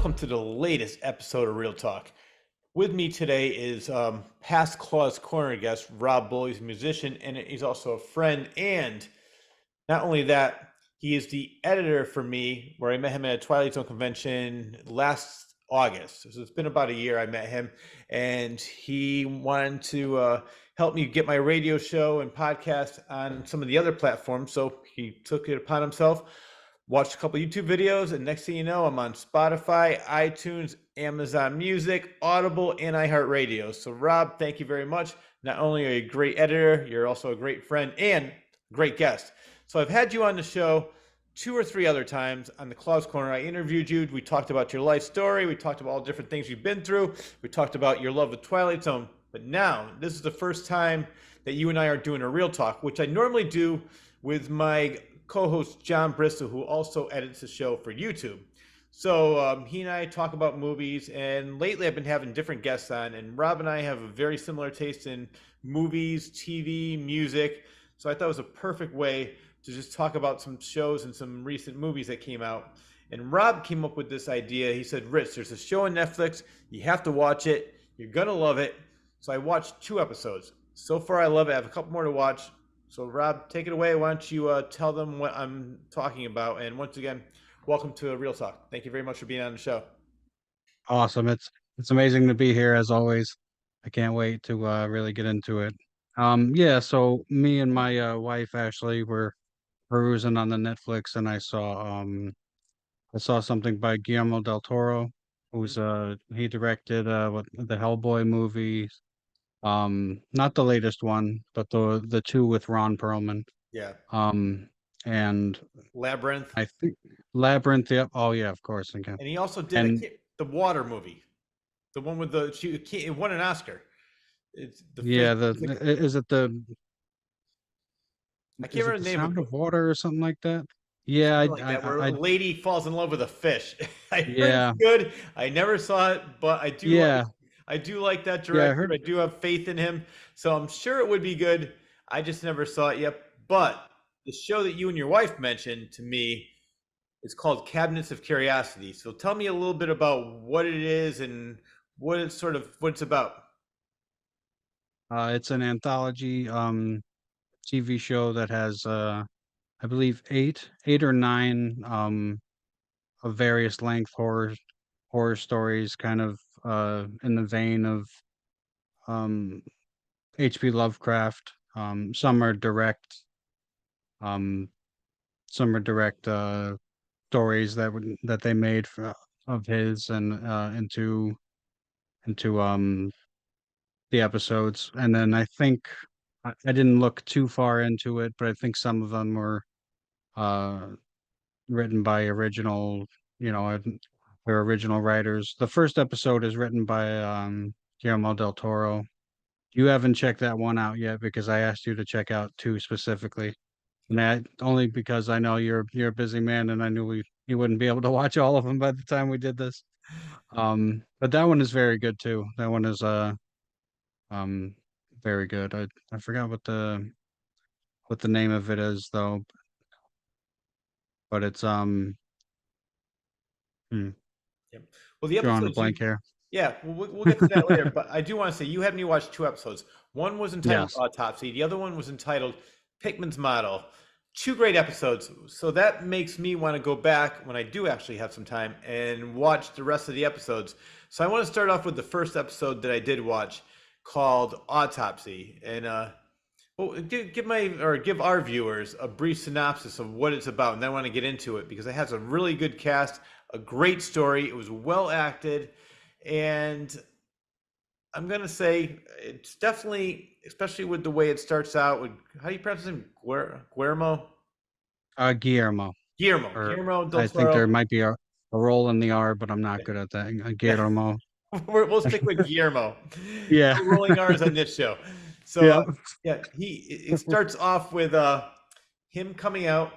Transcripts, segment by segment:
welcome to the latest episode of Real Talk. With me today is past Claw's Corner guest Rob Bull. He's a musician and he's also a friend. And not only that, he is the editor for me, where I met him at a Twilight Zone convention last August. So it's been about a year I met him, and he wanted to help me get my radio show and podcast on some of the other platforms. So he took it upon himself, watched a couple YouTube videos, and next thing you know, I'm on Spotify, iTunes, Amazon Music, Audible, and iHeartRadio. So Rob, thank you very much. Not only are you a great editor, you're also a great friend and great guest. So I've had you on the show 2 or 3 other times on the Claw's Corner. I interviewed you. We talked about your life story. We talked about all the different things you've been through. We talked about your love of Twilight Zone. But now, this is the first time that you and I are doing a real talk, which I normally do with my co-host John Bristol, who also edits the show for YouTube. So he and I talk about movies, and lately I've been having different guests on, and Rob and I have a very similar taste in movies, TV, music. So I thought it was a perfect way to just talk about some shows and some recent movies that came out. And Rob came up with this idea. He said, Rich, there's a show on Netflix. You have to watch it. You're going to love it. So I watched 2 episodes. So far, I love it. I have a couple more to watch. So Rob, take it away. Why don't you tell them what I'm talking about? And once again, welcome to Real Talk. Thank you very much for being on the show. Awesome. It's amazing to be here as always. I can't wait to really get into it. Yeah, so me and my wife Ashley were perusing on the Netflix, and I saw something by Guillermo del Toro, who's he directed what the Hellboy movies. Not the latest one, but the 2 with Ron Perlman. Yeah. And Labyrinth. I think Labyrinth, yep. Oh yeah, of course. Again. And he also did And the water movie. The one with it won an Oscar. It's the yeah, fish, is it the I can't is it remember the the name of Sound it. of Water or something like that? Yeah, Something like that, where a I lady falls in love with a fish. I heard it's yeah, good. I never saw it, but yeah, I do like that yeah, I director. I heard, do have faith in him, so I'm sure it would be good. I just never saw it yet. But the show that you and your wife mentioned to me is called Cabinets of Curiosity. So tell me a little bit about what it is and what it's about. it's an anthology TV show that has I believe 8 or 9 of various length horror stories, kind of in the vein of um H.P. Lovecraft. Some are um some are direct stories that they made of his, and into the episodes. And then I think I didn't look too far into it, but I think some of them were uh written by original, you know, their original writers. The first episode is written by Guillermo del Toro. You haven't checked that one out yet, because I asked you to check out 2 specifically. And that only because I know you're a busy man, and I knew you wouldn't be able to watch all of them by the time we did this. But that one is very good too. That one is um very good. I forgot what the name of it is though, but it's hmm, Yep. Well, the drawing a episodes blank here. yeah, we'll get to that later. But I do want to say you had me watch 2 episodes. One was entitled Yes. Autopsy. The other one was entitled Pickman's Model. 2 great episodes. So that makes me want to go back when I do actually have some time and watch the rest of the episodes. So I want to start off with the first episode that I did watch, called Autopsy. And well, give our viewers a brief synopsis of what it's about, and then I want to get into it because it has a really good cast, a great story. It was well acted, and I'm gonna say it's definitely, especially with the way it starts out. With how do you pronounce his name? Guillermo. Guillermo, or Guillermo del I think there Toro. might be a roll in the R, but I'm not good at that. Yeah, Guillermo. we'll stick with Guillermo. Yeah. No rolling R's on this show. So Yeah. yeah, it starts off with him coming out,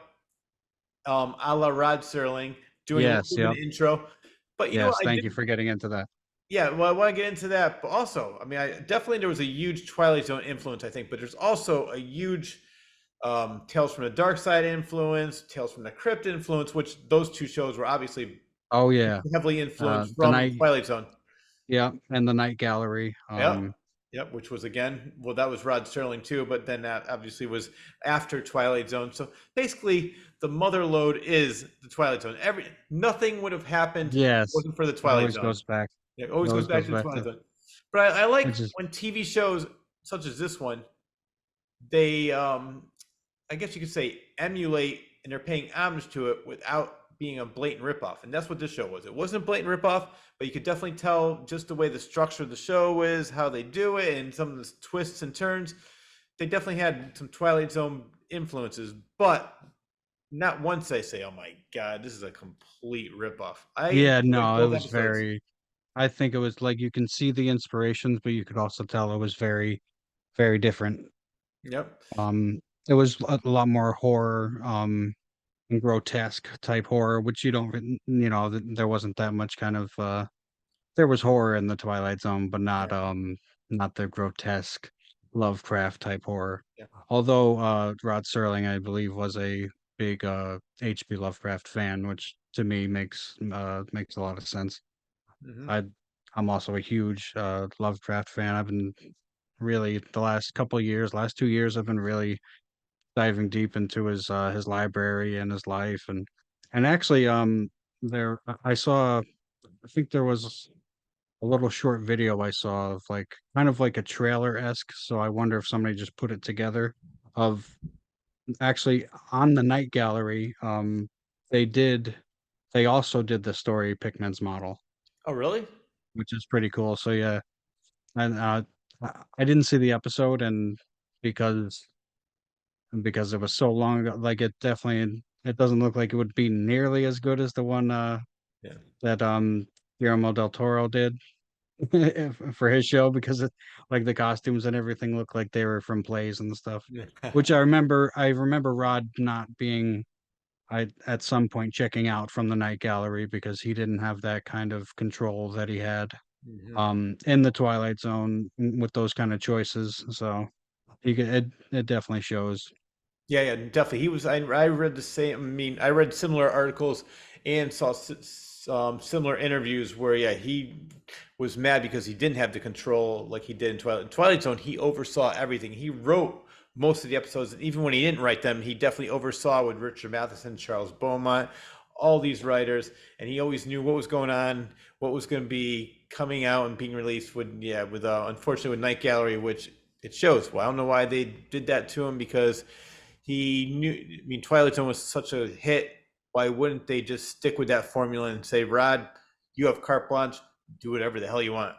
a la Rod Serling, doing a little Yes. bit of Yep. an intro. But you know what? Yes. Thank you for getting into that. Yeah, well, I want to get into that, but also, I mean, I definitely there was a huge Twilight Zone influence, I think, but there's also a huge Tales from the Dark Side influence, Tales from the Crypt influence, which those 2 shows were obviously Oh yeah. heavily influenced The from night, Twilight Zone. yeah, and the night gallery. Yep. Yep, which was again, well, that was Rod Serling too, but then that obviously was after Twilight Zone. So basically, the mother lode is the Twilight Zone. Nothing would have happened if it Yes. wasn't for the It Twilight always Zone. goes back. It It always goes always back goes to the back Twilight to, Zone. But I like which is, when TV shows such as this one, they I guess you could say emulate and they're paying homage to it without being a blatant ripoff. And that's what this show was. It wasn't a blatant ripoff, but you could definitely tell just the way the structure of the show is, how they do it, and some of the twists and turns. They definitely had some Twilight Zone influences, but not once I say, "Oh my god, this is a complete ripoff." I yeah, enjoyed no, it both was episodes. very, I think it was like you can see the inspirations, but you could also tell it was very, very different. Yep. It was a lot more horror, and grotesque type horror, which you don't, there wasn't that much kind of, there was horror in the Twilight Zone, but Yeah. not the grotesque Lovecraft type horror. Yeah. Although Rod Serling, I believe, was a big H.P. Lovecraft fan, which to me makes a lot of sense. Hmm. I I'm also a huge Lovecraft fan. I've been really the last couple years, last 2 years, I've been really diving deep into his library and his life, and actually there I saw, I think there was a little short video I saw of like kind of like a trailer-esque, so I wonder if somebody just put it together of actually on the night gallery, they did they also did the story Pikmin's model, Oh, really? which is pretty cool. So yeah, and I didn't see the episode, and because because it was so long ago, like it doesn't look like it would be nearly as good as the one Yeah. that Guillermo del Toro did for his show, because it, like the costumes and everything looked like they were from plays and stuff. Which I remember Rod not being, I at some point checking out from the night gallery because he didn't have that kind of control that he had Hmm. in the Twilight Zone with those kind of choices. So it definitely shows. Yeah, yeah, definitely. He was. I read the same. I mean, I read similar articles and saw similar interviews where, yeah, he was mad because he didn't have the control like he did in Twilight Zone. He oversaw everything. He wrote most of the episodes, and even when he didn't write them, he definitely oversaw with Richard Matheson, Charles Beaumont, all these writers, and he always knew what was going on, what was going to be coming out and being released. With yeah, with unfortunately with Night Gallery, which it shows. Well, I don't know why they did that to him because he knew. I mean, Twilight Zone was such a hit. Why wouldn't they just stick with that formula and say, Rod, you have carte blanche, do whatever the hell you want?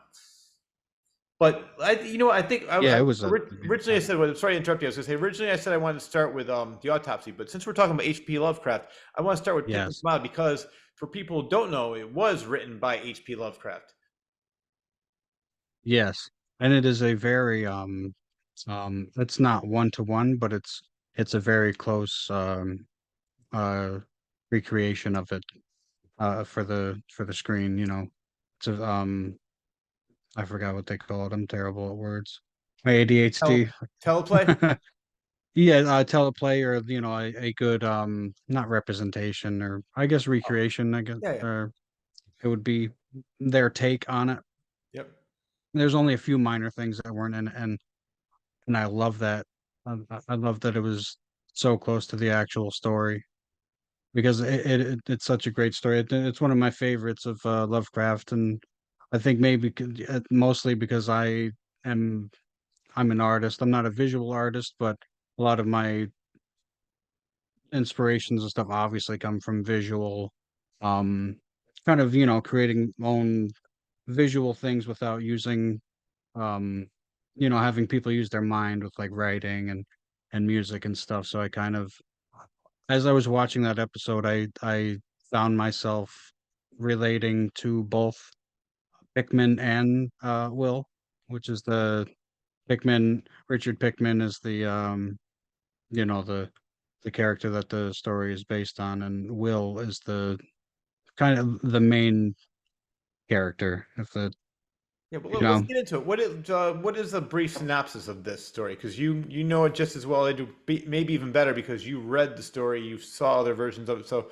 But I think Yeah, it was a good originally I time. said, well, sorry to interrupt you. I was going to say originally I said I wanted to start with the autopsy, but since we're talking about H.P. Lovecraft, I want to start with Pickman's Yes. Mod because for people who don't know, it was written by H.P. Lovecraft. Yes. And it is a very it's not one to one, but it's a very close uh recreation of it for the screen, It's a, I forgot what they call it. I'm terrible at words. My ADHD. Teleplay. Yeah, teleplay, or a good not representation, or I guess Oh, recreation, I guess, yeah, yeah, or it would be their take on it. yep. There's only a few minor things that weren't in it, and I love that. I love that it was so close to the actual story because it's such a great story. It's one of my favorites of Lovecraft, and I think maybe mostly because am I'm an artist. I'm not a visual artist, but a lot of my inspirations and stuff obviously come from visual, um, kind of creating own visual things without using um having people use their mind with like writing and music and stuff. So I kind of, as I was watching that episode, I found myself relating to both Pickman and Will, which is the Pickman. Richard Pickman is the the character that the story is based on, and Will is the kind of the main character, if that Yeah, well, you let's know. get into it. What is a brief synopsis of this story? Because you know it just as well. I do, maybe even better because you read the story, you saw other versions of it. So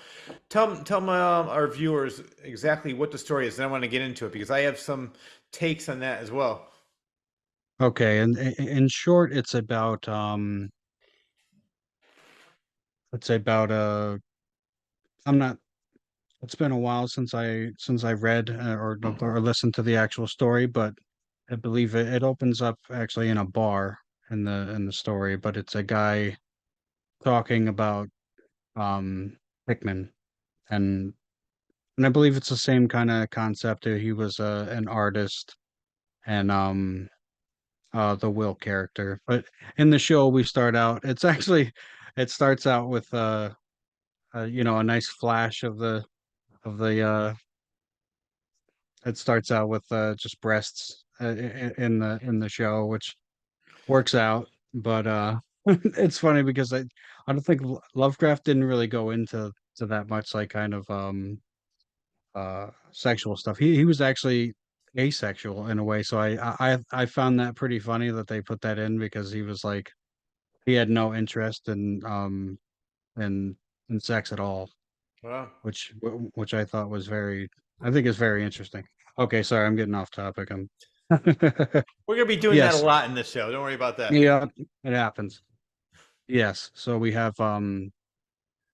tell my our viewers exactly what the story is. And I want to get into it because I have some takes on that as well. Okay, and in short, it's about I'm not. It's been a while since I read or listened to the actual story, but I believe it opens up actually in a bar in the story, but it's a guy talking about Hickman, and and I believe it's the same kind of concept. He was an artist and the Will character. But in the show we start out, it starts out with you know, a nice flash of the it starts out with just breasts in the show, which works out. But it's funny because I don't think Lovecraft didn't really go into to that much like kind of sexual stuff. He was actually asexual in a way, so I found that pretty funny that they put that in because he was like he had no interest in in sex at all, Wow. which I thought was very I think is very interesting. Okay, sorry, I'm getting off topic. I'm We're gonna be doing that a yes, lot in this show. Don't worry about that. yeah, it happens. Yes, so we have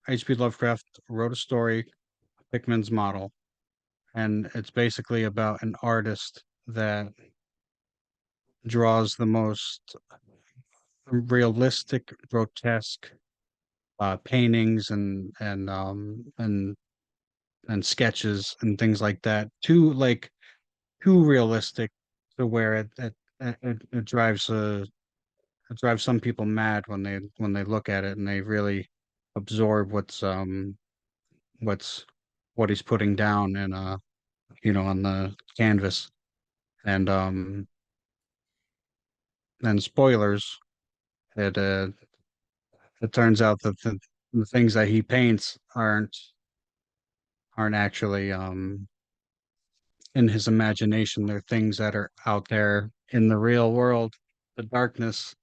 H.P. Lovecraft wrote a story, Hickman's Model, and it's basically about an artist that draws the most realistic, grotesque paintings and sketches and things like that. Too realistic to where it it drives some people mad when they look at it and they really absorb what's what he's putting down and you know on the canvas and and spoilers it it turns out that the things that he paints aren't actually in his imagination. They're things that are out there in the real world. The darkness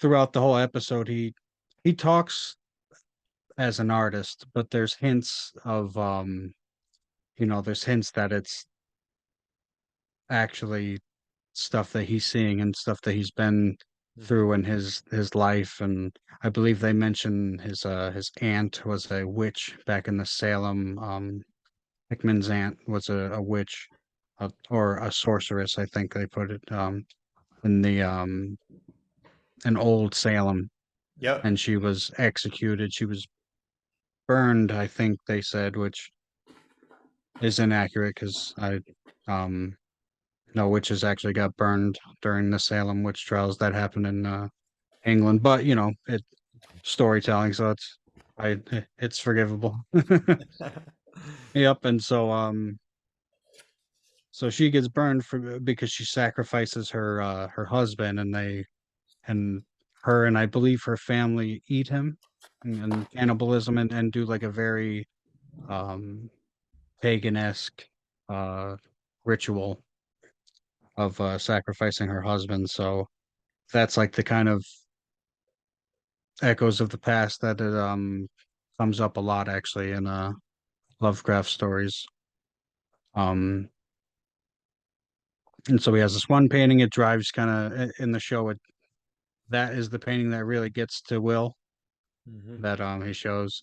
throughout the whole episode, he talks as an artist, but there's hints of you know, there's hints that it's actually stuff that he's seeing and stuff that he's been Hmm. through in his life. And I believe they mention his aunt was a witch back in the Salem. Hickman's aunt was a witch, or a sorceress, I think they put it in the in old Salem, Yep. and she was executed. She was burned, I think they said, which is inaccurate because I um no witches actually got burned during the Salem witch trials that happened in England. But you know, it storytelling, so I it's forgivable. Yep, and so she gets burned for because she sacrifices her husband, and they and her and I believe her family eat him and cannibalism and do like a very um pagan-esque uh ritual of sacrificing her husband. So that's like the kind of echoes of the past that it comes up a lot actually in Lovecraft stories. Um and so he has this one painting it drives kind of in the show it that is the painting that really gets to Will Hmm. that he shows.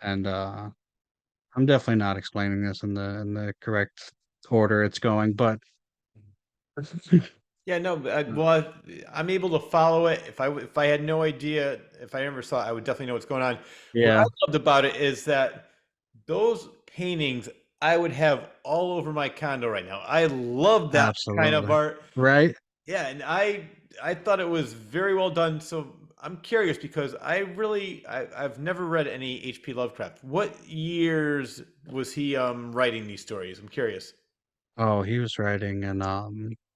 And I'm definitely not explaining this in the correct order it's going, but Yeah, no, well, I'm able to follow it. If I had no idea, if I never saw it, I would definitely know what's going on. What I yeah, loved about it is that those paintings I would have all over my condo right now. I love that kind of absolutely. art. Right? Yeah, and I thought it was very well done. So I'm curious because I've never read any H.P. Lovecraft. What years was he writing these stories? I'm curious. Oh, he was writing in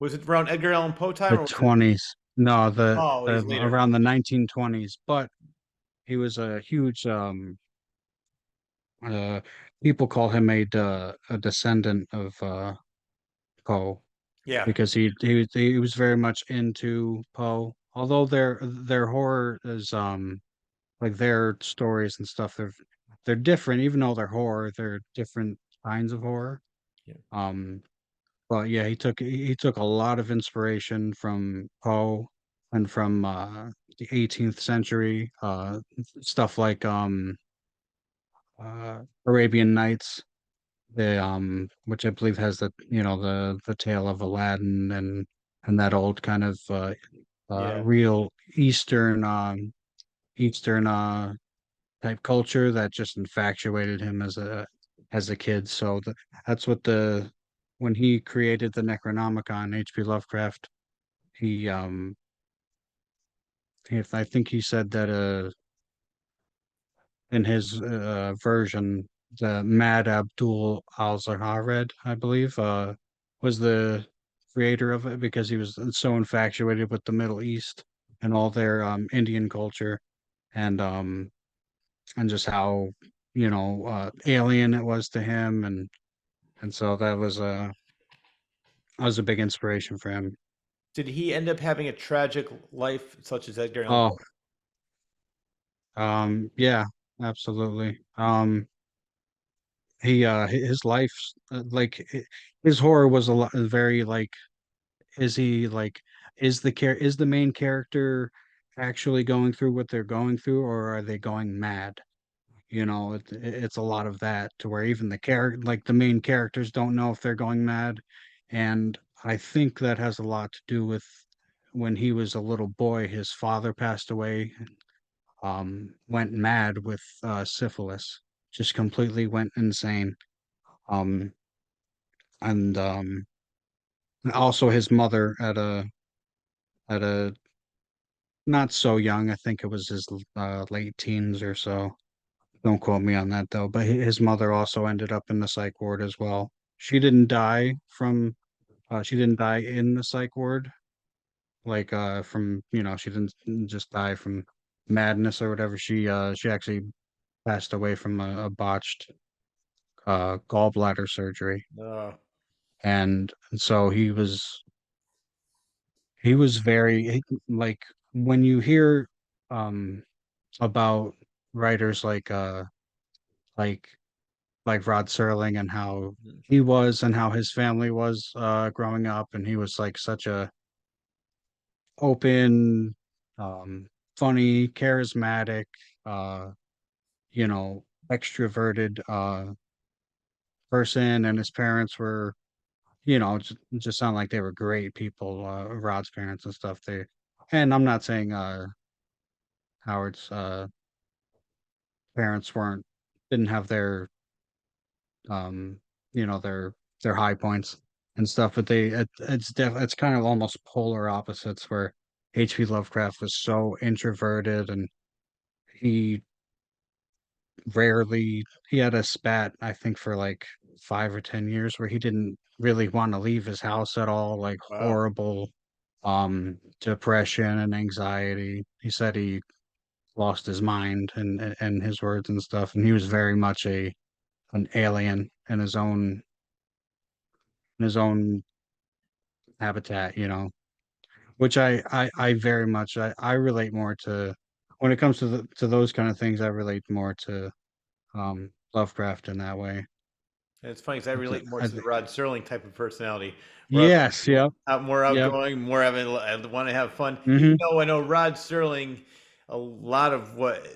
Was it around Edgar Allan Poe time the or was it? 20s. No, Oh, the he's later. around the 1920s, but he was a huge uh people call him a descendant of Poe. Yeah. because he was very much into Poe. Although their horror is like their stories and stuff, they're different. Even though they're horror, they're different kinds of horror. Yeah. Um, but yeah, he took a lot of inspiration from Poe and from the 18th century, stuff like Arabian Nights, the which I believe has the the tale of Aladdin and that old kind of Yeah. real Eastern type culture that just infatuated him as a kid. So that's what the when he created the Necronomicon, H.P. Lovecraft, he I think he said that in his version, the Mad Abdul Al-Zahared, I believe, was the creator of it because he was so infatuated with the Middle East and all their Indian culture and just how alien it was to him and so that was a big inspiration for him. Did he end up having a tragic life such as Edgar Allan Oh, Poe? yeah, absolutely. His life like his horror was a lot very like is he like is the main character actually going through what they're going through, or are they going mad? It's a lot of that to where even the character like the main characters don't know if they're going mad. And I think that has a lot to do with when he was a little boy, his father passed away, went mad with syphilis, just completely went insane. Um, and Also his mother at a not so young, I think it was his late teens or so. Don't quote me on that though, but his mother also ended up in the psych ward as well. She didn't die in the psych ward, like from, she didn't just die from madness or whatever. She actually passed away from a botched gallbladder surgery. Uh, And so he was like when you hear um about writers like Rod Serling and how mm, he was and how his family was growing up, and he was like such a open, um, funny, charismatic, uh, extroverted person, and his parents were, just sound like they were great people. Rod's parents and stuff. And I'm not saying Howard's parents didn't have um, their high points and stuff, but it's kind of almost polar opposites where H.P. Lovecraft was so introverted and he he had a spat, I think, for like 5 or 10 years where he didn't really want to leave his house at all, like wow. horrible depression and anxiety. He said he lost his mind and his words and stuff, and he was very much an alien in his own habitat, which I very much I relate more to when it comes to to those kind of things. I relate more to Lovecraft in that way. And it's funny because I relate more to the Think, Rod Serling type of personality, where yes, yep, more yep, outgoing, more having, I want to have fun. Even hmm though I know Rod Serling, a lot of what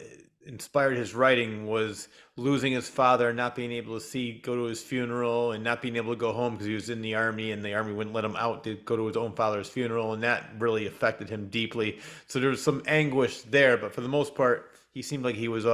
inspired his writing was losing his father, not being able to go to his funeral, and not being able to go home because he was in the army, and the army wouldn't let him out to go to his own father's funeral, and that really affected him deeply. So there was some anguish there, but for the most part, he seemed like he was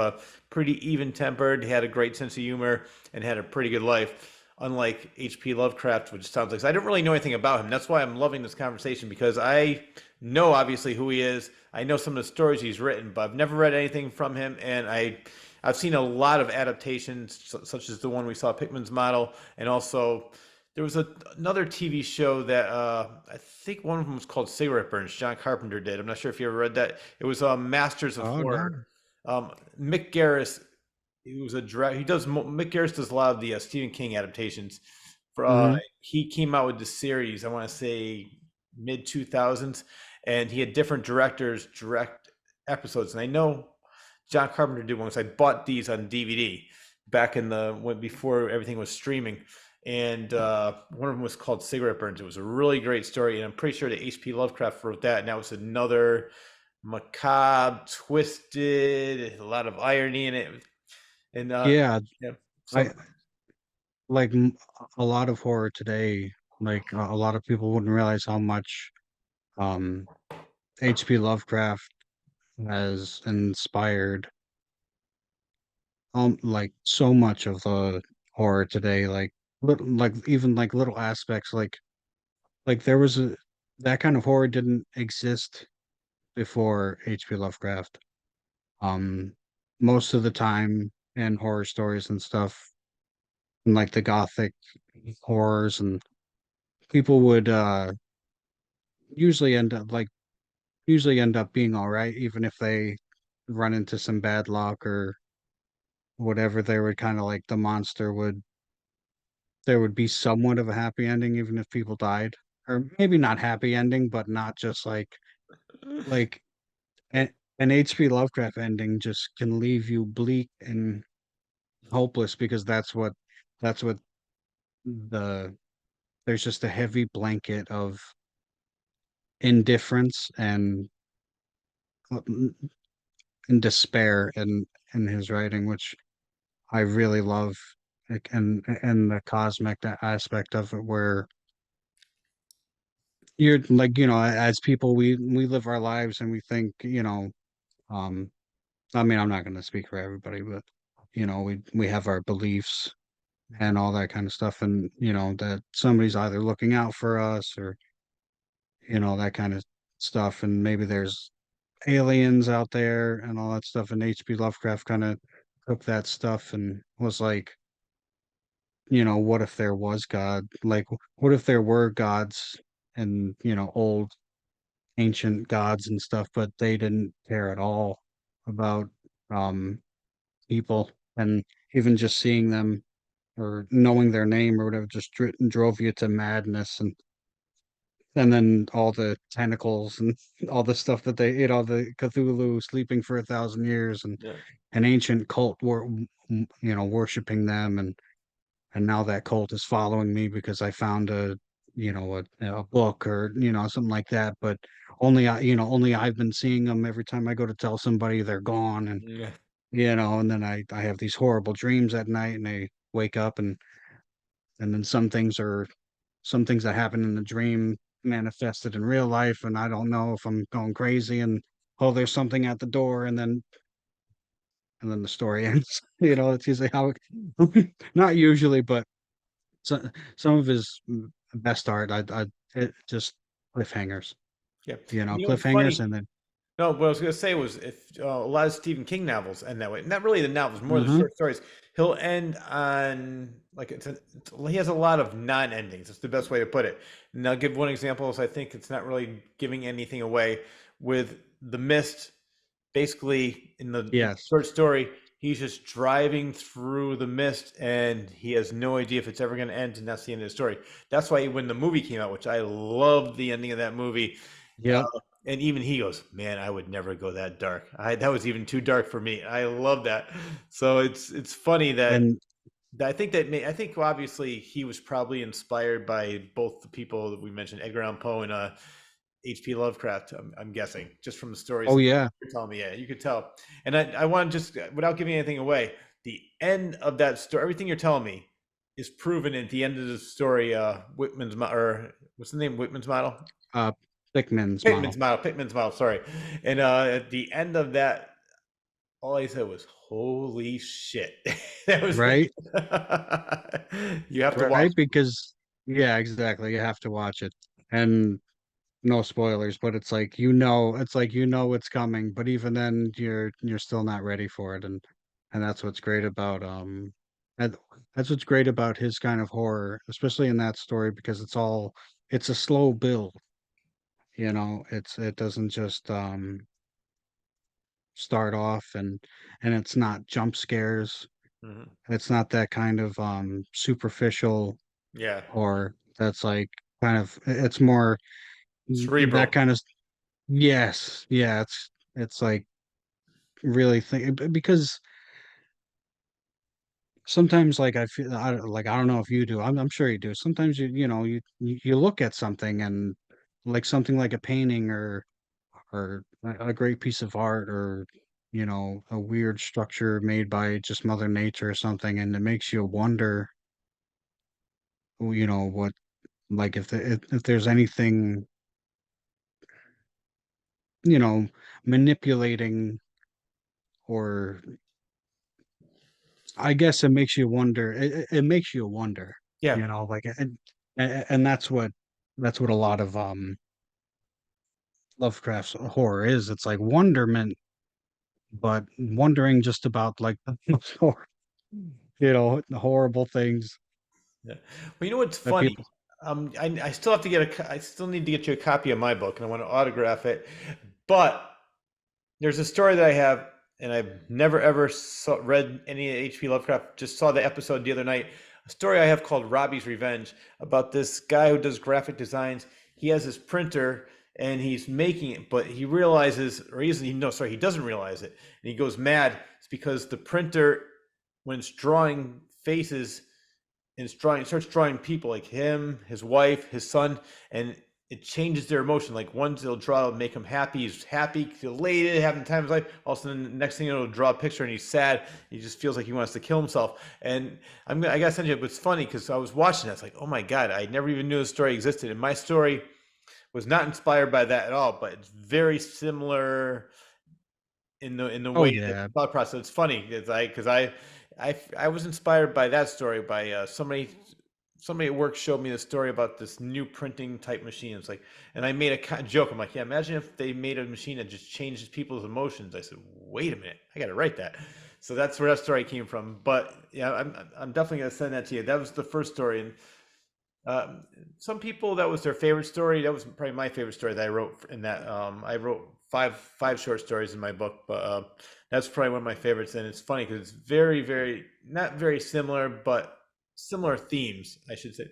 pretty even tempered, had a great sense of humor, and had a pretty good life. Unlike H.P. Lovecraft, which sounds like, so I don't really know anything about him. That's why I'm loving this conversation, because I know obviously who he is. I know some of the stories he's written, but I've never read anything from him. And I've seen a lot of adaptations, such as the one we saw, Pickman's Model, and also there was another TV show that I think one of them was called Cigarette Burns. John Carpenter did. I'm not sure if you ever read that. It was Masters of oh Horror. no, Mick Garris, he was a Mick Garris does a lot of the Stephen King adaptations Hmm. he came out with the series. I want to say mid 2000s, and he had different directors direct episodes. And I know John Carpenter did one because I bought these on DVD back in the when before everything was streaming. And one of them was called Cigarette Burns. It was a really great story, and I'm pretty sure that H.P. Lovecraft wrote that. And that was another macabre, twisted, a lot of irony in it, and Yeah, yeah, I some like a lot of horror today. Like a lot of people wouldn't realize how much um H.P. Lovecraft has inspired like so much of the horror today. Like like even like little aspects like there was a that kind of horror didn't exist before H.P. Lovecraft. Um, most of the time in horror stories and stuff, and like the gothic horrors, and people would usually end up usually end up being all right, even if they run into some bad luck or whatever. They would kind of like the monster would there would be somewhat of a happy ending, even if people died, or maybe not happy ending, but not just like an, an H.P. Lovecraft ending just can leave you bleak and hopeless because that's what the there's just a heavy blanket of indifference uh, and despair in his writing, which I really love, like, and the cosmic aspect of it, where you're like, as people, we live our lives and we think, um, I mean, I'm not going to speak for everybody, but we have our beliefs and all that kind of stuff, and that somebody's either looking out for us or that kind of stuff, and maybe there's aliens out there and all that stuff. And H.P. Lovecraft kind of took that stuff and was like, what if there was God? Like, what if there were gods and, old ancient gods and stuff, but they didn't care at all about um people, and even just seeing them or knowing their name or whatever just drove you to madness, and then all the tentacles and all the stuff that they ate, all the Cthulhu sleeping for 1,000 years, and yeah. an ancient cult were worshiping them, and now that cult is following me because I found a book or something like that. But only I've been seeing them. Every time I go to tell somebody, they're gone, and Yeah. and then I have these horrible dreams at night, and I wake up, and then some things that happen in the dream manifested in real life, and I don't know if I'm going crazy, and oh, there's something at the door, and then the story ends. It's usually how not usually, but so, some of his best art, it just cliffhangers, Yeah. You know, it's cliffhangers, funny. and then No, what I was going to say was if a lot of Stephen King novels end that way, not really the novels, more the hmm short stories. He'll end on like he has a lot of non-endings. It's the best way to put it. And I'll give one example. So I think it's not really giving anything away. With The Mist, basically in the yes, short story, he's just driving through the mist, and he has no idea if it's ever going to end, and that's the end of the story. That's why when the movie came out, which I loved the ending of that movie, yep, and even he goes, "Man, I would never go that dark. That was even too dark for me." I love that. So it's funny that and I think I think obviously he was probably inspired by both the people that we mentioned, Edgar Allan Poe and H.P. Lovecraft. I'm guessing just from the stories oh that yeah, you're telling me. Yeah, you could tell. And I want to just without giving anything away, the end of that story, everything you're telling me, is proven at the end of the story. Or what's the name? Whitman's model. uh, Thickman's Pittman's model, model. Pittman's model. Sorry. And at the end of that, all I said was, "Holy shit!" That was right? you have to watch. Right, because yeah, exactly. You have to watch it, and no spoilers, but it's like it's coming, but even then you're still not ready for it, and that's what's great about and that's what's great about his kind of horror, especially in that story, because it's a slow build, it doesn't just start off, and it's not jump scares. Mhm. It's not that kind of superficial. Yeah. horror. That's like kind of it's more that Cerebral. kind of yes, yeah, it's like really think because sometimes like I feel like I don't know if you do. I'm sure you do. Sometimes you look at something and like something like a painting or a great piece of art or a weird structure made by just Mother Nature or something, and it makes you wonder, what like if there's anything, you know, manipulating or I guess it makes you wonder. It makes you wonder, Yeah. like and that's what a lot of Lovecraft's horror is. It's like wonderment, but wondering just about like the most the horrible things Yeah. Well, you know what's that funny? people. I still have to I still need to get you a copy of my book, and I want to autograph it. But there's a story that I have, and I've never ever read any H.P. Lovecraft. Just saw the episode the other night. A story I have called Robbie's Revenge about this guy who does graphic designs. He has his printer and he's making it, but he realizes, or he isn't. No, sorry, he doesn't realize it, and he goes mad. It's because the printer, when it's drawing faces and starts drawing people like him, his wife, his son, and it changes their emotion. Like ones it'll draw to make him happy, he's happy, elated, having the time of his life. All of a sudden, the next thing it'll draw a picture and he's sad. He just feels like he wants to kill himself. And I gotta send you. But it's funny because I was watching that. It's like, oh my god, I never even knew this story existed. And my story was not inspired by that at all, but it's very similar in the Oh way that yeah. thought process. It's funny. It's like because I was inspired by that story by somebody at work showed me the story about this new printing type machine. It's like, and I made a joke. I'm like, yeah, imagine if they made a machine that just changes people's emotions. I said, wait a minute, I got to write that. So that's where that story came from. But yeah, I'm definitely gonna send that to you. That was the first story, and some people that was their favorite story. That was probably my favorite story that I wrote in that. I wrote five short stories in my book, but that's probably one of my favorites. And it's funny because it's very not very similar, but similar themes, I should say.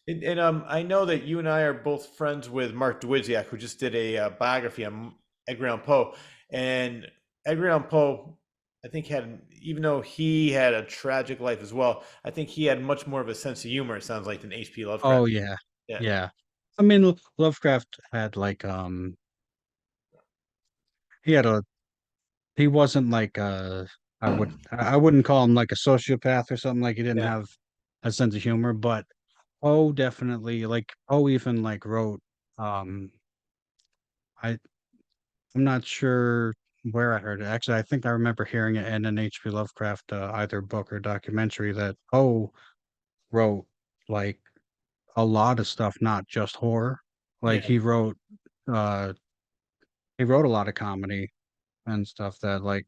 And I know that you and I are both friends with Mark Dawidziak, who just did a biography on Edgar Allan Poe. And Edgar Allan Poe, I think, even though he had a tragic life as well, I think he had much more of a sense of humor, it sounds like, than H.P. Lovecraft. Oh yeah. Yeah. Yeah. I mean, Lovecraft had like he had a he wasn't like I wouldn't call him like a sociopath or something, like he didn't Yeah. have a sense of humor, but Poe definitely, like Poe even like wrote um I I'm not sure where I heard it. Actually, I think I remember hearing it in an H.P. Lovecraft either book or documentary that Poe wrote like a lot of stuff, not just horror. Like Yeah. uh he wrote a lot of comedy and stuff that like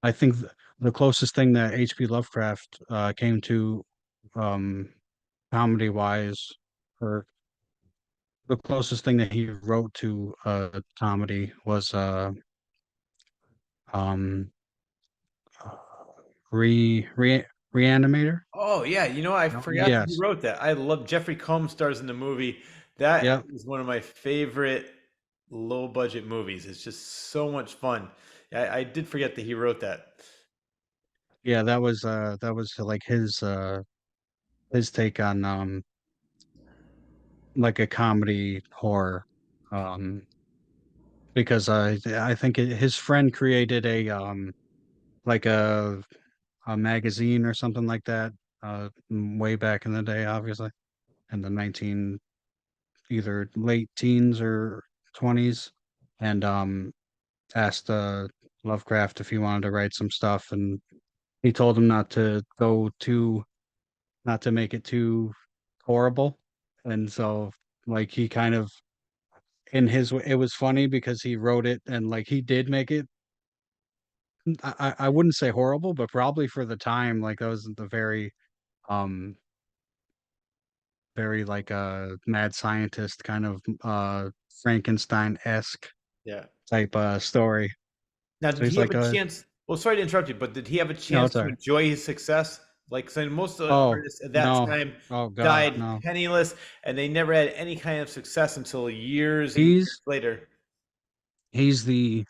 I think the closest thing that H.P. Lovecraft came to um comedy wise, or the closest thing that he wrote to comedy was um Reanimator. Oh yeah, I No, forgot that he yes. wrote that. I love Jeffrey Combs stars in the movie. That Yep. is one of my favorite low budget movies. It's just so much fun. I did forget that he wrote that. Yeah, that was like his take on like a comedy horror. Because I think his friend created like a magazine or something like that way back in the day, obviously, in the 19 either late teens or 20s, and asked Lovecraft if he wanted to write some stuff, and he told him not to make it too horrible. And so like he kind of in his way, it was funny because he wrote it and like he did make it, I wouldn't say horrible, but probably for the time, like that was the um very like mad scientist kind of Frankenstein-esque Yeah. type story. Now, So did he's he have like a chance? Well, sorry to interrupt you, but did he have a no, chance it's all to right. enjoy his success? Like saying most of the Oh, artists at that no. time Oh God, died no. penniless, and they never had any kind of success until years and years He's later. he's the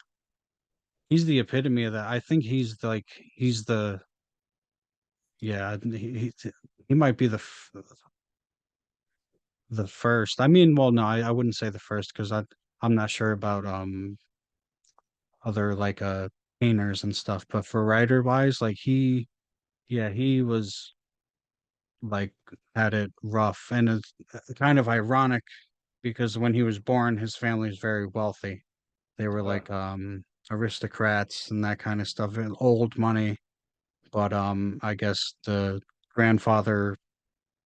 he's the epitome of that. I think he's the yeah, he might be the first. I mean, well, no, I wouldn't say the first because I'm not sure about other like painters and stuff, but for writer wise, like yeah, he was like had it rough, and it's kind of ironic because when he was born, his family was very wealthy. They were Uh, like aristocrats and that kind of stuff, and old money. But I guess the grandfather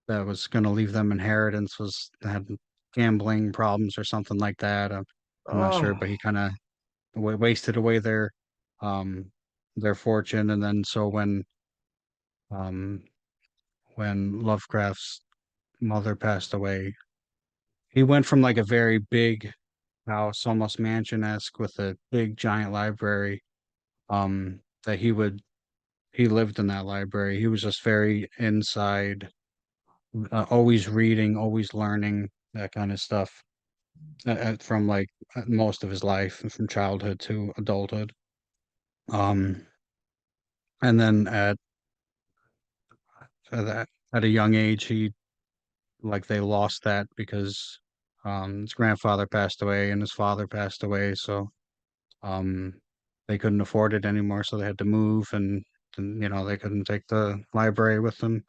that was going to leave them inheritance was had gambling problems or something like that. I'm not sure, oh, but he kind of wasted away um their fortune, and then so um when Lovecraft's mother passed away, he went from like a very big house, almost mansion-esque with a big giant library, that he lived in that library. He was just very inside, always reading, always learning, that kind of stuff, from like most of his life, from childhood to adulthood. Um, and then at a young age, he like they lost that because his grandfather passed away and his father passed away, so um they couldn't afford it anymore, so they had to move, and they couldn't take the library with them,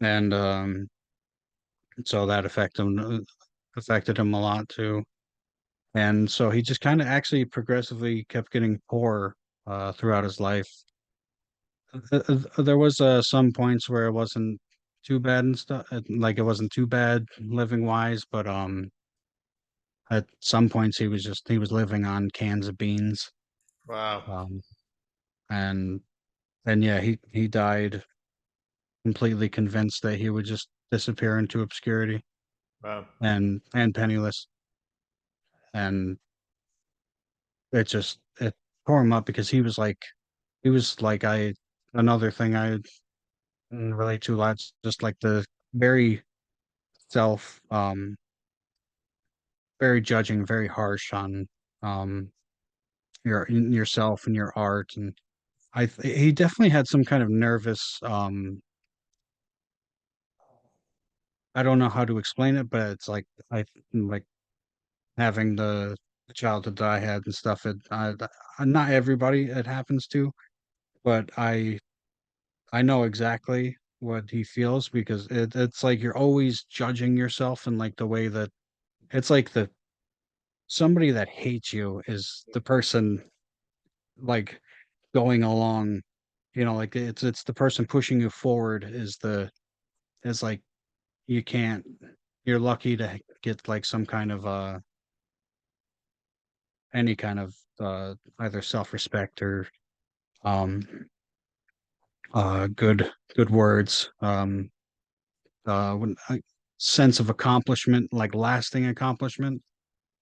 and so that affected him a lot too. And so he just kind of actually progressively kept getting poorer throughout his life. There was some points where it wasn't too bad and stuff, like it wasn't too bad living wise, but at some points he was living on cans of beans. wow, Um, and yeah, he died completely convinced that he would just disappear into obscurity wow. and penniless. And it tore him up because he was like I another thing I relate to lots, just like the very self very judging, very harsh on um yourself and your art. And he definitely had some kind of nervous I don't know how to explain it, but it's like I like having the childhood that I had and stuff. Not everybody it happens to, but I know exactly what he feels because it's like you're always judging yourself in like the way that it's like the somebody that hates you is the person like going along, like it's the person pushing you forward is like you can't you're lucky to get like some kind of any kind of either self-respect or um good words, when sense of accomplishment, like lasting accomplishment.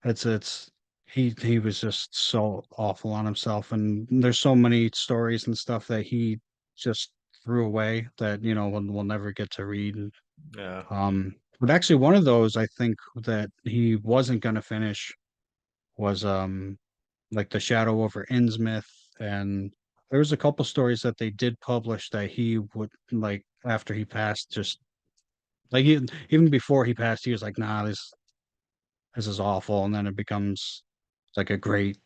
It's he was just so awful on himself, and there's so many stories and stuff that he just threw away that we'll never get to read. Yeah. But actually one of those I think that he wasn't going to finish was like The Shadow over Innsmouth, and there was a couple stories that they did publish that he would like after he passed, just like even before he passed, he was like, nah, this is awful, and then it becomes like a great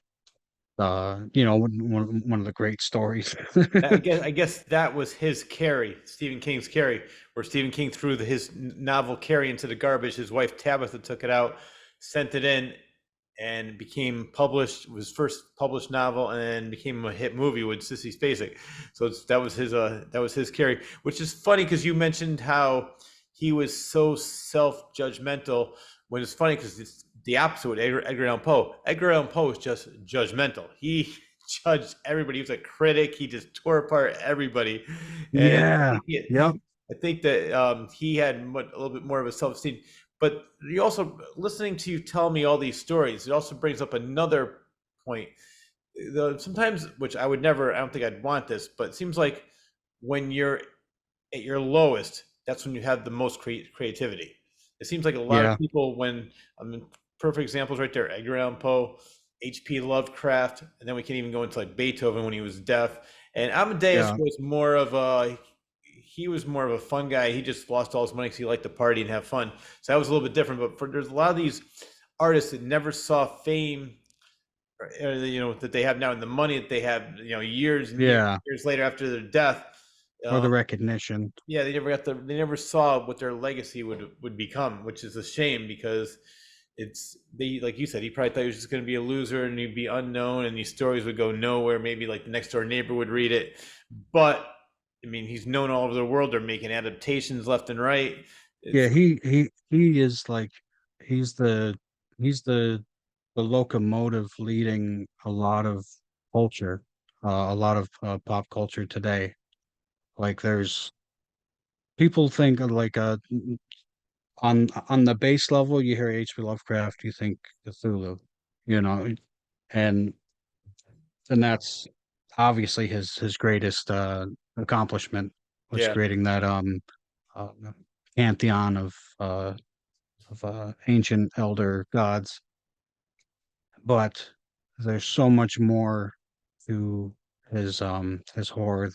one of the great stories. I guess that was his Carrie, Stephen King's Carrie, where Stephen King threw his novel Carrie into the garbage. His wife Tabitha took it out, sent it in, and became published. Was first published novel, and then became a hit movie with Sissy Spacek. So that was his Carrie, which is funny because you mentioned how he was so self-judgmental. When it's funny because it's the opposite with Edgar Allan Poe. Edgar Allan Poe is just judgmental. He judged everybody. He was a critic. He just tore apart everybody, and Yeah. Yep. I think that he had a little bit more of a self-esteem. But you also listening to you tell me all these stories. It also brings up another point. Sometimes, which I would never, I don't think I'd want this, but it seems like when you're at your lowest, that's when you have the most creativity. It seems like a lot of Yeah, people, when I mean, perfect examples right there: Edgar Allan Poe, H.P. Lovecraft, and then we can even go into like Beethoven when he was deaf. And Amadeus yeah, was more of a he was more of a fun guy. He just lost all his money because he liked to party and have fun. So that was a little bit different. But there's a lot of these artists that never saw fame, that they have now, and the money that they have, years and years, yeah. years later after their death. Or Um, the recognition. yeah, they never saw what their legacy would become, which is a shame because they like you said, he probably thought he was just going to be a loser and he'd be unknown and these stories would go nowhere. Maybe like the next door neighbor would read it, but I mean, he's known all over the world. They're making adaptations left and right. Yeah, It's he is like he's the he's the locomotive leading a lot of culture, a lot of pop culture today. Like there's people think of like on the base level, you hear H.P. Lovecraft, you think Cthulhu, you know, and and that's obviously his greatest accomplishment was yeah. creating that uh, pantheon of ancient elder gods. But there's so much more to his horror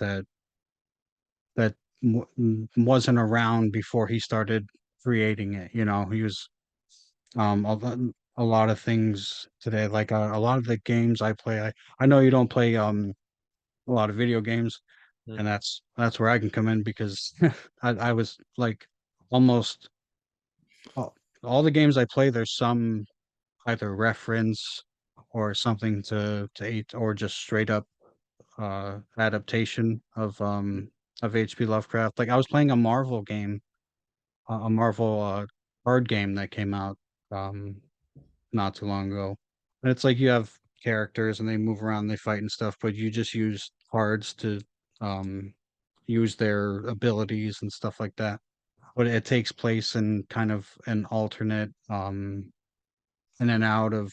that wasn't around before he started creating it. You know, he was a lot of things today, like a lot of the games I play. I know you don't play a lot of video games, Mm-hmm. and that's where I can come in because I was like almost all the games I play. There's some either reference or something to eat or just straight up adaptation of H.P. Lovecraft. Like I was playing a Marvel game, a Marvel card game that came out um not too long ago. And it's like you have characters and they move around, they fight and stuff, but you just use cards to um use their abilities and stuff like that. But it takes place in kind of an alternate in and out of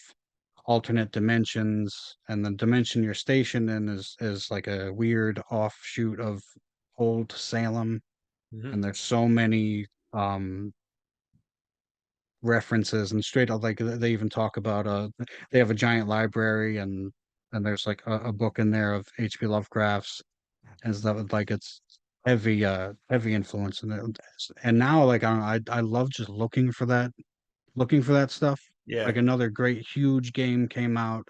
alternate dimensions, and the dimension you're stationed in is like a weird offshoot of old Salem, Mm-hmm. and there's so many references and straight up like they even talk about they have a giant library and there's like a book in there of H.P. Lovecraft's and stuff like it's heavy influence in it. And now like I love just looking for that stuff. Yeah, Like another great huge game came out,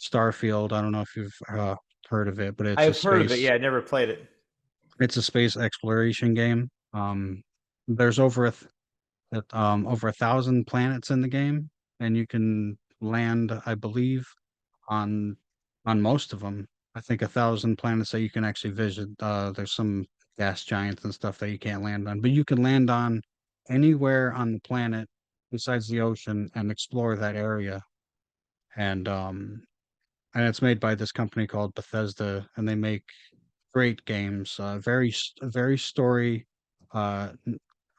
Starfield. I don't know if you've heard of it, but I've heard of it. Yeah, I never played it. it's a space exploration game. There's over 1,000 planets in the game, and you can land, I believe, on on most of them. I think 1,000 planets that you can actually visit. There's some gas giants and stuff that you can't land on, but you can land on anywhere on the planet besides the ocean and explore that area. And and it's made by this company called Bethesda, and they make great games. Very story,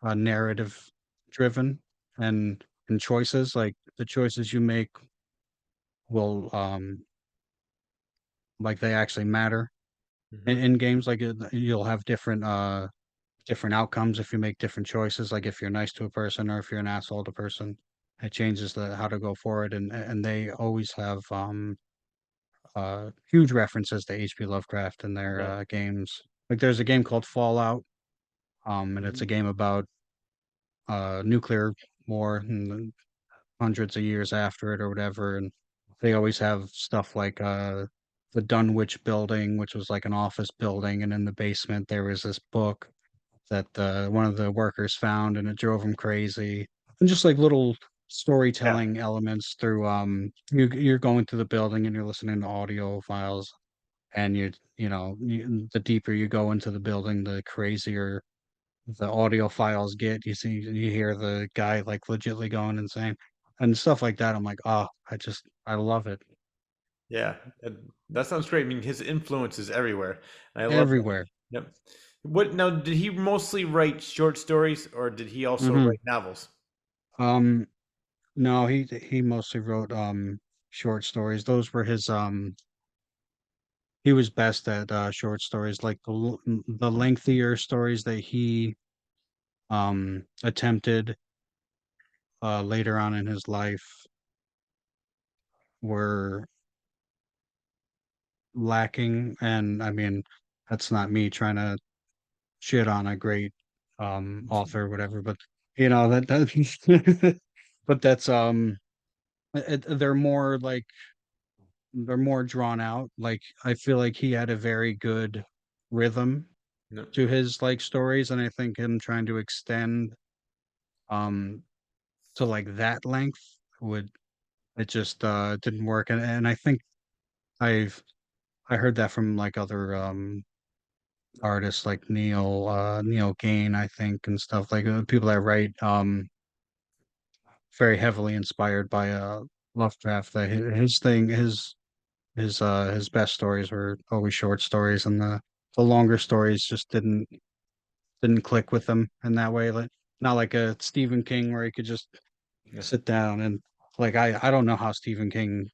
narrative driven, and choices like the choices you make will like they actually matter Hmm. in games. Like you'll have different outcomes if you make different choices. Like if you're nice to a person or if you're an asshole to a person, it changes the how to go forward. And they always have huge references to H.P. Lovecraft in their Yeah. games. Like there's a game called Fallout, and it's a Hmm. game about nuclear war and hundreds of years after it or whatever. And they always have stuff like the Dunwich building, which was like an office building, and in the basement there was this book that one of the workers found, and it drove him crazy. And just like little Yeah. storytelling elements through you're going through the building and you're listening to audio files, and the deeper you go into the building, the crazier the audio files get. You hear the guy like legitly going insane and stuff like that. I'm like, oh, I love it Yeah. That sounds great. I mean, his influence is everywhere. I love that. everywhere. Yep. What now? Did he mostly write short stories, or did he also Hmm. write novels? Um, no, he mostly wrote short stories. Those were his he was best at short stories. Like the lengthier stories that he attempted later on in his life were lacking. And I mean, that's not me trying to shit on a great author or whatever, but that but that's they're more like they're more drawn out. Like I feel like he had a very good rhythm No. to his like stories, and I think him trying to extend um to like that length would it just didn't work. And I think I've I heard that from like other artists like Neil Gaiman, I think, and stuff like people that write very heavily inspired by Lovecraft. That his thing his best stories were always short stories, and the longer stories just didn't click with him in that way. Like not like a Stephen King where he could just Yeah, sit down and like I don't know how Stephen King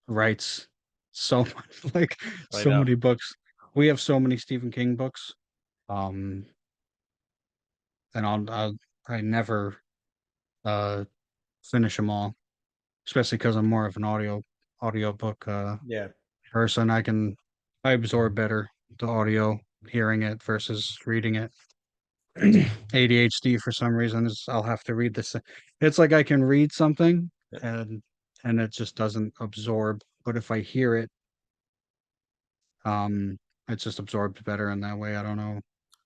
writes so much like I so know. many books. We have so many Stephen King books. Um and I never uh finish them all, especially because I'm more of an audiobook Yeah. person. I absorb better the audio hearing it versus reading it. ADHD for some reason is I'll have to read this. It's like I can read something Yeah. and it just doesn't absorb. But if I hear it, um, it's just absorbed better in that way. I don't know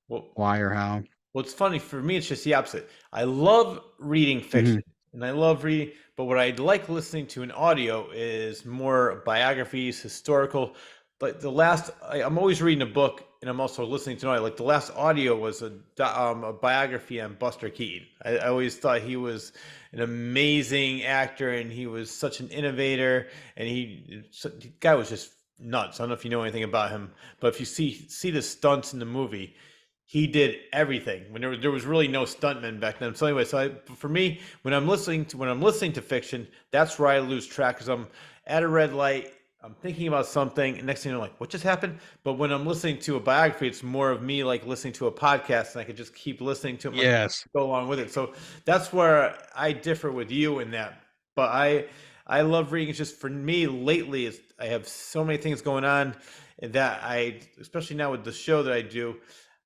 Well, why or how. Well, it's funny for me. It's just the opposite. I love reading Hmm. fiction, and I love reading. But what I like listening to in audio is more biographies, historical. But I'm always reading a book, and I'm also listening to an audio. Like the last audio was a biography on Buster Keaton. I always thought he was an amazing actor, and he was such an innovator, and the guy was just nuts. I don't know if you know anything about him, but if you see the stunts in the movie, he did everything when there was really no stuntmen back then. So anyway, for me, when I'm listening to fiction, that's where I lose track because I'm at a red light, I'm thinking about something, and next thing you know, like what just happened? But when I'm listening to a biography, it's more of me like listening to a podcast, and I could just keep listening to it, like Yes. go along with it. So that's where I differ with you in that. But I love reading. It's just for me lately, I have so many things going on that especially now with the show that I do.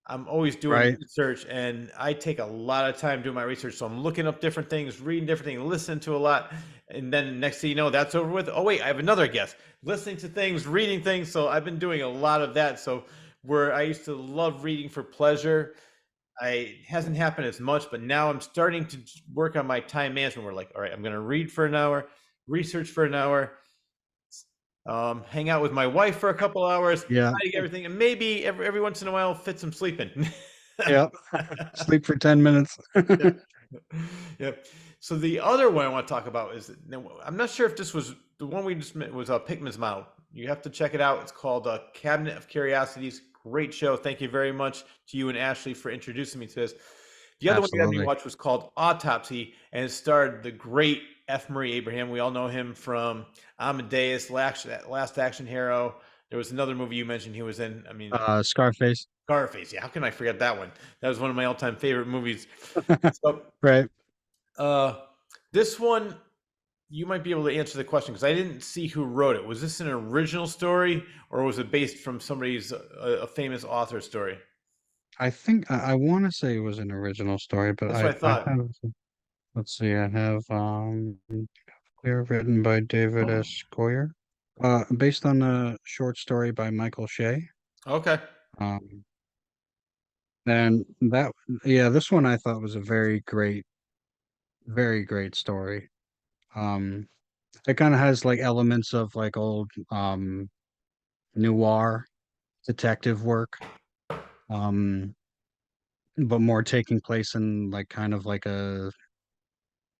I'm always doing Right. research and I take a lot of time doing my research. So I'm looking up different things, reading different things, listening to a lot. And then next thing you know, that's over with. Oh, wait, I have another guest. Listening to things, reading things. So I've been doing a lot of that. So where I used to love reading for pleasure, it hasn't happened as much, but now I'm starting to work on my time management. We're like, all right, I'm going to read for an hour, research for an hour, hang out with my wife for a couple hours, Yeah. try to get everything, and maybe every once in a while fit some sleep in. Yeah. Sleep for 10 minutes. Yeah. Yeah. So the other one I want to talk about is I'm not sure if this was the one we just met was Pickman's Model. You have to check it out. It's called Cabinet of Curiosities. Great show. Thank you very much to you and Ashley for introducing me to this. The other one you had me Absolutely. watch was called Autopsy, and it starred the great F. Murray Abraham. We all know him from Amadeus, Last Action Hero. There was another movie you mentioned he was in. I mean, Scarface. Scarface. Yeah, how can I forget that one? That was one of my all-time favorite movies. So, Right. uh, this one you might be able to answer the question because I didn't see who wrote it. Was this an original story or was it based from somebody's a famous author story? I think I want to say it was an original story, but That's what I I thought. have, let's see, I have Clear, written by David S. Goyer, based on a short story by Michael Shea. Okay. Um, and that, yeah, this one I thought was a very great story. Um, it kind of has like elements of like old noir detective work, um, but more taking place in like kind of like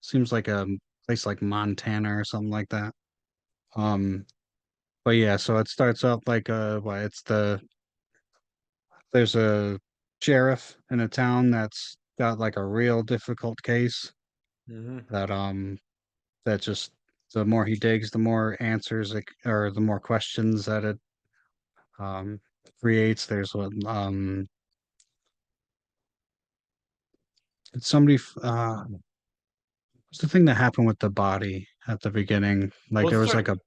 seems like a place like Montana or something like that. Um, but yeah, so it starts out like it's there's a sheriff in a town that's got like a real difficult case Hmm. that that just the more he digs, the more answers or the more questions that it um creates. There's what somebody what's the thing that happened with the body at the beginning? Like Well, there it was like started. a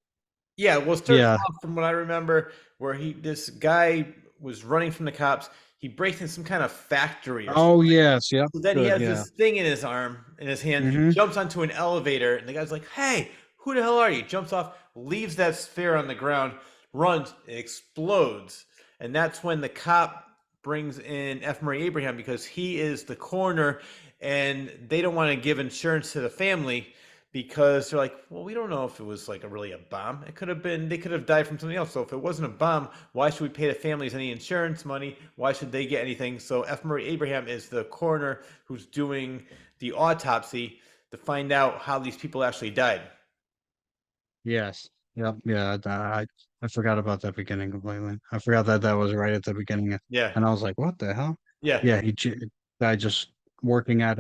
Yeah, well, it starts yeah. off from what I remember, where this guy was running from the cops. He breaks in some kind of factory or Oh something. yes, yep, So then he good, has yeah. this thing in his arm, in his hand. He Mm-hmm. jumps onto an elevator, and the guy's like, "Hey, who the hell are you?" Jumps off, leaves that sphere on the ground, runs, it explodes, and that's when the cop brings in F. Murray Abraham because he is the coroner, and they don't want to give insurance to the family because they're like, well, we don't know if it was like really a bomb. It could have been, they could have died from something else. So if it wasn't a bomb, why should we pay the families any insurance money? Why should they get anything? So F. Murray Abraham is the coroner who's doing the autopsy to find out how these people actually died. Yes. Yep. Yeah. I forgot about that beginning completely. I forgot that that was right at the beginning, Yeah. and I was like, "What the hell?" Yeah. Yeah. Guy just working at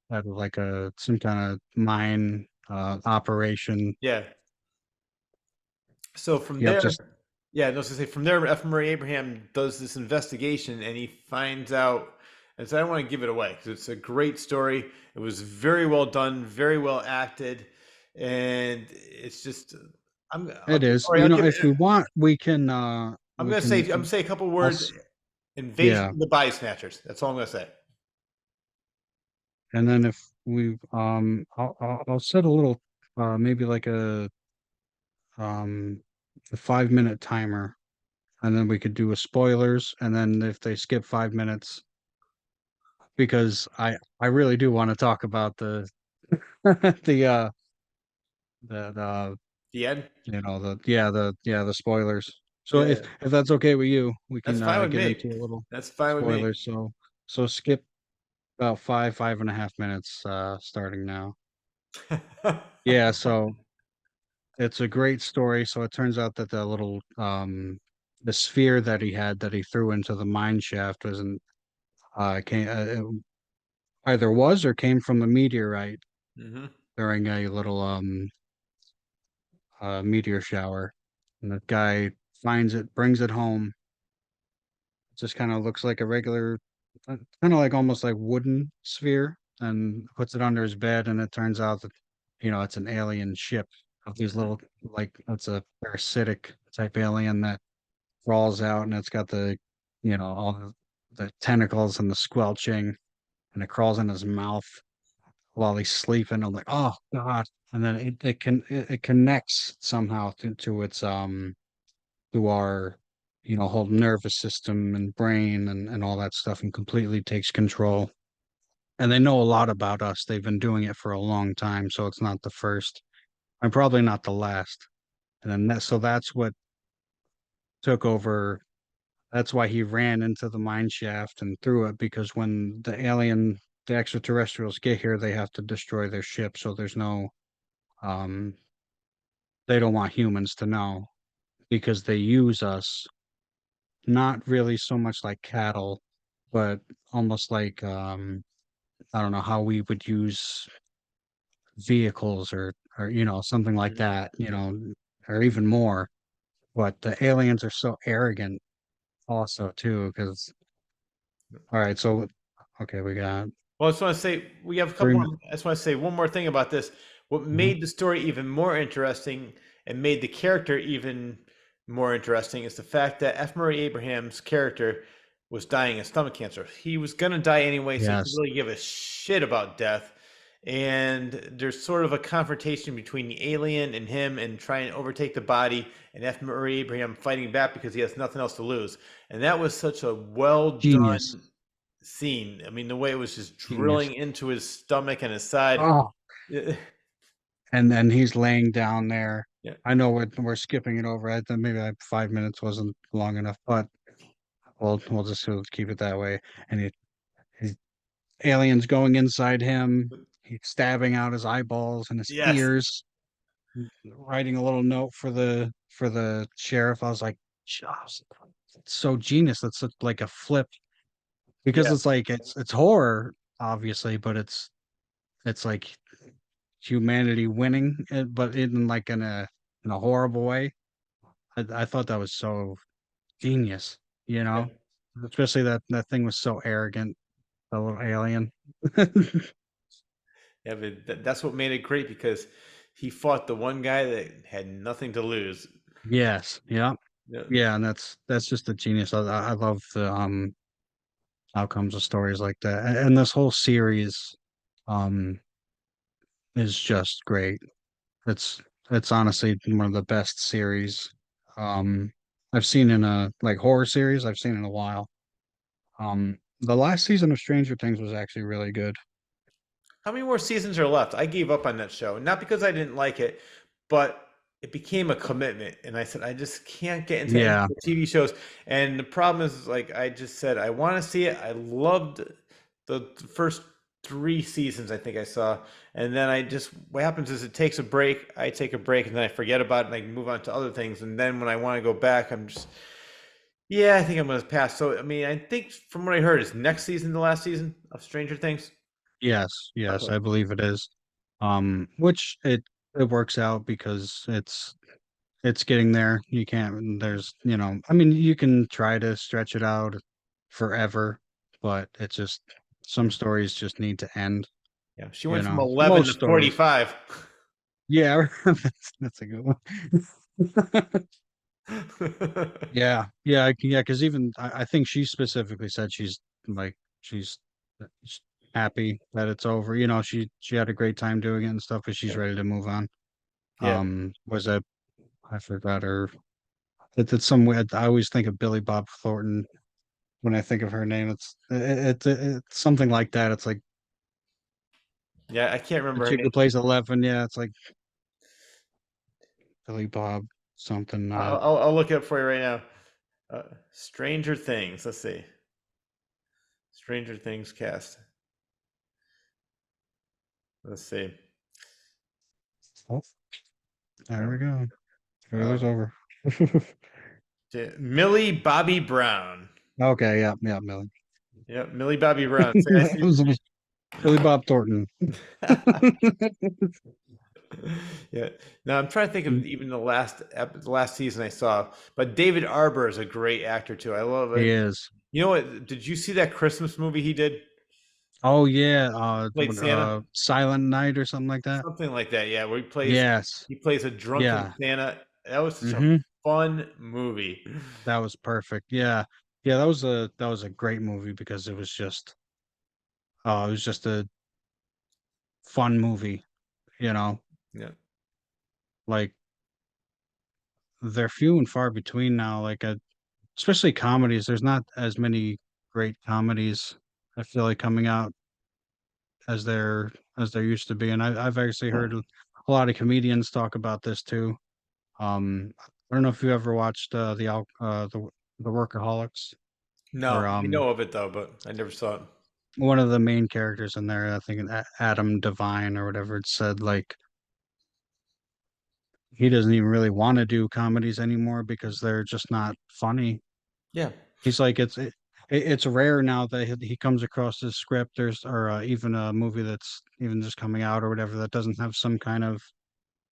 like a some kind of mine operation. Yeah. So from Yep. there, Just yeah, no, so say from there, F. Murray Abraham does this investigation and he finds out. And so I don't want to give it away because it's a great story. It was very well done, very well acted, and it's just it is. all right. You I'll know, give it. if we want, I'm we gonna say can. I'm gonna say a couple I'll. words. Invasion Yeah. of the Body Snatchers. That's all I'm gonna say. And then if we I'll set a little maybe like um a 5 minute timer, and then we could do a spoilers, and then if they skip 5 minutes, because I really do want to talk about the the the The end. the spoilers. So Yeah, if that's okay with you, we that's can fine with get me. into a little That's fine with me. spoilers. So skip about 5.5 minutes starting now. Yeah, so it's a great story. So it turns out that the sphere that he had that he threw into the mine shaft wasn't came it either was or came from a meteorite Hmm. during a little meteor shower. And the guy finds it, brings it home. It just kind of looks like a regular, kind of like almost like wooden sphere, and puts it under his bed. And it turns out that, it's an alien ship of these little, like, it's a parasitic type alien that crawls out, and it's got all the tentacles and the squelching, and it crawls in his mouth while he's sleeping. I'm like, oh God. And then it connects somehow to its to our whole nervous system and brain and all that stuff, and completely takes control. And they know a lot about us. They've been doing it for a long time, so it's not the first and probably not the last. And then that's what took over. That's why he ran into the mine shaft and through it, because when the extraterrestrials get here, they have to destroy their ship. So there's no um they don't want humans to know, because they use us not really so much like cattle, but almost like I don't know how we would use vehicles, or something like Hmm. that, or even more. But the aliens are so arrogant also too, because all right, so okay, we got Well, I just want to say we have a couple three. more. I just want to say one more thing about this. What Mhm. made the story even more interesting and made the character even more interesting is the fact that F. Murray Abraham's character was dying of stomach cancer. He was gonna die anyway, so he didn't Yes, really give a shit about death. And there's sort of a confrontation between the alien and him and trying to overtake the body, and F. Murray Abraham fighting back because he has nothing else to lose. And that was such a well genius, done scene. I mean, the way it was just genius. drilling into his stomach and his side. Oh, Yeah. and then he's laying down there. Yeah. I know we're skipping it over. I thought maybe 5 minutes wasn't long enough, but we'll just keep it that way. And his aliens going inside him. He's stabbing out his eyeballs and his Yes. ears, writing a little note for the sheriff. I was like, "Joss, it's so genius. That's like a flip, because Yeah. it's like it's horror, obviously, but it's like humanity winning, but in like in a horrible way. I thought that was so. genius, you Yeah, know? Especially that thing was so arrogant, the little alien. yeah, but that's what made it great because he fought the one guy that had nothing to lose. Yes, yeah, Yeah, yeah, and that's just a genius. I love the outcomes of stories like that, and this whole series um is just great. It's it's honestly one of the best series um I've seen in a like horror series I've seen in a while. The last season of Stranger Things was actually really good. how many more seasons are left? I gave up on that show, not because I didn't like it, but it became a commitment, and I said I just can't get into any Yeah, more TV shows. And the problem is, like I just said, I want to see it. I loved the first three seasons. I think I saw, and then I just what happens is it takes a break. I take a break, and then I forget about it, and I move on to other things. And then when I want to go back, I'm just yeah, I think I'm going to pass. So I mean, I think from what I heard, is next season the last season of Stranger Things? yes, Okay. I believe it is. Which it works out because it's getting there. You can't there's, I mean, you can try to stretch it out forever, but it's just some stories just need to end, Yeah, she went from 11 Most to stories. 45. Yeah, that's a good one. Yeah, because even I think she specifically said like she's she's happy that it's over. She had a great time doing it and stuff, but she's Yeah, ready to move on. yeah, Was that I forgot her. It's some way I always think of Billy Bob Thornton when I think of her name. It's something like that. It's like yeah. I can't the remember her chick name. who plays 11. Yeah, it's like Billy Bob something. I'll look it up for you right now. Stranger Things. Let's see. Stranger Things cast. Let's see. Oh, there we Um, go. Trailer's um, over. Millie Bobby Brown. Okay, yeah, yeah, Millie. Yep, Millie Bobby Brown. See, I That see. was Billy Bob Thornton. Yeah. Now I'm trying to think of even the last season I saw, but David Arbor is a great actor too. I love He it. is. You know what? Did you see that Christmas movie he did? Oh yeah, Played Santa, Silent Night or something like that. something like that. Yeah, where Yes. he plays a drunken Yeah. Santa. That was such a Mm-hmm. fun movie. That was perfect. Yeah. Yeah, that was a great movie because it was just a fun movie, you know. Yeah. Like they're few and far between now, especially comedies. There's not as many great comedies I feel like coming out as there used to be. And I've actually Yeah. heard a lot of comedians talk about this too. I don't know if you ever watched the Workaholics, No, where I know of it though, but I never saw it. one of the main characters in there, I think Adam Devine or whatever, it said like he doesn't even really want to do comedies anymore because they're just not funny. Yeah. He's like it's rare now that he comes across this script or even a movie that's even just coming out or whatever that doesn't have some kind of,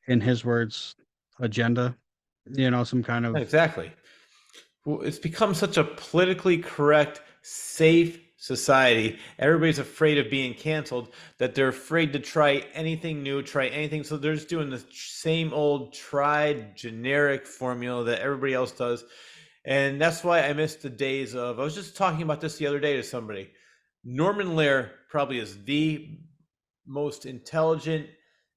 in his words, agenda, some kind of. Exactly. Well, it's become such a politically correct, safe society. Everybody's afraid of being canceled that they're afraid to try anything new, try anything. So they're just doing the same old tried generic formula that everybody else does. And that's why I miss the days of, I was just talking about this the other day to somebody. Norman Lear probably is the most intelligent,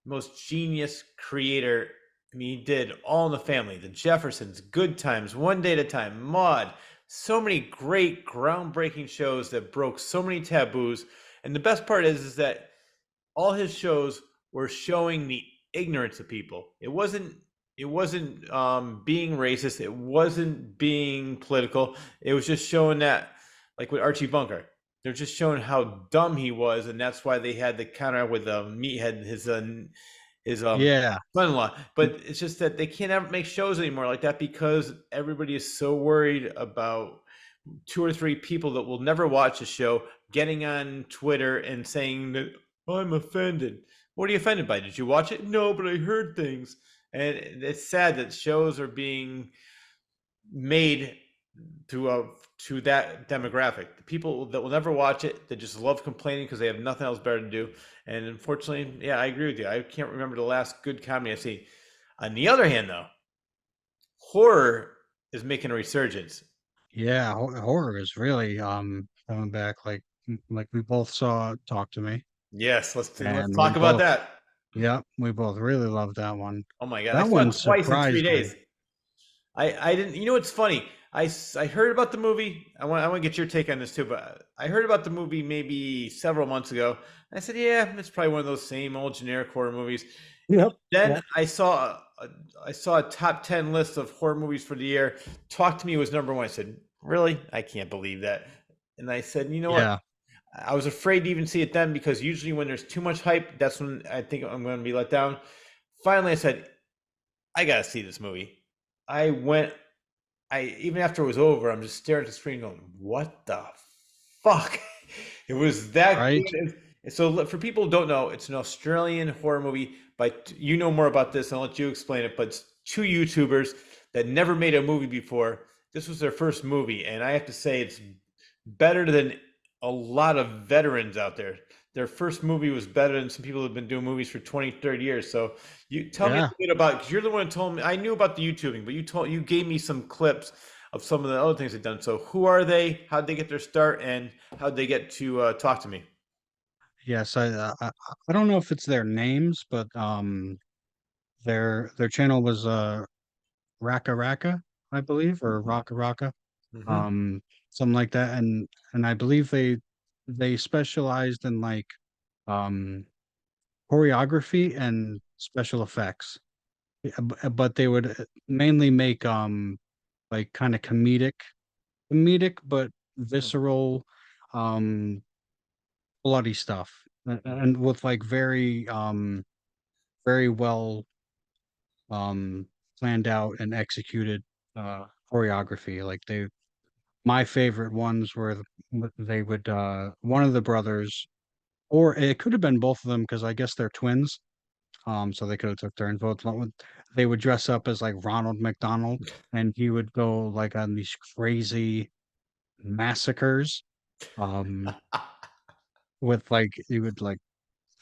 most genius creator. I mean, he did All in the Family, The Jeffersons, Good Times, One Day at a Time, Maude. So many great, groundbreaking shows that broke so many taboos. And the best part is that all his shows were showing the ignorance of people. It wasn't being racist. It wasn't being political. It was just showing that, like with Archie Bunker, they're just showing how dumb he was, and that's why they had the counter with Meathead, his Yeah. son-in-law. But it's just that they can't ever make shows anymore like that because everybody is so worried about two or three people that will never watch a show getting on Twitter and saying that I'm offended. What are you offended by? Did you watch it? No, but I heard things. And it's sad that shows are being made to uh to that demographic. The people that will never watch it, that just love complaining because they have nothing else better to do. And unfortunately, yeah, I agree with you. I can't remember the last good comedy I've seen. On the other hand, though, horror is making a resurgence. Yeah, horror is really coming back. Like we both saw Talk to Me, Yes, let's and we talk about both, that. yeah, we both really loved that one. Oh my god, I That saw one it twice in three surprised me. days. I didn't. You know what's funny? I heard about the movie. I want to get your take on this too. But I heard about the movie maybe several months ago. I said, yeah, it's probably one of those same old generic horror movies. Yep. Then Yep. I saw a top 10 list of horror movies for the year. Talk to Me was number one. I said, really? I can't believe that. And I said, you know what? Yeah. I was afraid to even see it then because usually when there's too much hype, that's when I think I'm going to be let down. Finally, I said, I gotta see this movie. I went. I even after it was over, I'm just staring at the screen, going, "What the fuck?" It was that Right. good. So for people who don't know, it's an Australian horror movie. But you know more about this. I'll let you explain it. But it's two YouTubers that never made a movie before. This was their first movie, and I have to say it's better than a lot of veterans out there. Their first movie was better than some people who've been doing movies for 20, 30 years. So you tell me a Yeah. little bit about, because you're the one who told me. I knew about the YouTubing, but you gave me some clips of some of the other things they've done. So who are they? How'd they get their start, and how'd they get to talk to me? Yes. I don't know if it's their names, but their channel was Raka Raka, I believe, or Raka Raka, Hmm. um, something like that. And I believe they specialized in like um choreography and special effects. Yeah, but they would mainly make like kind of comedic but visceral um bloody stuff, and with like very well um planned out and executed choreography. Like they my favorite ones were they would one of the brothers, or it could have been both of them because I guess they're twins. So they could have took turns. Both they would dress up as like Ronald McDonald, and he would go like on these crazy massacres. Um, with like he would like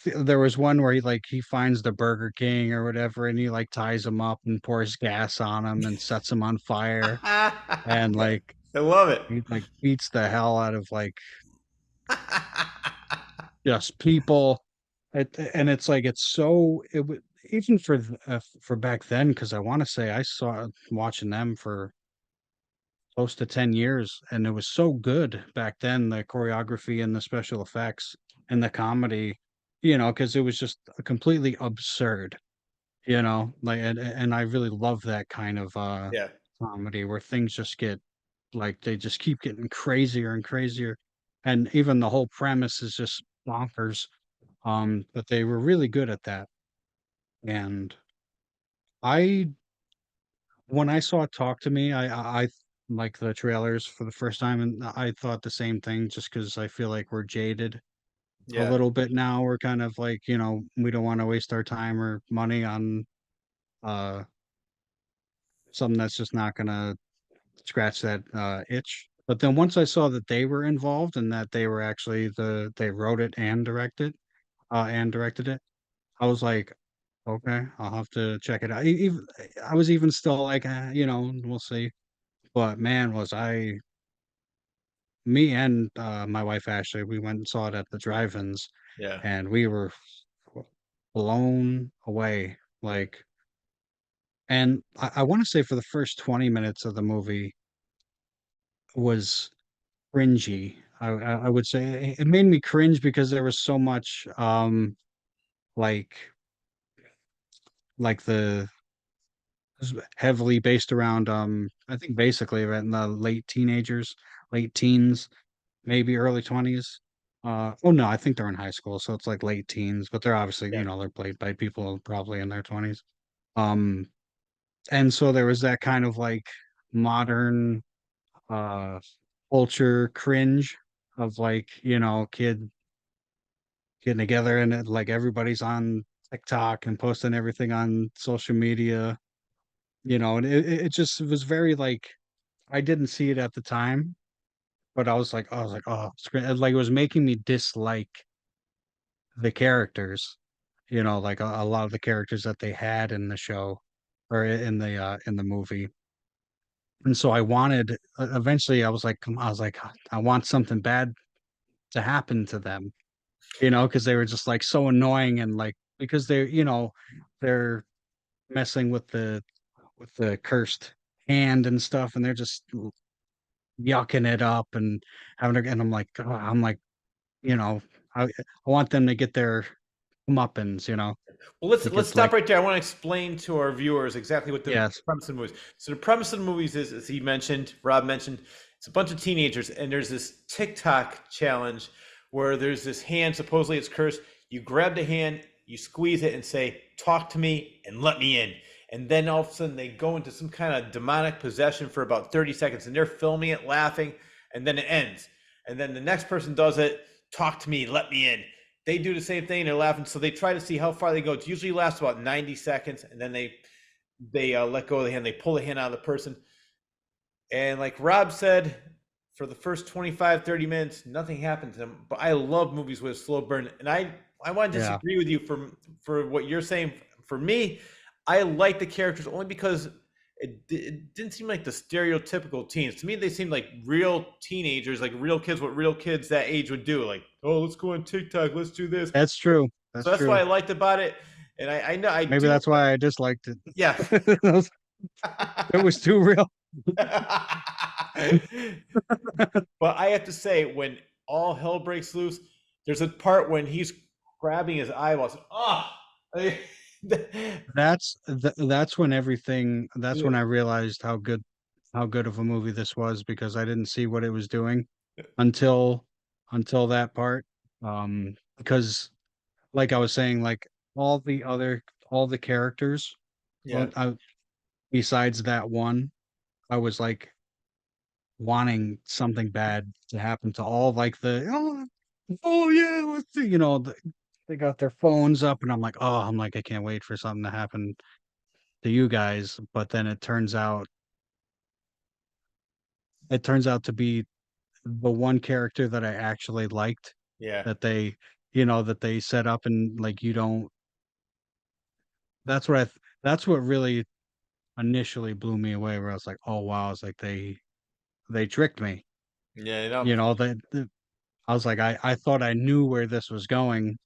there was one where he finds the Burger King or whatever, and he like ties him up and pours gas on him and sets him on fire, and I like love it. he like beats the hell out of like just people. And it's like it's so it would even for back then, because I want to say I saw watching them for close to 10 years, and it was so good back then, the choreography and the special effects and the comedy, because it was just completely absurd, like and I really love that kind of Yeah, comedy where things just get like they just keep getting crazier and crazier, and even the whole premise is just bonkers. But they were really good at that. And I when I saw Talk to Me, I like the trailers for the first time, and I thought the same thing just because I feel like we're jaded a yeah, little bit now. We're kind of like, we don't want to waste our time or money on uh something that's just not gonna scratch that itch. But then once I saw that they were involved and that they were actually they wrote it and directed it, I was like, okay, I'll have to check it out. Even I was even still like, we'll see. But man, was I me and my wife Ashley, we went and saw it at the drive-ins, yeah. and we were blown away. Like, and I want to say for the first 20 minutes of the movie was cringy. I would say it made me cringe because there was so much like like the was heavily based around I think basically in the late teens, maybe early 20s. Oh no, I think they're in high school, so it's like late teens, but they're obviously, Yeah. they're played by people probably in their 20s. Um, and so there was that kind of like modern uh culture cringe of like, kid getting together, and like everybody's on TikTok and posting everything on social media, and it just was very like I didn't see it at the time, but I was like, "Oh, it's great." Like, it was making me dislike the characters, like a lot of the characters that they had in the show or in the movie. And so I wanted eventually I was like, "Come" I was like, I want something bad to happen to them, because they were just like so annoying and like because they're messing with the cursed hand and stuff, and they're just yucking it up and and I'm like, "Oh," I'm like, you know, I want them to get their comeuppance, Well, let's because stop like right there. I want to explain to our viewers exactly what the yes, premise of the movies. So the premise of the movies is, as he mentioned, Rob mentioned, it's a bunch of teenagers, and there's this TikTok challenge where there's this hand. Supposedly it's cursed. You grab the hand, you squeeze it, and say, "Talk to me and let me in." And then all of a sudden they go into some kind of demonic possession for about 30 seconds, and they're filming it, laughing, and then it ends. And then the next person does it. Talk to me, let me in. They do the same thing. They're laughing, so they try to see how far they go. It usually lasts about 90 seconds, and then they let go of the hand. They pull the hand out of the person, and like Rob said, for the first 25, 30 minutes, nothing happened to them. But I love movies with a slow burn, and I want to yeah, disagree with you for what you're saying. For me, I like the characters only because it didn't seem like the stereotypical teens. To me, they seemed like real teenagers, like real kids, what real kids that age would do. Like, oh, let's go on TikTok, let's do this. that's true. So That's that's what true. I liked about it, and I know I Maybe do. that's why I disliked it. Yeah. It was too real. But I have to say, when all hell breaks loose, there's a part when he's grabbing his eyeballs. Oh, That's when that's when I realized how good of a movie this was because I didn't see what it was doing until that part. Because like I was saying, like all the characters, yeah, well, besides that one, I was like wanting something bad to happen to all like oh yeah, they got their phones up and I'm like, I can't wait for something to happen to you guys. But then it turns out to be the one character that I actually liked yeah, that that they set up and like you don't that's what really initially blew me away where I was like, oh wow, it's like they tricked me. yeah. You know, That I was like, I thought I knew where this was going.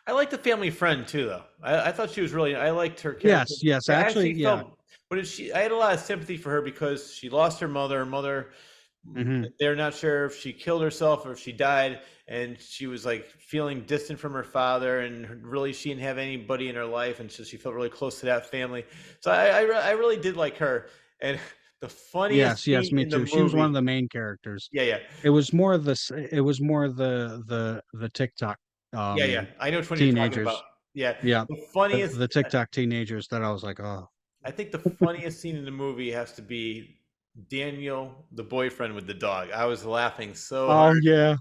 I like the family friend too, though. I thought she was really. I liked her character. Yes, yes, I actually, actually yeah. felt, but she. I had a lot of sympathy for her because she lost her mother. Her mother, Mhm. they're not sure if she killed herself or if she died, and she was like feeling distant from her father, and really she didn't have anybody in her life, and so she felt really close to that family. So I really did like her, and the funniest Yes, yes, scene me in the too. She was one of movie. the main characters. Yeah, yeah. It was more the TikTok, Yeah, yeah. um, I know which one you're talking about. teenagers. Yeah. Yeah, The funniest, the TikTok teenagers that I was like, "Oh." I think the funniest scene in the movie has to be Daniel, the boyfriend with the dog. I was laughing so Oh, hard. yeah.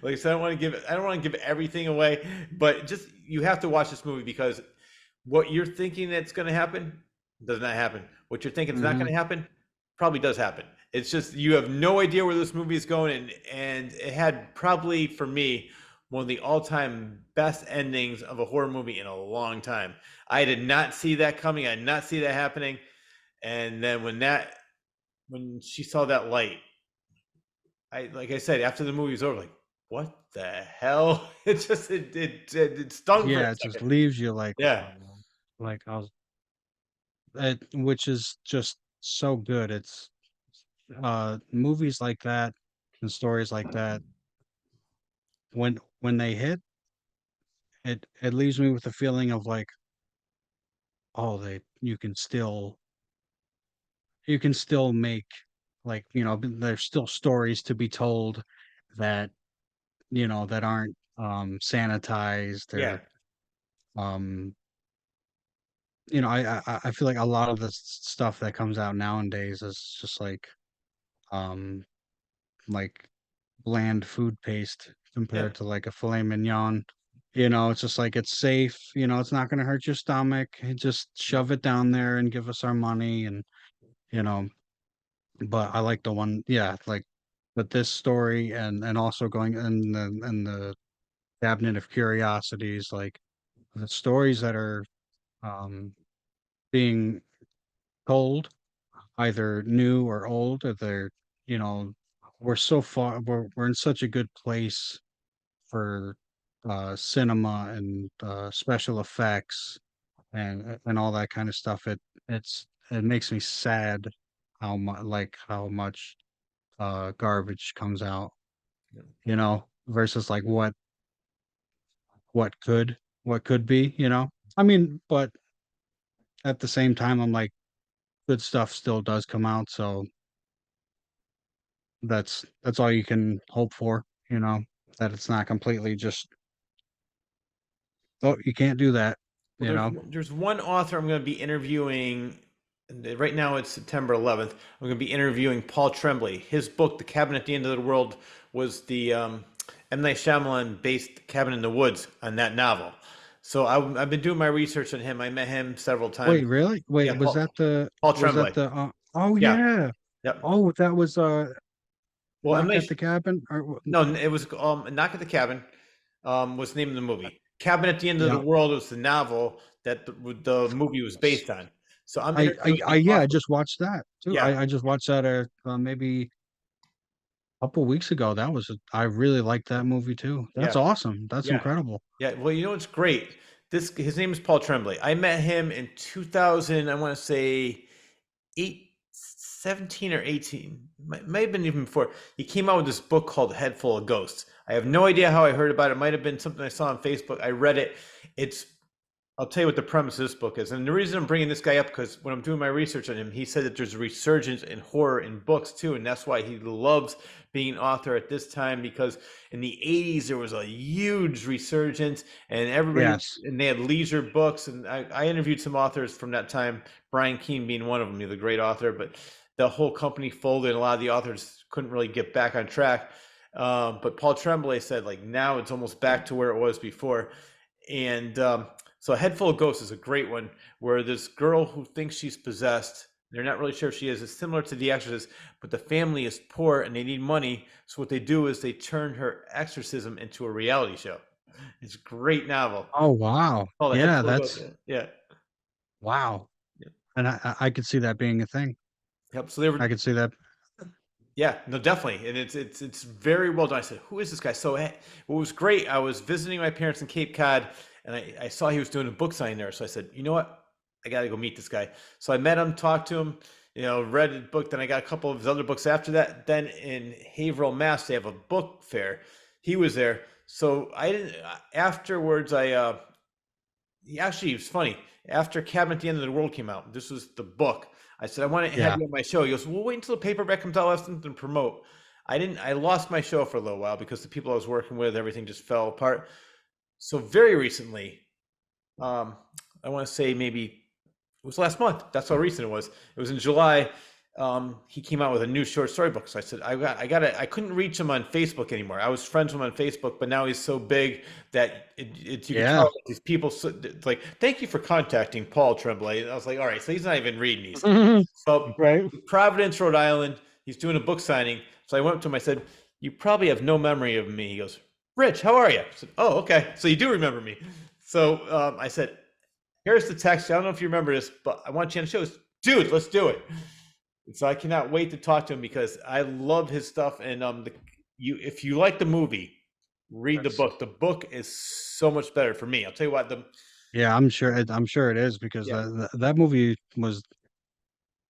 Like I said, I don't want to give everything away, but just you have to watch this movie because what you're thinking that's going to happen does not happen. What you're thinking is not going Mhm. to happen probably does happen. It's just you have no idea where this movie is going, and it had probably for me one of the all-time best endings of a horror movie in a long time. I did not see that coming. I did not see that happening. And then when she saw that light, I like I said after the movie was over, like what the hell? It stung for a Yeah, it just second. leaves you like, Yeah, "Wow." Like, I was which is just so good. It's, movies like that and stories like that, when they hit, it leaves me with a feeling of like, "Oh, they you can still make, like, there's still stories to be told that, that aren't, sanitized yeah, or, um, I feel like a lot of the stuff that comes out nowadays is just like bland food paste yeah. compared to like a filet mignon. It's just like it's safe, it's not gonna hurt your stomach. Just shove it down there and give us our money and, you know, but I like the one, yeah, like with this story and also going in the Cabinet of Curiosities, like the stories that are um being told, either new or old, or they're, you know, we're in such a good place for cinema and special effects and all that kind of stuff. It makes me sad how much garbage comes out, versus like what could what could be, I mean, but at the same time, I'm like, good stuff still does come out, so that's all you can hope for, that it's not completely just, oh, you can't do that, Well, you know. there's one author I'm going to be interviewing. Right now it's September 11th. I'm going to be interviewing Paul Tremblay. His book, The Cabin at the End of the World, was the M. Night Shyamalan based Cabin in the Woods on that novel. So I've been doing my research on him. I met him several times. Wait, really? Yeah, Wait, Paul was that Tremblay. the oh Yeah. yeah. Yep. Oh, that was Well, M. Knock Night at the Cabin, or No, it was Knock at the Cabin. Was the name of the movie. Cabin at the End of the yeah. World was the novel that the movie was S- based on. So I'm interviewing I the yeah, I author. just watched that too. Yeah, I just watched that maybe a couple weeks ago. I really liked that movie too. That's yeah, awesome. That's yeah, incredible. yeah. Well, you know what's great? His name is Paul Tremblay. I met him in 2000. I want to say 17 or 18. Might have been even before. He came out with this book called Head Full of Ghosts. I have no idea how I heard about it. It might have been something I saw on Facebook. I read it. It's I'll tell you what the premise of this book is. And the reason I'm bringing this guy up, because when I'm doing my research on him, he said that there's a resurgence in horror in books too. And that's why he loves being an author at this time, because in the 80s, there was a huge resurgence and Yes. and they had leisure books. And I interviewed some authors from that time, Brian Keene being one of them. He's a great author, but the whole company folded. And a lot of the authors couldn't really get back on track. But Paul Tremblay said, like, now it's almost back to where it was before. And so, A Head Full of Ghosts is a great one, where this girl who thinks she's possessed, they're not really sure if she is. It's similar to The Exorcist, but the family is poor and they need money. So what they do is they turn her exorcism into a reality show. It's a great novel. Oh wow. Oh, A Head Yeah, Full of Ghosts. that's Yeah. wow. Yeah. And I could see that being a thing. Yep. So they were I could see that. Yeah, no, definitely, and it's very well done. I said, "Who is this guy?" So what was great, I was visiting my parents in Cape Cod, and I saw he was doing a book signing there. So I said, "You know what? I got to go meet this guy." So I met him, talked to him, read the book. Then I got a couple of his other books after that. Then in Haverhill, Mass, they have a book fair. He was there, so I didn't. Afterwards, actually, it was funny. After Cabin at the End of the World came out, this was the book. I said, I want to have Yeah. you on my show. He goes, well, wait until the paperback comes out. I'll have something to promote. I lost my show for a little while because the people I was working with, everything just fell apart. So very recently, um, I want to say maybe it was last month. That's how recent it was. It was in July. He came out with a new short story book. So I said, I couldn't reach him on Facebook anymore. I was friends with him on Facebook, but now he's so big that you can Yeah. tell these people, like, thank you for contacting Paul Tremblay. And I was like, all right, so he's not even reading these. So Right. Providence, Rhode Island, he's doing a book signing. So I went up to him. I said, you probably have no memory of me. He goes, Rich, how are you? I said, oh, okay. So you do remember me. So I said, here's the text. I don't know if you remember this, but I want you on the show. Dude, let's do it. So I cannot wait to talk to him because I love his stuff. And if you like the movie, read the That's book. The book is so much better for me. I'll tell you what. Yeah, I'm sure it is, because Yeah, that movie was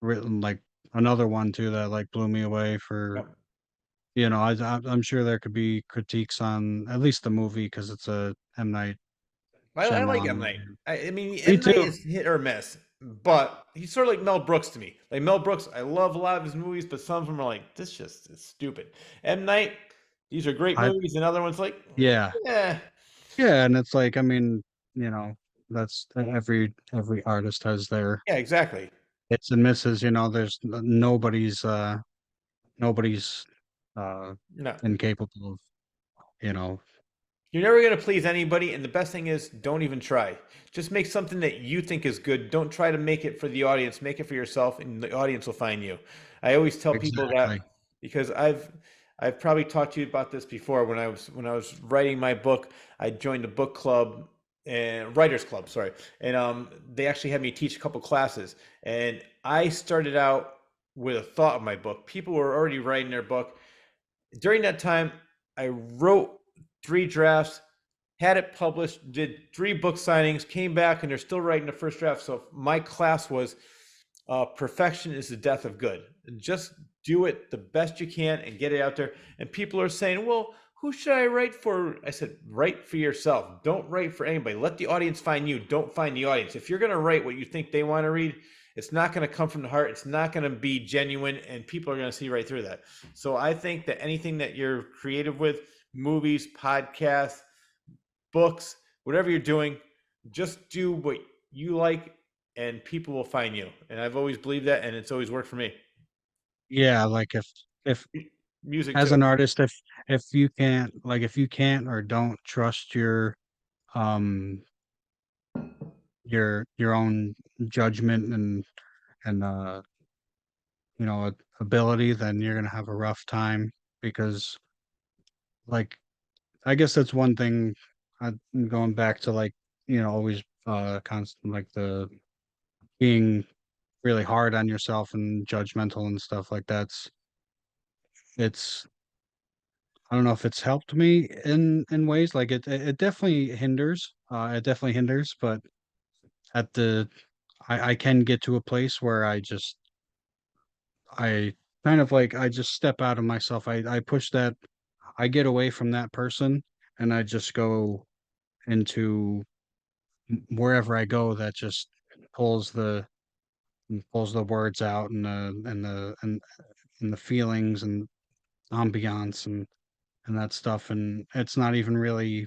written like another one too that like blew me away for, yeah. I'm sure there could be critiques on at least the movie because it's a M. Night I like Shyamalan M Night. movie. I mean, Me M Night too. is hit or miss, but he's sort of like Mel Brooks to me. Like Mel Brooks, I love a lot of his movies, but some of them are like, this just is stupid. M Night, these are great I movies, and other ones like, Yeah. yeah, Yeah, and it's like, I mean, you know, that's every artist has their yeah, exactly. hits and misses, there's nobody's uh No, incapable of, you know. you're never going to please anybody, and the best thing is don't even try. Just make something that you think is good. Don't try to make it for the audience. Make it for yourself, and the audience will find you. I always tell people Exactly. that because I've probably talked to you about this before. When I was writing my book, I joined a book club and writers club, sorry, and they actually had me teach a couple classes, and I started out with a thought of my book. People were already writing their book. During that time, I wrote three drafts, had it published, did three book signings, came back, and they're still writing the first draft. So my class was perfection is the death of good. Just do it the best you can and get it out there. And people are saying, well, who should I write for? I said, write for yourself. Don't write for anybody. Let the audience find you. Don't find the audience. If you're going to write what you think they want to read, it's not going to come from the heart. It's not going to be genuine, and people are going to see right through that. So I think that anything that you're creative with, movies, podcasts, books, whatever you're doing, just do what you like and people will find you. And I've always believed that and it's always worked for me. Yeah, like if Music as too. an artist, if you can't if you can't or don't trust um your own judgment and ability, then you're gonna have a rough time because like I guess that's one thing. Going back to always constant like the being really hard on yourself and judgmental and stuff like it's I don't know if it's helped me in ways like it definitely hinders. It definitely hinders, but at the I can get to a place where I kind of I just step out of myself. I push that I get away from that person and I just go into wherever I go that just pulls the pulls the words out and the feelings and ambiance and that stuff, and it's not even really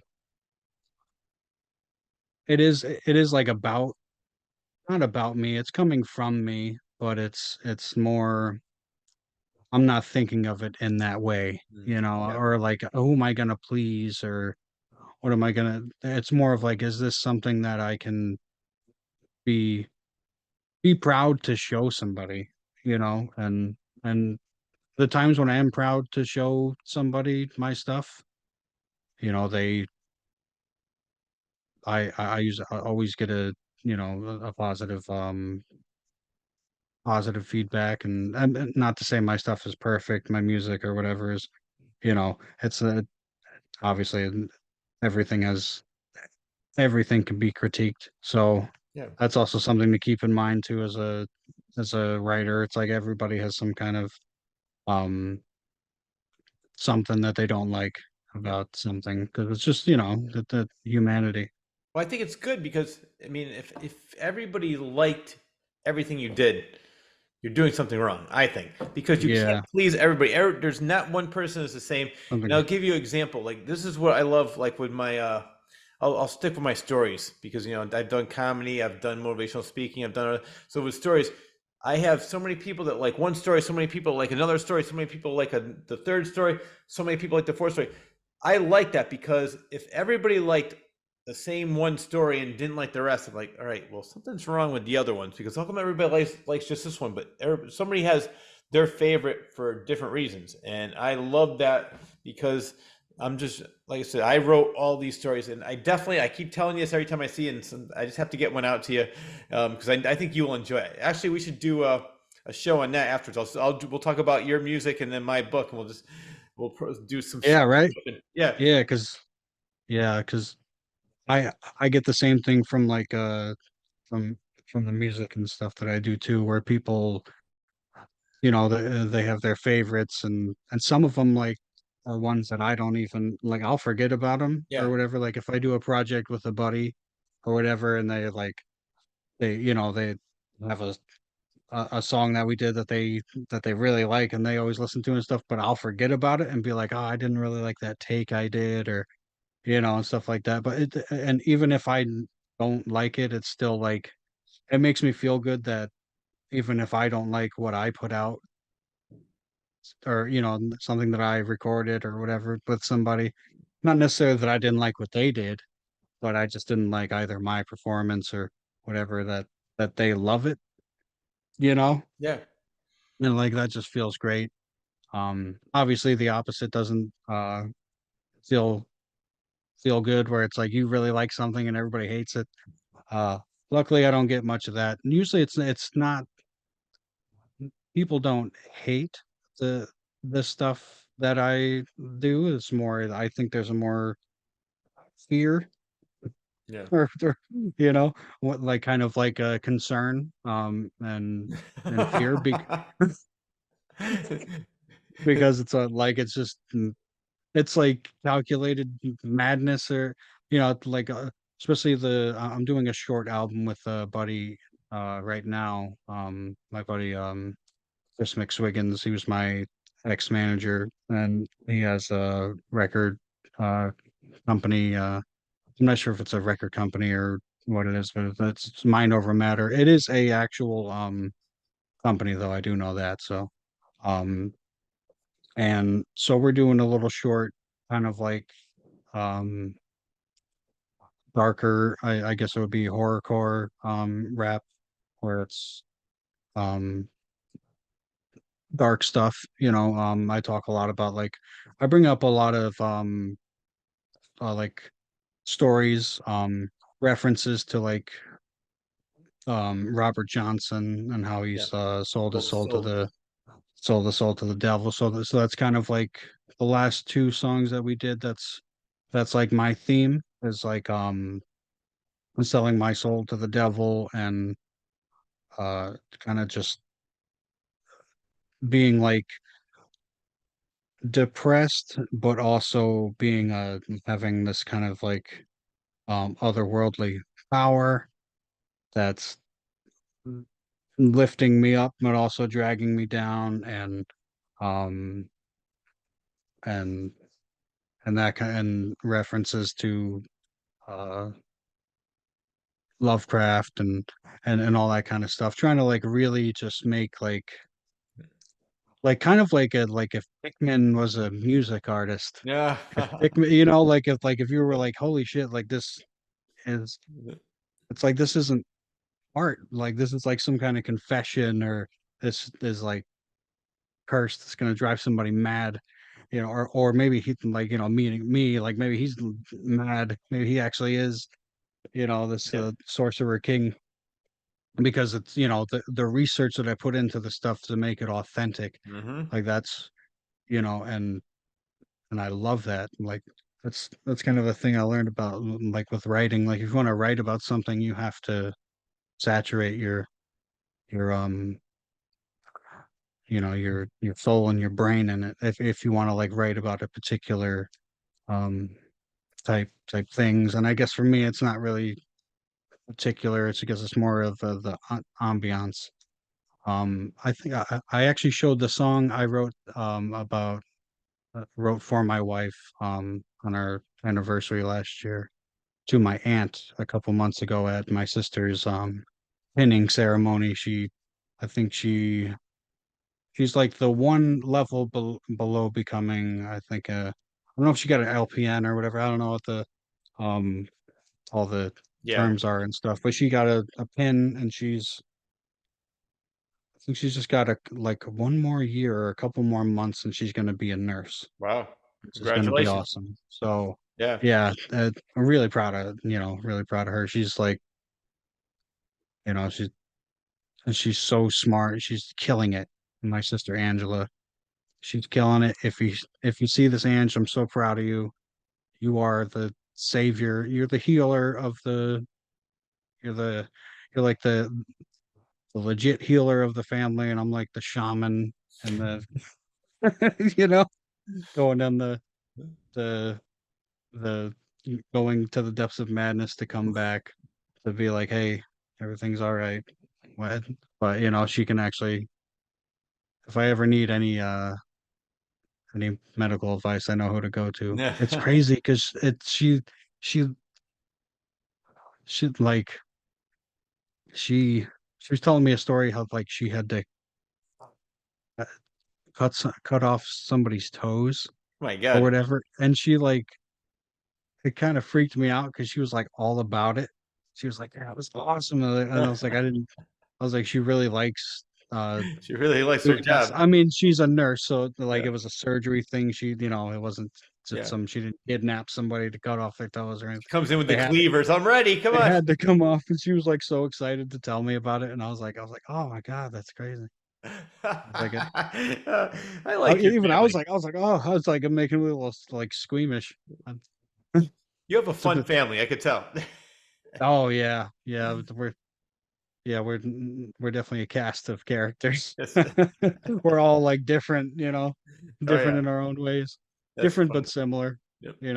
it is like about not about me, it's coming from me, but it's more I'm not thinking of it in that way, Yeah. or like, who am I gonna please or what am I gonna it's more of like, is this something that I can be be proud to show somebody, and the times when I am proud to show somebody my stuff, they I always get a positive feedback, and not to say my stuff is perfect, my music or whatever is, it's obviously everything has everything can be critiqued. So Yeah. that's also something to keep in mind too as a writer. It's like everybody has some kind of um something that they don't like Yeah. about something because it's just, the humanity. Well, I think it's good because I mean, if everybody liked everything you did, you're doing something wrong. I think because you can't Yeah, please everybody. There's not one person that's the same. And I'll something. give you an example. Like this is what I love. Like with my, I'll stick with my stories because I've done comedy, I've done motivational speaking, I've done so with stories. I have so many people that like one story, so many people like another story, so many people like the third story, so many people like the fourth story. I like that because if everybody liked the same one story and didn't like the rest, I'm like, all right, well, something's wrong with the other ones because how come everybody likes just this one, but somebody has their favorite for different reasons, and I love that because I'm just like I said, I wrote all these stories, and I keep telling you this every time I see it, and I just have to get one out to you because I think you will enjoy it. Actually, we should do a show on that afterwards. We'll talk about your music and then my book, and do some Yeah, stuff. right. Yeah, Yeah, because I get the same thing from from from the music and stuff that I do too, where people, they have their favorites, and some of them are ones that I don't even like. I'll forget about them or yeah, whatever. Like if I do a project with a buddy or whatever, and they have a song that we did that they really like and they always listen to and stuff, but I'll forget about it and be like, oh, I didn't really like that take I did, or and stuff like that. But and even if I don't like it, it's still like it makes me feel good that even if I don't like what I put out, or something that I recorded or whatever with somebody, not necessarily that I didn't like what they did, but I just didn't like either my performance or whatever, that they love it, you know? yeah. and like that just feels great. Obviously the opposite doesn't feel feel good where it's like you really like something and everybody hates it. Uh, Luckily I don't get much of that. And usually it's not people don't hate the the stuff that I do. It's more I think there's a more fear Yeah. or what like kind of like a concern and fear because it's like it's just it's like calculated madness or like especially I'm doing a short album with a buddy right now, my buddy Chris McSwiggins. He was my ex-manager and he has a record uh company. I'm not sure if it's a record company or what it is, but it's mind over matter. It is a actual company though, I do know that. So um and so we're doing a little short kind of like um darker, I guess it would be horrorcore rap where it's um dark stuff, I talk a lot about like I bring up a lot of like stories, references to like Robert Johnson and how Yeah. he's sold his Sold, soul to sold. the devil. So that's kind of like the last two songs that we did. That's like my theme is like selling my soul to the devil and kind of just being like depressed, but also being having this kind of like otherworldly power that's lifting me up, but also dragging me down, um and that kind and references to uh Lovecraft and all that kind of stuff. Trying to like really just make like kind of like if Pikmin was a music artist. Yeah. If Pikmin, like if you were like, holy shit, like this is it's like this isn't art. Like this is like some kind of confession or this is like curse that's gonna drive somebody mad. Or maybe he like, meaning me, like maybe he's mad. Maybe he actually is, this Yeah. sorcerer king because it's the research that I put into the stuff to make it authentic. Hmm. Like that's and I love that. Like that's kind of a thing I learned about like with writing. Like if you want to write about something, you have to saturate your your soul and your brain in it if you want to like write about a particular um type things. And I guess for me it's not really particular. It's because it's more of the ambiance. I think I actually showed the song I wrote for my wife on our anniversary last year to my aunt a couple months ago at my sister's pinning ceremony. I think she's like the one level below becoming, I think, I don't know if she got an LPN or whatever. I don't know what the um all the Yeah. terms are and stuff, but she got a pin and I think she's just got like one more year or a couple more months and she's going to be a nurse. Wow. This is going to be Congratulations. awesome. So Yeah. yeah, I'm really proud of, really proud of her. She's like, you know, she's and she's so smart. She's killing it. My sister Angela, she's killing it. If you see this, Ange, I'm so proud of you. You are the savior. You're the healer of the. You're the. You're like the legit healer of the family, and I'm like the shaman and the. you know, going down the the going to the depths of madness to come back to be like, hey, everything's all right. What? But she can actually. If I ever need any medical advice, I know who to go to. It's crazy because she she like she she was telling me a story how like she had to uh, cut off somebody's toes My or God. whatever, and she like it kind of freaked me out because she was like all about it. She was like, "Yeah, it was awesome," and I was like, I didn't. I was like, she really likes She really likes do her a test. job. I mean, she's a nurse, so like Yeah. it was a surgery thing. She, it wasn't just Yeah. some, she didn't kidnap somebody to cut off their toes or anything. She comes in with the They had cleavers. I'm ready. Come they on. had to come off, and she was like so excited to tell me about it, and I was like, oh my God, that's crazy. Like it, I like your even family. I was like, I'm making me a little like squeamish. I'm- You have a It's a fun bit. family. I could tell. Oh yeah, yeah. We're definitely a cast of characters. Yes. We're all like different, Oh different yeah, in our own ways, that's different funny. but similar. Yep. You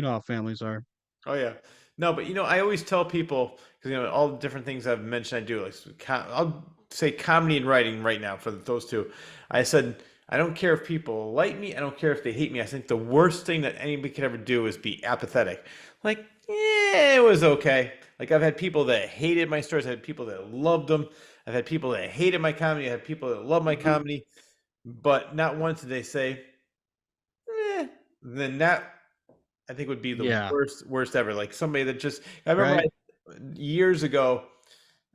know how families are. Oh yeah. No, but I always tell people because all the different things I've mentioned I do. Like I'll say comedy and writing right now for those two. I said I don't care if people like me. I don't care if they hate me. I think the worst thing that anybody could ever do is be apathetic. Like, yeah, it was okay. Like I've had people that hated my stories. I had people that loved them. I've had people that hated my comedy. I had people that love my Mhm. comedy. But not once did they say, eh. Then that I think would be the Yeah, worst ever. Like somebody that just I remember right. years ago,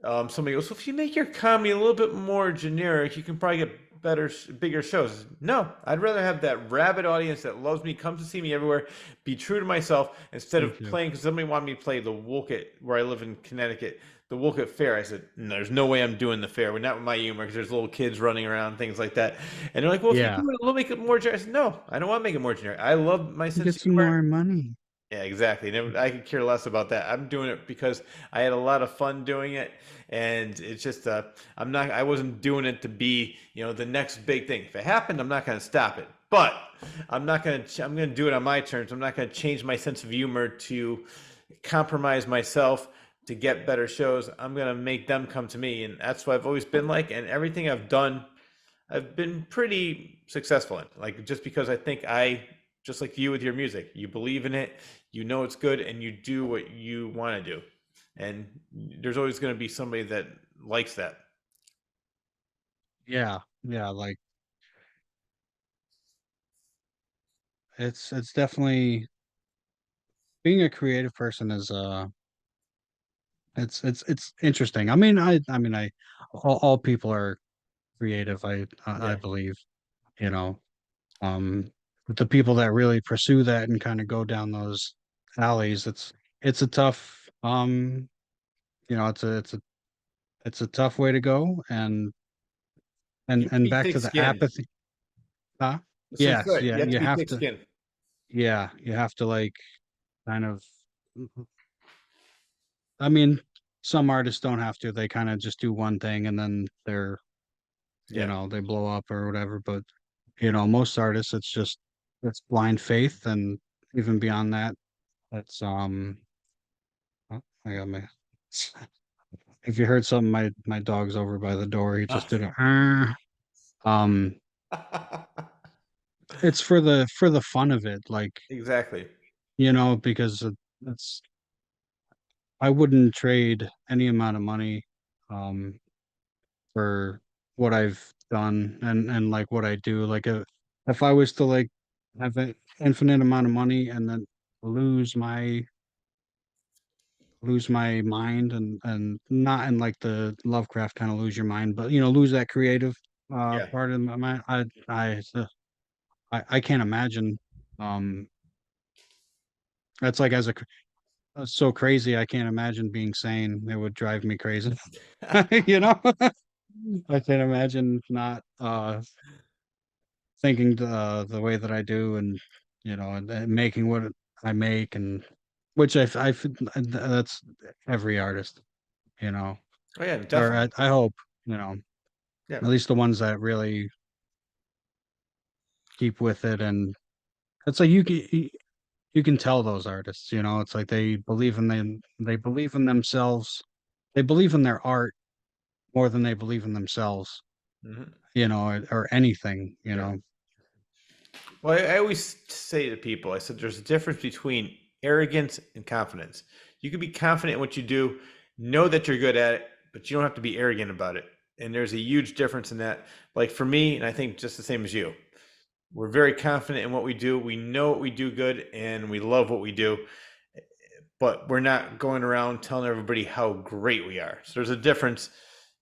somebody goes, "Well, if you make your comedy a little bit more generic, you can probably get better, bigger shows." No, I'd rather have that rabid audience that loves me, comes to see me everywhere, be true to myself instead Me of too. playing. Because somebody wanted me to play the Wolcott, where I live in Connecticut, the Wolcott Fair. I said, no, "There's no way I'm doing the fair. We're not with my humor because there's little kids running around, things like that." And they're like, "Well, if you Yeah, do it, we'll make it more generic." I said, "No, I don't want to make it more generic. I love my sense get of some humor." more money. Yeah, exactly. I could care less about that. I'm doing it because I had a lot of fun doing it, and it's just I wasn't doing it to be the next big thing. If it happened, I'm not going to stop it, but I'm going to do it on my terms. I'm not going to change my sense of humor to compromise myself to get better shows. I'm going to make them come to me, and that's what I've always been like. And everything I've done I've been pretty successful in. Like just because I think just like you with your music, you believe in it, you know it's good, and you do what you want to do. And there's always going to be somebody that likes that. Yeah, yeah. Like it's definitely being a creative person is it's interesting. I mean, all people are creative. I Yeah. believe, you know. But the people that really pursue that and kind of go down those alleys, it's a tough it's a tough way to go, You have to and be back to the thick-skinned. apathy. Huh? So it's Yes, good. yeah, You have to be thick-skinned. you have to like kind of I mean, some artists don't have to. They kind of just do one thing and then Yeah. they blow up or whatever. But, most artists, it's blind faith. And even beyond that, it's, oh, I got my, if you heard something, my dog's over by the door. He Ah. just did a, um, it's for the fun of it. Like, Exactly. because it's, I wouldn't trade any amount of money, um, for what I've done and like what I do. Like if I was to like have an infinite amount of money and then lose my lose my mind and not in like the Lovecraft kind of lose your mind, but lose that creative Yeah. part of my mind. I can't imagine. Um, that's like that's so crazy. I can't imagine being sane. It would drive me crazy. you know, I can't imagine not thinking the way that I do and and making what I make and which that's every artist, you know, Oh yeah, or definitely. I hope, you know, Yeah. at least the ones that really keep with it. And it's like you can tell those artists, it's like they believe in themselves, they believe in their art more than they believe in themselves, Hmm. or anything, Yeah. Well, I always say to people, I said, there's a difference between arrogance and confidence. You can be confident in what you do, know that you're good at it, but you don't have to be arrogant about it. And there's a huge difference in that. Like for me, and I think just the same as you, we're very confident in what we do. We know what we do good and we love what we do, but we're not going around telling everybody how great we are. So there's a difference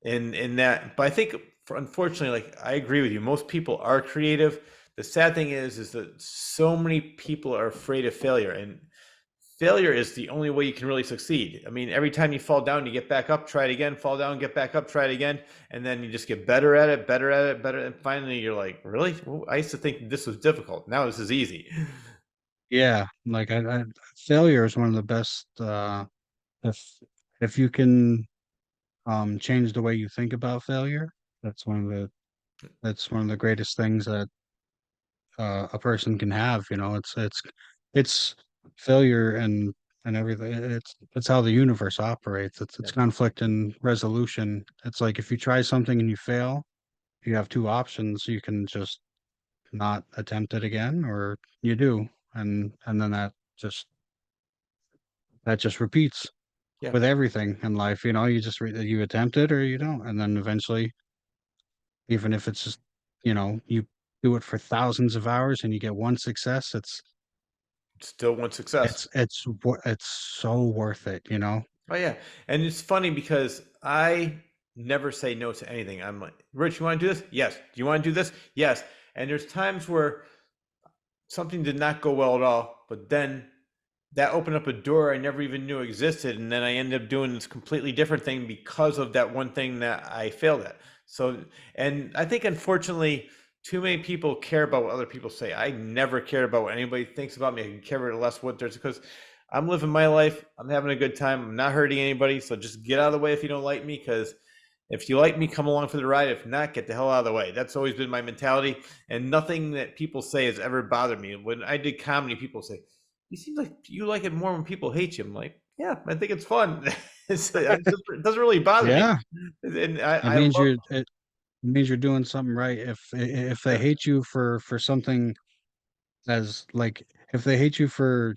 in that. But I think unfortunately, like I agree with you. Most people are creative. The sad thing is that so many people are afraid of failure, and failure is the only way you can really succeed. I mean, every time you fall down, you get back up, try it again, fall down, get back up, try it again, and then you just get better at it, better at it, better. And finally, you're like, really? Well, I used to think this was difficult. Now this is easy. Yeah, like failure is one of the best. If if you can change the way you think about failure, that's one of the greatest things that a person can have. You know, it's failure and everything. It's how the universe operates. It's Yeah, conflict and resolution. It's like if you try something and you fail, you have two options. You can just not attempt it again, or you do, and then that just repeats yeah, with everything in life. You know, you attempt it or you don't, and then eventually, even if it's just, you do it for thousands of hours and you get one success, still one success. it's so worth it, you know? Oh yeah, and it's funny because I never say no to anything. I'm like, Rich, you want to do this? Yes. Do you want to do this? Yes. And there's times where something did not go well at all, but then that opened up a door I never even knew existed, and then I ended up doing this completely different thing because of that one thing that I failed at. So, and I think unfortunately, too many people care about what other people say. I never cared about what anybody thinks about me. I can care less what there's because I'm living my life. I'm having a good time. I'm not hurting anybody. So just get out of the way if you don't like me, because if you like me, come along for the ride. If not, get the hell out of the way. That's always been my mentality, and nothing that people say has ever bothered me. When I did comedy, people say, "You seem like you like it more when people hate you." I'm like, "Yeah, I think it's fun." It doesn't really bother me, Yeah, and it I means love. it means you're doing something right. If they Yeah, hate you for something as like if they hate you for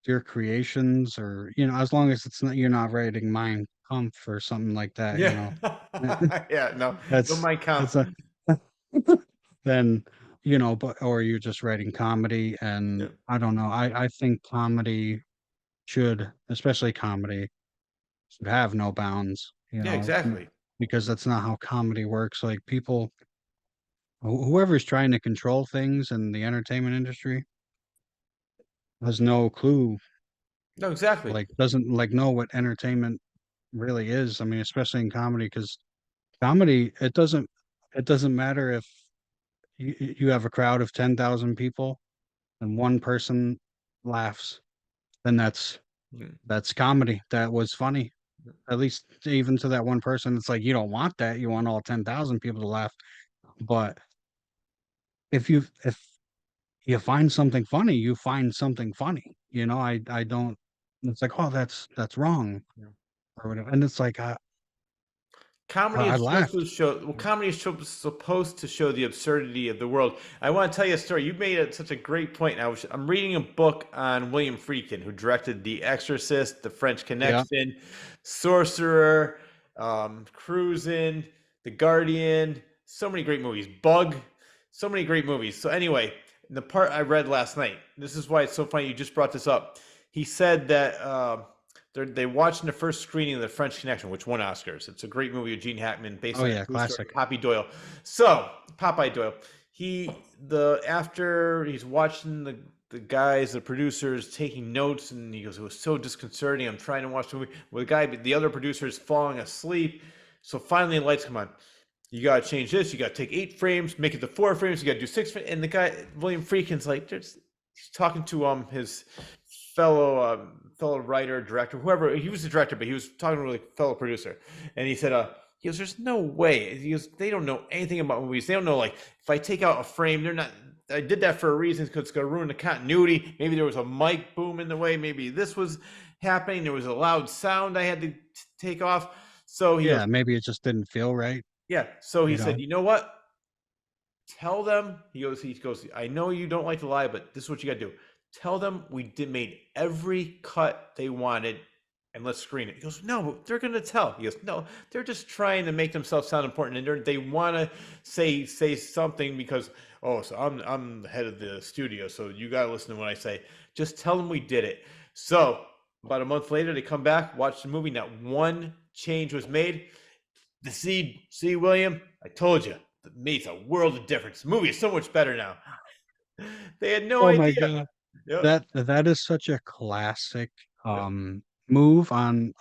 your creations, or as long as it's not you're not writing Mein Kampf or something like that, yeah, yeah. No, no, that's my comp. that's a then but or you're just writing comedy, Yeah, and I don't know, I think comedy should, especially comedy, should have no bounds, yeah, exactly. because that's not how comedy works. Like people, whoever's trying to control things in the entertainment industry has no clue, No, exactly. like doesn't like know what entertainment really is. I mean, especially in comedy, because comedy, it doesn't matter if you have a crowd of 10,000 people and one person laughs, then Mm. that's comedy. That was funny. At least even to that one person, it's like you don't want that. You want all 10,000 people to laugh. But if you find something funny, you find something funny. I don't. It's like, oh, that's wrong Yeah. or whatever. And it's like Comedy I is supposed laughed. to show. Well, comedy is supposed to show the absurdity of the world. I want to tell you a story. You made such a great point. I'm reading a book on William Friedkin, who directed The Exorcist, The French Yeah. Connection, Sorcerer, Cruisin', The Guardian. So many great movies. Bug. So many great movies. So anyway, the part I read last night. This is why it's so funny. You just brought this up. He said that. They watched the first screening of The French Connection, which won Oscars. It's a great movie with Gene Hackman based Oh on a yeah, true story classic. of Poppy Doyle. So Popeye Doyle, after he's watching the guys, the producers taking notes, and he goes, "It was so disconcerting. I'm trying to watch the movie." Well, the other producer is falling asleep. So finally, the lights come on. You got to change this. You got to take 8 frames, make it to 4 frames. You got to do 6 frames. And the guy, William Friedkin's like, he's talking to his fellow writer, director, whoever. He was the director, but he was talking to a fellow producer, and he said, he goes, "There's no way." He goes, "They don't know anything about movies. They don't know, like, if I take out a frame, they're not. I did that for a reason, because it's going to ruin the continuity. Maybe there was a mic boom in the way. Maybe this was happening. There was a loud sound I had to take off." So he goes, Yeah, maybe it just didn't feel right, "Yeah." So he you said, know? "You know what? Tell them." He goes, "I know you don't like to lie, but this is what you got to do. Tell them we did made every cut they wanted, and let's screen it." He goes, "No, they're gonna tell." He goes, "No, they're just trying to make themselves sound important, and they want to say something because, oh, so I'm the head of the studio, so you gotta listen to what I say. Just tell them we did it." So about a month later, they come back, watch the movie. Not one change was made. See, William, I told you, it makes a world of difference. The movie is so much better now. They had no Oh my idea. god. Yep. That is such a classic Yep. move on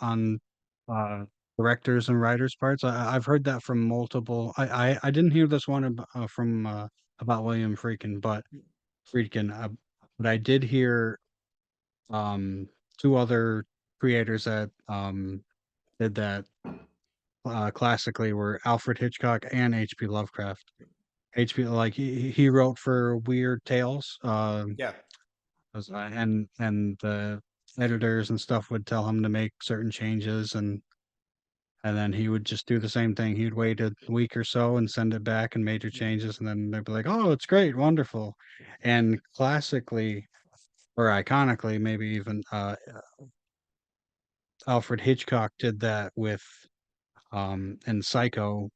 uh directors and writers' parts. I've heard that from multiple. I didn't hear this one from about William Friedkin, but I did hear two other creators that did that classically were Alfred Hitchcock and H.P. Lovecraft. H.P. like he wrote for Weird Tales, Yeah. and the editors and stuff would tell him to make certain changes, and then he would just do the same thing. He'd wait a week or so and send it back and major changes, and then they'd be like, "Oh, it's great, wonderful." And classically or iconically, maybe even Alfred Hitchcock did that with in Psycho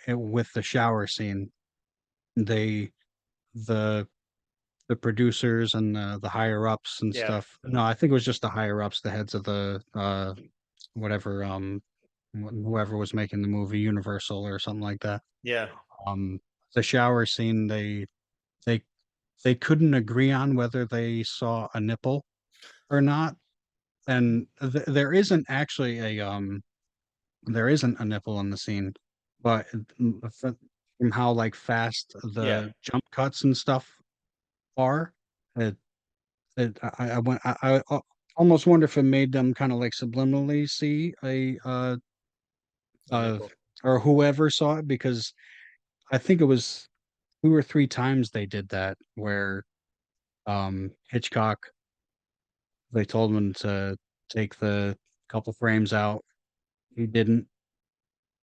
with the shower scene. They the the producers and the higher ups and Yeah. stuff. No, I think it was just the higher ups, the heads of the whatever whoever was making the movie, Universal or something like that. Yeah. Um, the shower scene, they they couldn't agree on whether they saw a nipple or not, and there isn't actually there isn't a nipple in the scene, but from how like fast Yeah. the jump cuts and stuff are, it I went I almost wonder if it made them kind of like subliminally see a A uh nipple. or whoever saw it, because I think it was 2 or 3 times they did that where Hitchcock, they told him to take the couple frames out. He didn't.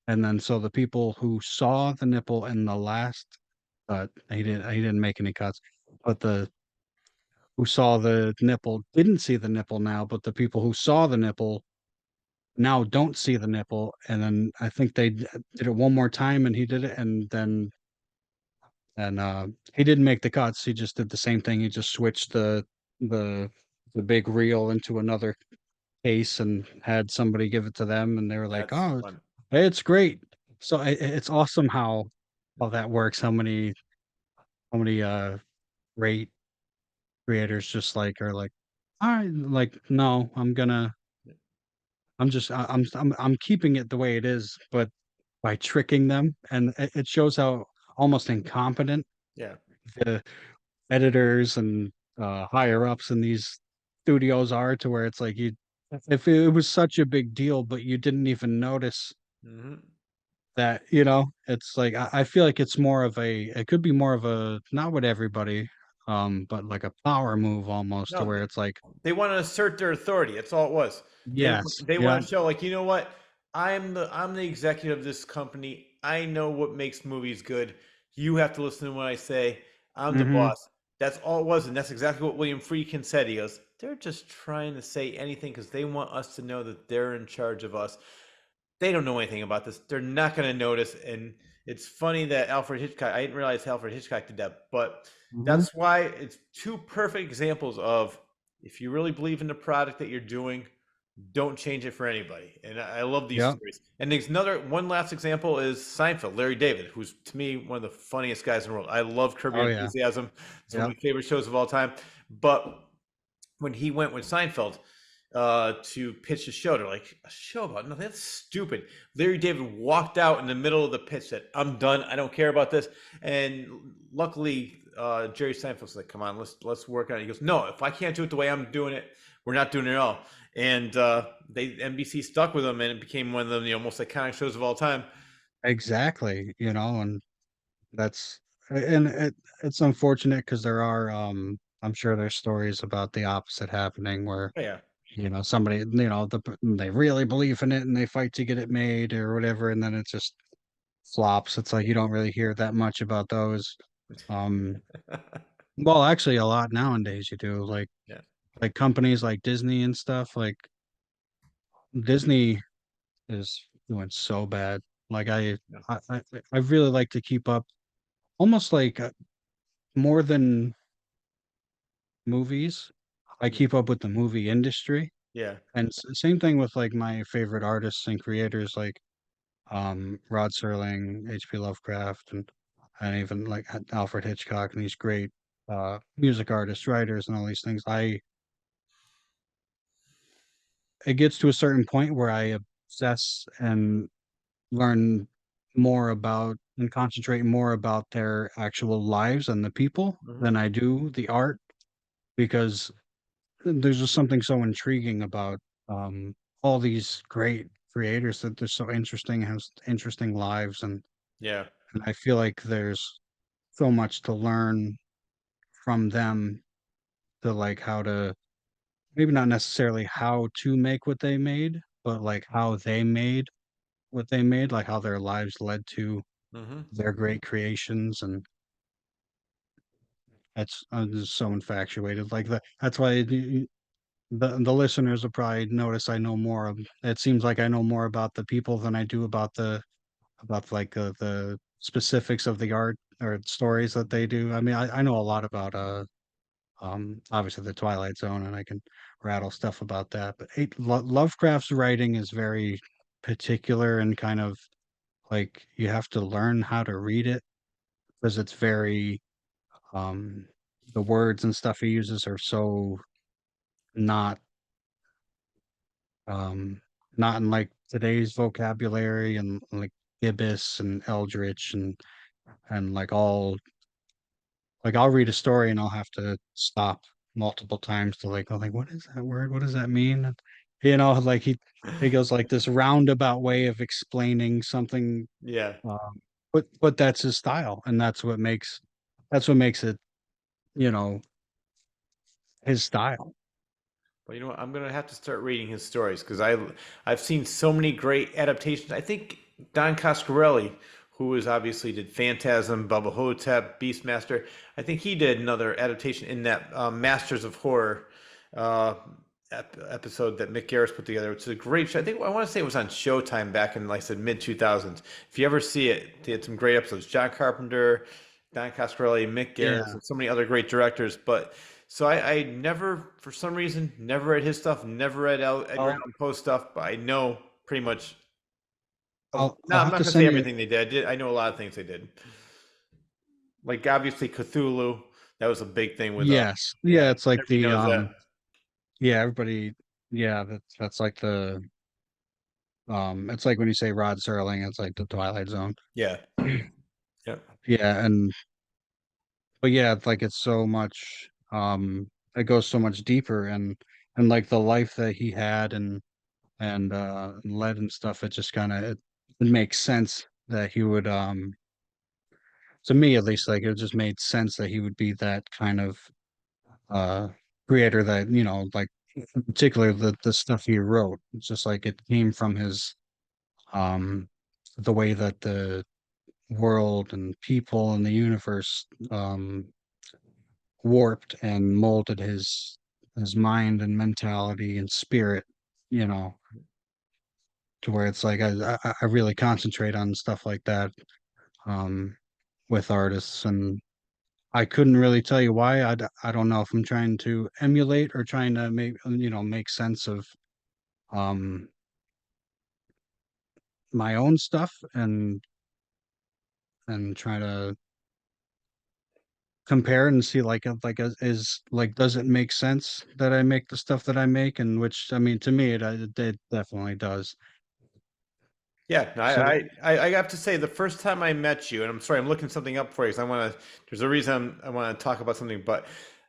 And then so the people who saw the nipple in the last cut, he didn't make any cuts, but the who saw the nipple didn't see the nipple now, but the people who saw the nipple now don't see the nipple. And then I think they did it one more time and he did it, and then he didn't make the cuts. He just did the same thing. He just switched the the big reel into another case and had somebody give it to them, and they were like, That's "Oh, fun. it's great." So it's awesome how that works. How many great creators just like are like, "All right, like no, I'm keeping it the way it is," but by tricking them, and it shows how almost incompetent Yeah. the editors and higher ups in these studios are, to where it's like you if it was such a big deal, but you didn't even notice Hmm. that, it's like I feel like it's more of a it could be more of a not with everybody, but like a power move almost, to No, where it's like, they want to assert their authority. That's all it was. They yes, they yeah, want to show like, you know what? I'm the executive of this company. I know what makes movies good. You have to listen to what I say. I'm the mhm, boss. That's all it was, and that's exactly what William Friedkin said. He goes, "They're just trying to say anything because they want us to know that they're in charge of us. They don't know anything about this. They're not going to notice." And it's funny that Alfred Hitchcock, I didn't realize Alfred Hitchcock did that, but mhm, that's why it's two perfect examples of if you really believe in the product that you're doing, don't change it for anybody. And I love these yep, stories. And there's another one last example is Seinfeld, Larry David, who's to me one of the funniest guys in the world. I love Curb Your oh yeah, Enthusiasm. It's one of yep, my favorite shows of all time. But when he went with Seinfeld to pitch a show, they're like, a show about nothing? That's stupid. Larry David walked out in the middle of the pitch, said, "I'm done. I don't care about this." And luckily, Jerry Seinfeld's like, "Come on, let's work on it." He goes, "No, if I can't do it the way I'm doing it, we're not doing it at all." And they NBC stuck with him, and it became one of the most iconic shows of all time. exactly, and that's and it's unfortunate because there are I'm sure there's stories about the opposite happening where, Oh, yeah, somebody, they really believe in it and they fight to get it made or whatever, and then it just flops. It's like you don't really hear that much about those. Um, well, actually, a lot nowadays you do, yeah, like companies like Disney and stuff. Like Disney is doing so bad. Like yeah, I, I, I really like to keep up, almost like more than movies. I keep up with the movie industry, yeah, and same thing with like my favorite artists and creators. Like Rod Serling, H.P. Lovecraft, and even like Alfred Hitchcock and these great music artists, writers, and all these things. I It gets to a certain point where I obsess and learn more about and concentrate more about their actual lives and the people Hmm. than I do the art, because there's just something so intriguing about um, all these great creators that they're so interesting, has interesting lives, Yeah. and I feel like there's so much to learn from them, to like how to, maybe not necessarily how to make what they made, but like how they made what they made, like how their lives led to Hmm. their great creations. And I'm just so infatuated. Like that's why the listeners will probably notice I know more of. It seems like I know more about the people than I do about like the specifics of the art or stories that they do. I mean, I know a lot about obviously the Twilight Zone, and I can rattle stuff about that. But Lovecraft's writing is very particular, and kind of like you have to learn how to read it, because it's very um the words and stuff he uses are so not um not in like today's vocabulary, and like gibbous and eldritch, and like all, like I'll read a story and I'll have to stop multiple times to like go like, what is that word? What does that mean? And, like he goes like this roundabout way of explaining something, Yeah. but that's his style, and that's what makes it, you know, his style. Well, you know what? I'm gonna have to start reading his stories because I've seen so many great adaptations. I think Don Coscarelli, who is obviously did Phantasm, Bubba Hotep, Beastmaster. I think he did another adaptation in that Masters of Horror uh, episode that Mick Garris put together, which is a great show. I want to say it was on Showtime back in, like I said, mid 2000s. If you ever see it, they had some great episodes. John Carpenter, Don Coscarelli, Mick Garris, Yeah. and so many other great directors. But so I never, for some reason, never read his stuff, never read Edgar I'll Allan Poe stuff, but I know pretty much of. No, I'll I'm have not to gonna say send you. everything they did. I know a lot of things they did. Like obviously Cthulhu, that was a big thing with Yes. yeah, Yeah, it's like everybody the knows that. yeah, everybody, yeah, that's like the it's like when you say Rod Serling, it's like the Twilight Zone. Yeah, yeah, Yeah, and but yeah, it's like it's so much it goes so much deeper, and like the life that he had and led and stuff, it just kind of it makes sense that he would to me at least, like it just made sense that he would be that kind of uh creator, that, like in particular the stuff he wrote. It's just like it came from his um the way that the world and people and the universe warped and molded his mind and mentality and spirit, you know, to where it's like I really concentrate on stuff like that um with artists. And I couldn't really tell you why. I don't know if I'm trying to emulate or trying to make sense of um my own stuff, and try to compare and see like is like, does it make sense that I make the stuff that I make? And which, I mean, to me it definitely does. yeah. So I have to say the first time I met you, and I'm sorry, I'm looking something up for you because I want to. There's a reason I want to talk about something, but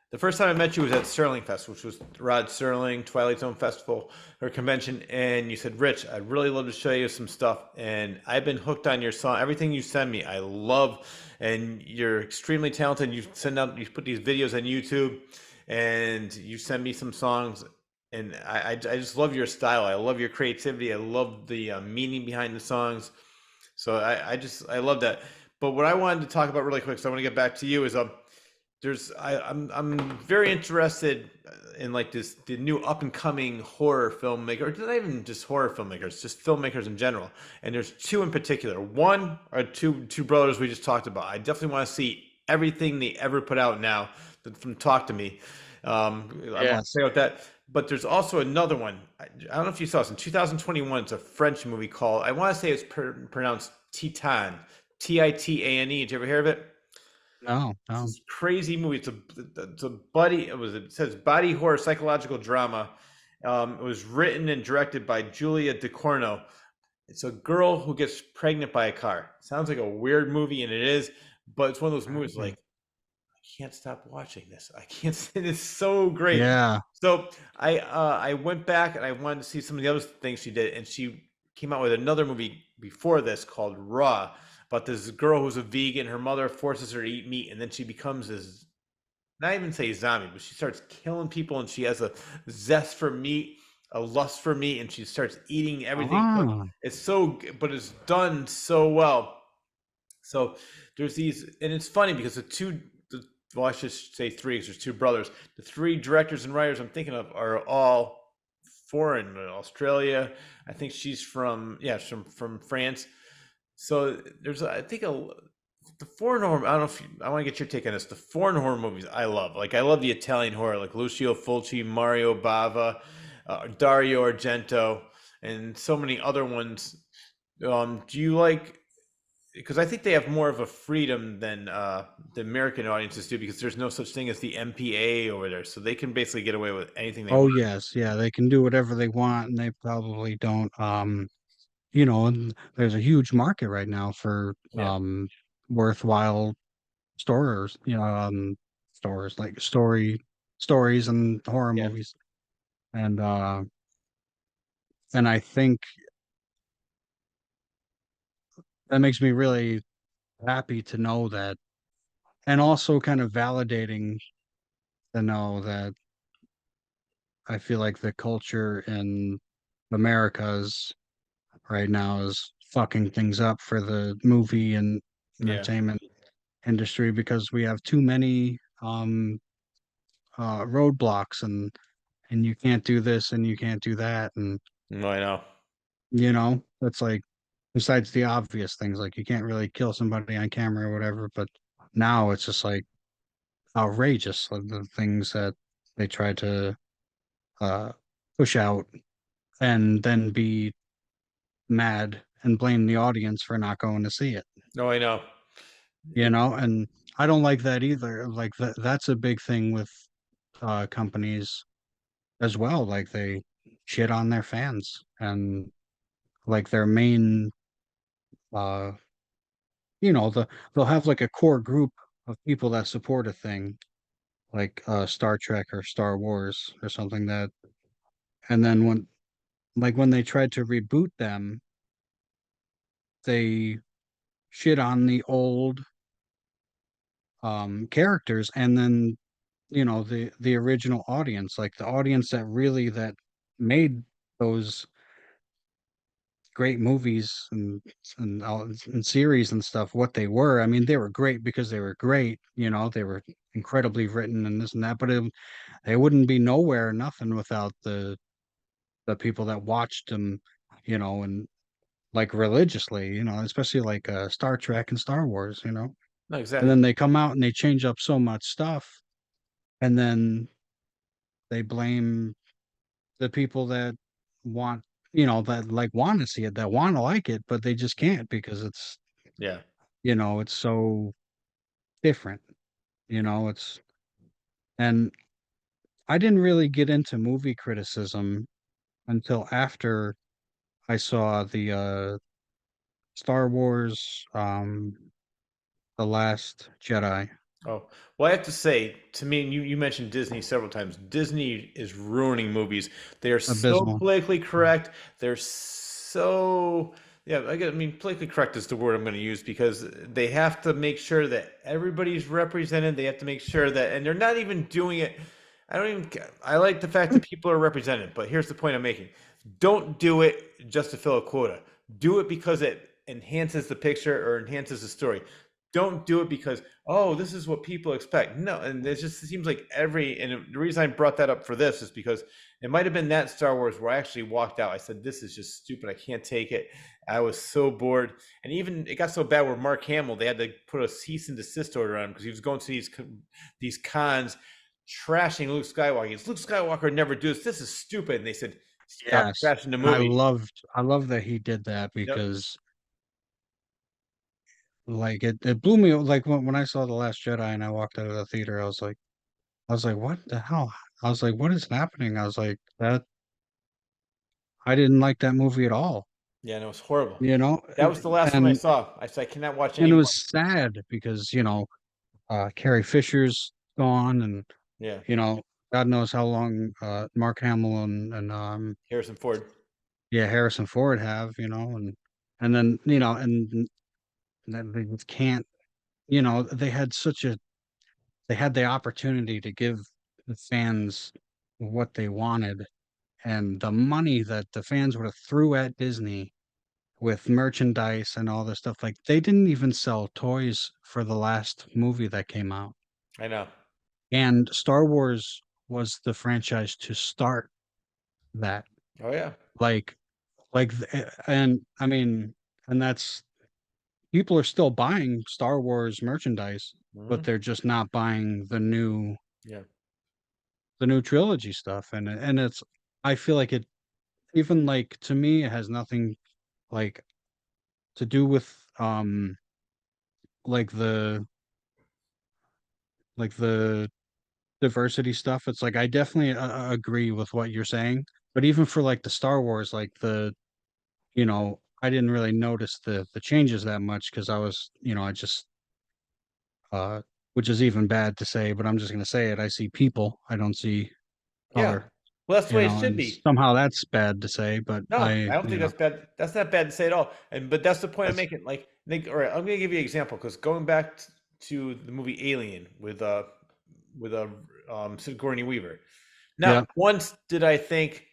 the first time I met you was at Sterling Fest, which was Rod Sterling Twilight Zone Festival or convention, and you said, "Rich, I'd really love to show you some stuff." And I've been hooked on your song. Everything you send me, I love, and you're extremely talented. You put these videos on YouTube, and you send me some songs, and I just love your style. I love your creativity. I love the meaning behind the songs. So I love that. But what I wanted to talk about really quick, so I want to get back to you, is I'm very interested in like the new up and coming horror filmmaker, not even just horror filmmakers, just filmmakers in general. And there's two in particular. One are two brothers we just talked about. I definitely want to see everything they ever put out now from Talk to Me. I want to yes. say about that. But there's also another one. I don't know if you saw this in 2021. It's a French movie called, I want to say it's pronounced Titan, Titane. Did you ever hear of it? No, It's no. this crazy movie. It's a buddy. It says body horror psychological drama. It was written and directed by Julia Ducournau. It's a girl who gets pregnant by a car. Sounds like a weird movie, and it is, but it's one of those movies like I can't stop watching this. I can't. It is so great. Yeah. So I went back and I wanted to see some of the other things she did, and she came out with another movie before this called Raw about this girl who's a vegan. Her mother forces her to eat meat, and then she becomes this, not even say zombie, but she starts killing people, and she has a zest for meat, a lust for meat, and she starts eating everything. But Ah. but it's done so well. So there's these, and it's funny because well, I should say three, because there's two brothers. The three directors and writers I'm thinking of are all foreign, Australia. I think she's from, yeah, she's from France. So there's, I think, the foreign horror. I don't know if I want to get your take on this. The foreign horror movies I love. Like I love the Italian horror, like Lucio Fulci, Mario Bava, Dario Argento, and so many other ones. Do you like? Because I think they have more of a freedom than the American audiences do, because there's no such thing as the MPA over there, so they can basically get away with anything they Oh want. yes, yeah, they can do whatever they want, and they probably don't. You know, and there's a huge market right now for Yeah, worthwhile stores. Stores like stories and horror yeah. movies, and and I think that makes me really happy to know that, and also kind of validating to know that I feel like the culture in America's right now is fucking things up for the movie and Yeah. entertainment industry because we have too many roadblocks and you can't do this and you can't do that and No, I know. that's like besides the obvious things like you can't really kill somebody on camera or whatever, but now it's just like outrageous like the things that they try to uh push out and then be mad and blame the audience for not going to see it. No, I know. It, And I don't like that either. Like that's a big thing with companies as well. Like they shit on their fans and like their main uh they'll have like a core group of people that support a thing like Star Trek or Star Wars or something that and then when they tried to reboot them, they shit on the old characters and then the original audience, like the audience that really that made those great movies and series and stuff what they were. I mean, they were great because they were great, they were incredibly written and this and that, but they wouldn't be nowhere nothing without the people that watched them, and like religiously, especially like Star Trek and Star Wars, no, and exactly. then they come out and they change up so much stuff and then they blame the people that want that like want to see it, that want to like it, but they just can't because Yeah. it's so different, it's and I didn't really get into movie criticism until after I saw the Star Wars The Last Jedi. Oh, well, I have to say, to me, and you mentioned Disney several times. Disney is ruining movies. They are so Abysmal. politically correct. They're so, yeah, I mean, politically correct is the word I'm going to use, because they have to make sure that everybody's represented. They have to make sure that, and they're not even doing it. I don't even, I like the fact that people are represented, but here's the point I'm making. Don't do it just to fill a quota. Do it because it enhances the picture or enhances the story. Don't do it because, oh, this is what people expect. No, and it just seems like and the reason I brought that up for this is because it might have been that Star Wars where I actually walked out. I said, this is just stupid. I can't take it. I was so bored. And even it got so bad where Mark Hamill, they had to put a cease and desist order on him because he was going to these cons trashing Luke Skywalker. It's Luke Skywalker would never do this. This is stupid. And they said, stop Yes, trashing the and movie. I love that he did that Yep. because like it blew me like when I saw The Last Jedi and I walked out of the theater, I was like, what the hell? I was like, what is happening? I was like, that I didn't like that movie at all, Yeah, and it was horrible. you know? That was the last one I saw. I said, I cannot watch And it any more. was sad because, Carrie Fisher's gone and, Yeah, you know, God knows how long Mark Hamill and Harrison Ford. yeah, Harrison Ford have, and then, then they just can't, they had they had the opportunity to give the fans what they wanted and the money that the fans would have threw at Disney with merchandise and all this stuff. Like they didn't even sell toys for the last movie that came out. I know. And Star Wars was the franchise to start that. Oh yeah. Like and I mean, and that's people are still buying Star Wars merchandise, but Hmm. they're just not buying Yeah. the new trilogy stuff. And it's I feel like it even like to me it has nothing like to do with like the diversity stuff. It's like I definitely agree with what you're saying, but even for like the Star Wars, like I didn't really notice the changes that much because I was, I just uh, which is even bad to say, but I'm just gonna say it. I see people, I don't see Yeah. color, Well, that's the way it should and be. somehow that's bad to say, but No, I don't think that's bad. That's not bad to say at all. And but that's the point I'm that's making. Like, Nick, all right, I'm gonna give you an example because going back to the movie Alien with Sigourney Weaver. yeah, Not once did I think,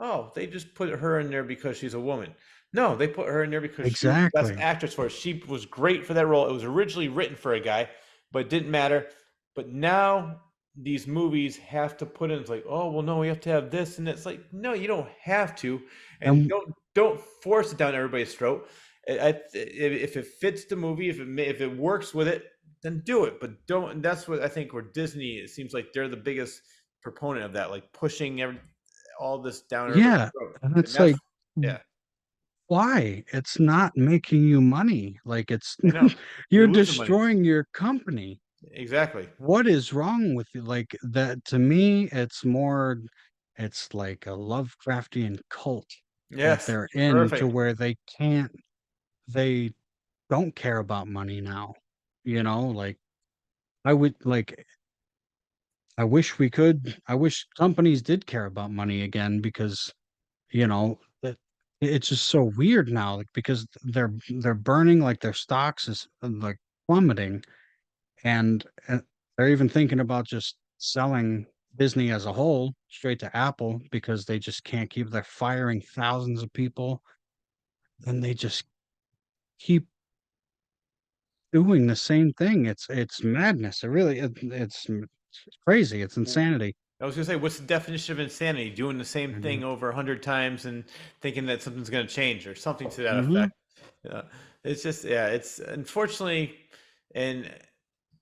oh, they just put her in there because she's a woman. No, they put her in there because she was the best exactly. actress for it. She was great for that role. It was originally written for a guy, but it didn't matter. But now these movies have to put in, it's like, oh, well, no, we have to have this. And it's like, no, you don't have to. And And don't force it down everybody's throat. If it fits the movie, if it works with it, then do it. But don't. And that's what I think. Where Disney, it seems like they're the biggest proponent of that, like pushing all this down everybody's yeah, throat. and And it's that's like, yeah, why? It's not making you money. Like it's I know. you're You're losing money. destroying your company. Exactly. What is wrong with you? Like that to me, it's like a Lovecraftian cult that Yes. they're in to Perfect. where they don't care about money now. Like I would like I wish companies did care about money again because, that it's just so weird now, like because they're burning like their stocks is like plummeting and they're even thinking about just selling Disney as a whole straight to Apple because they just can't keep they're firing thousands of people and they just keep doing the same thing. It's madness. It's crazy. It's insanity. I was gonna say, what's the definition of insanity? Doing the same Mhm. thing over 100 times and thinking that something's gonna change or something to that Mhm. effect. Yeah. It's just, yeah, it's unfortunately, and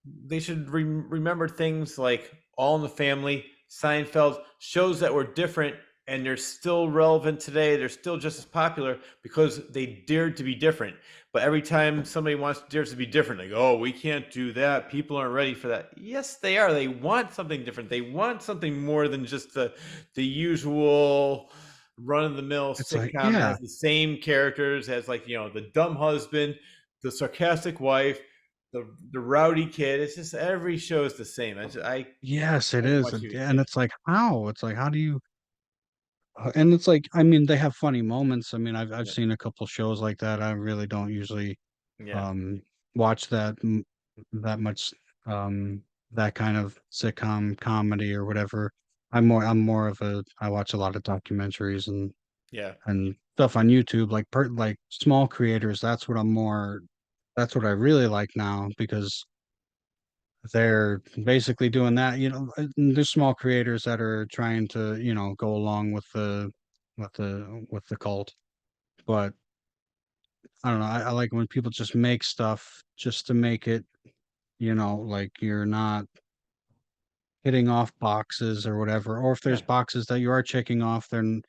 they should remember things like All in the Family, Seinfeld, shows that were different and they're still relevant today. They're still just as popular because they dared to be different. But every time somebody dares to be different, they go, "Oh, we can't do that. People aren't ready for that." Yes, they are. They want something different. They want something more than just the usual run of the mill It's like, sitcom that yeah, has the same characters as, like, the dumb husband, the sarcastic wife, the rowdy kid. It's just every show is the same. yes, it I just is. want you to And change. it's like, how? It's like, how do you and it's like, I mean, they have funny moments. I mean, I've Yeah, seen a couple shows like that. I really don't usually yeah, um watch that much that kind of sitcom comedy or whatever. I'm more of a I watch a lot of documentaries yeah, and stuff on YouTube like small creators. That's what I really like now because they're basically doing that, and there's small creators that are trying to, go along with the cult. But I don't know, I like when people just make stuff just to make it, like you're not hitting off boxes or whatever, or if there's Yeah, boxes that you are checking off, then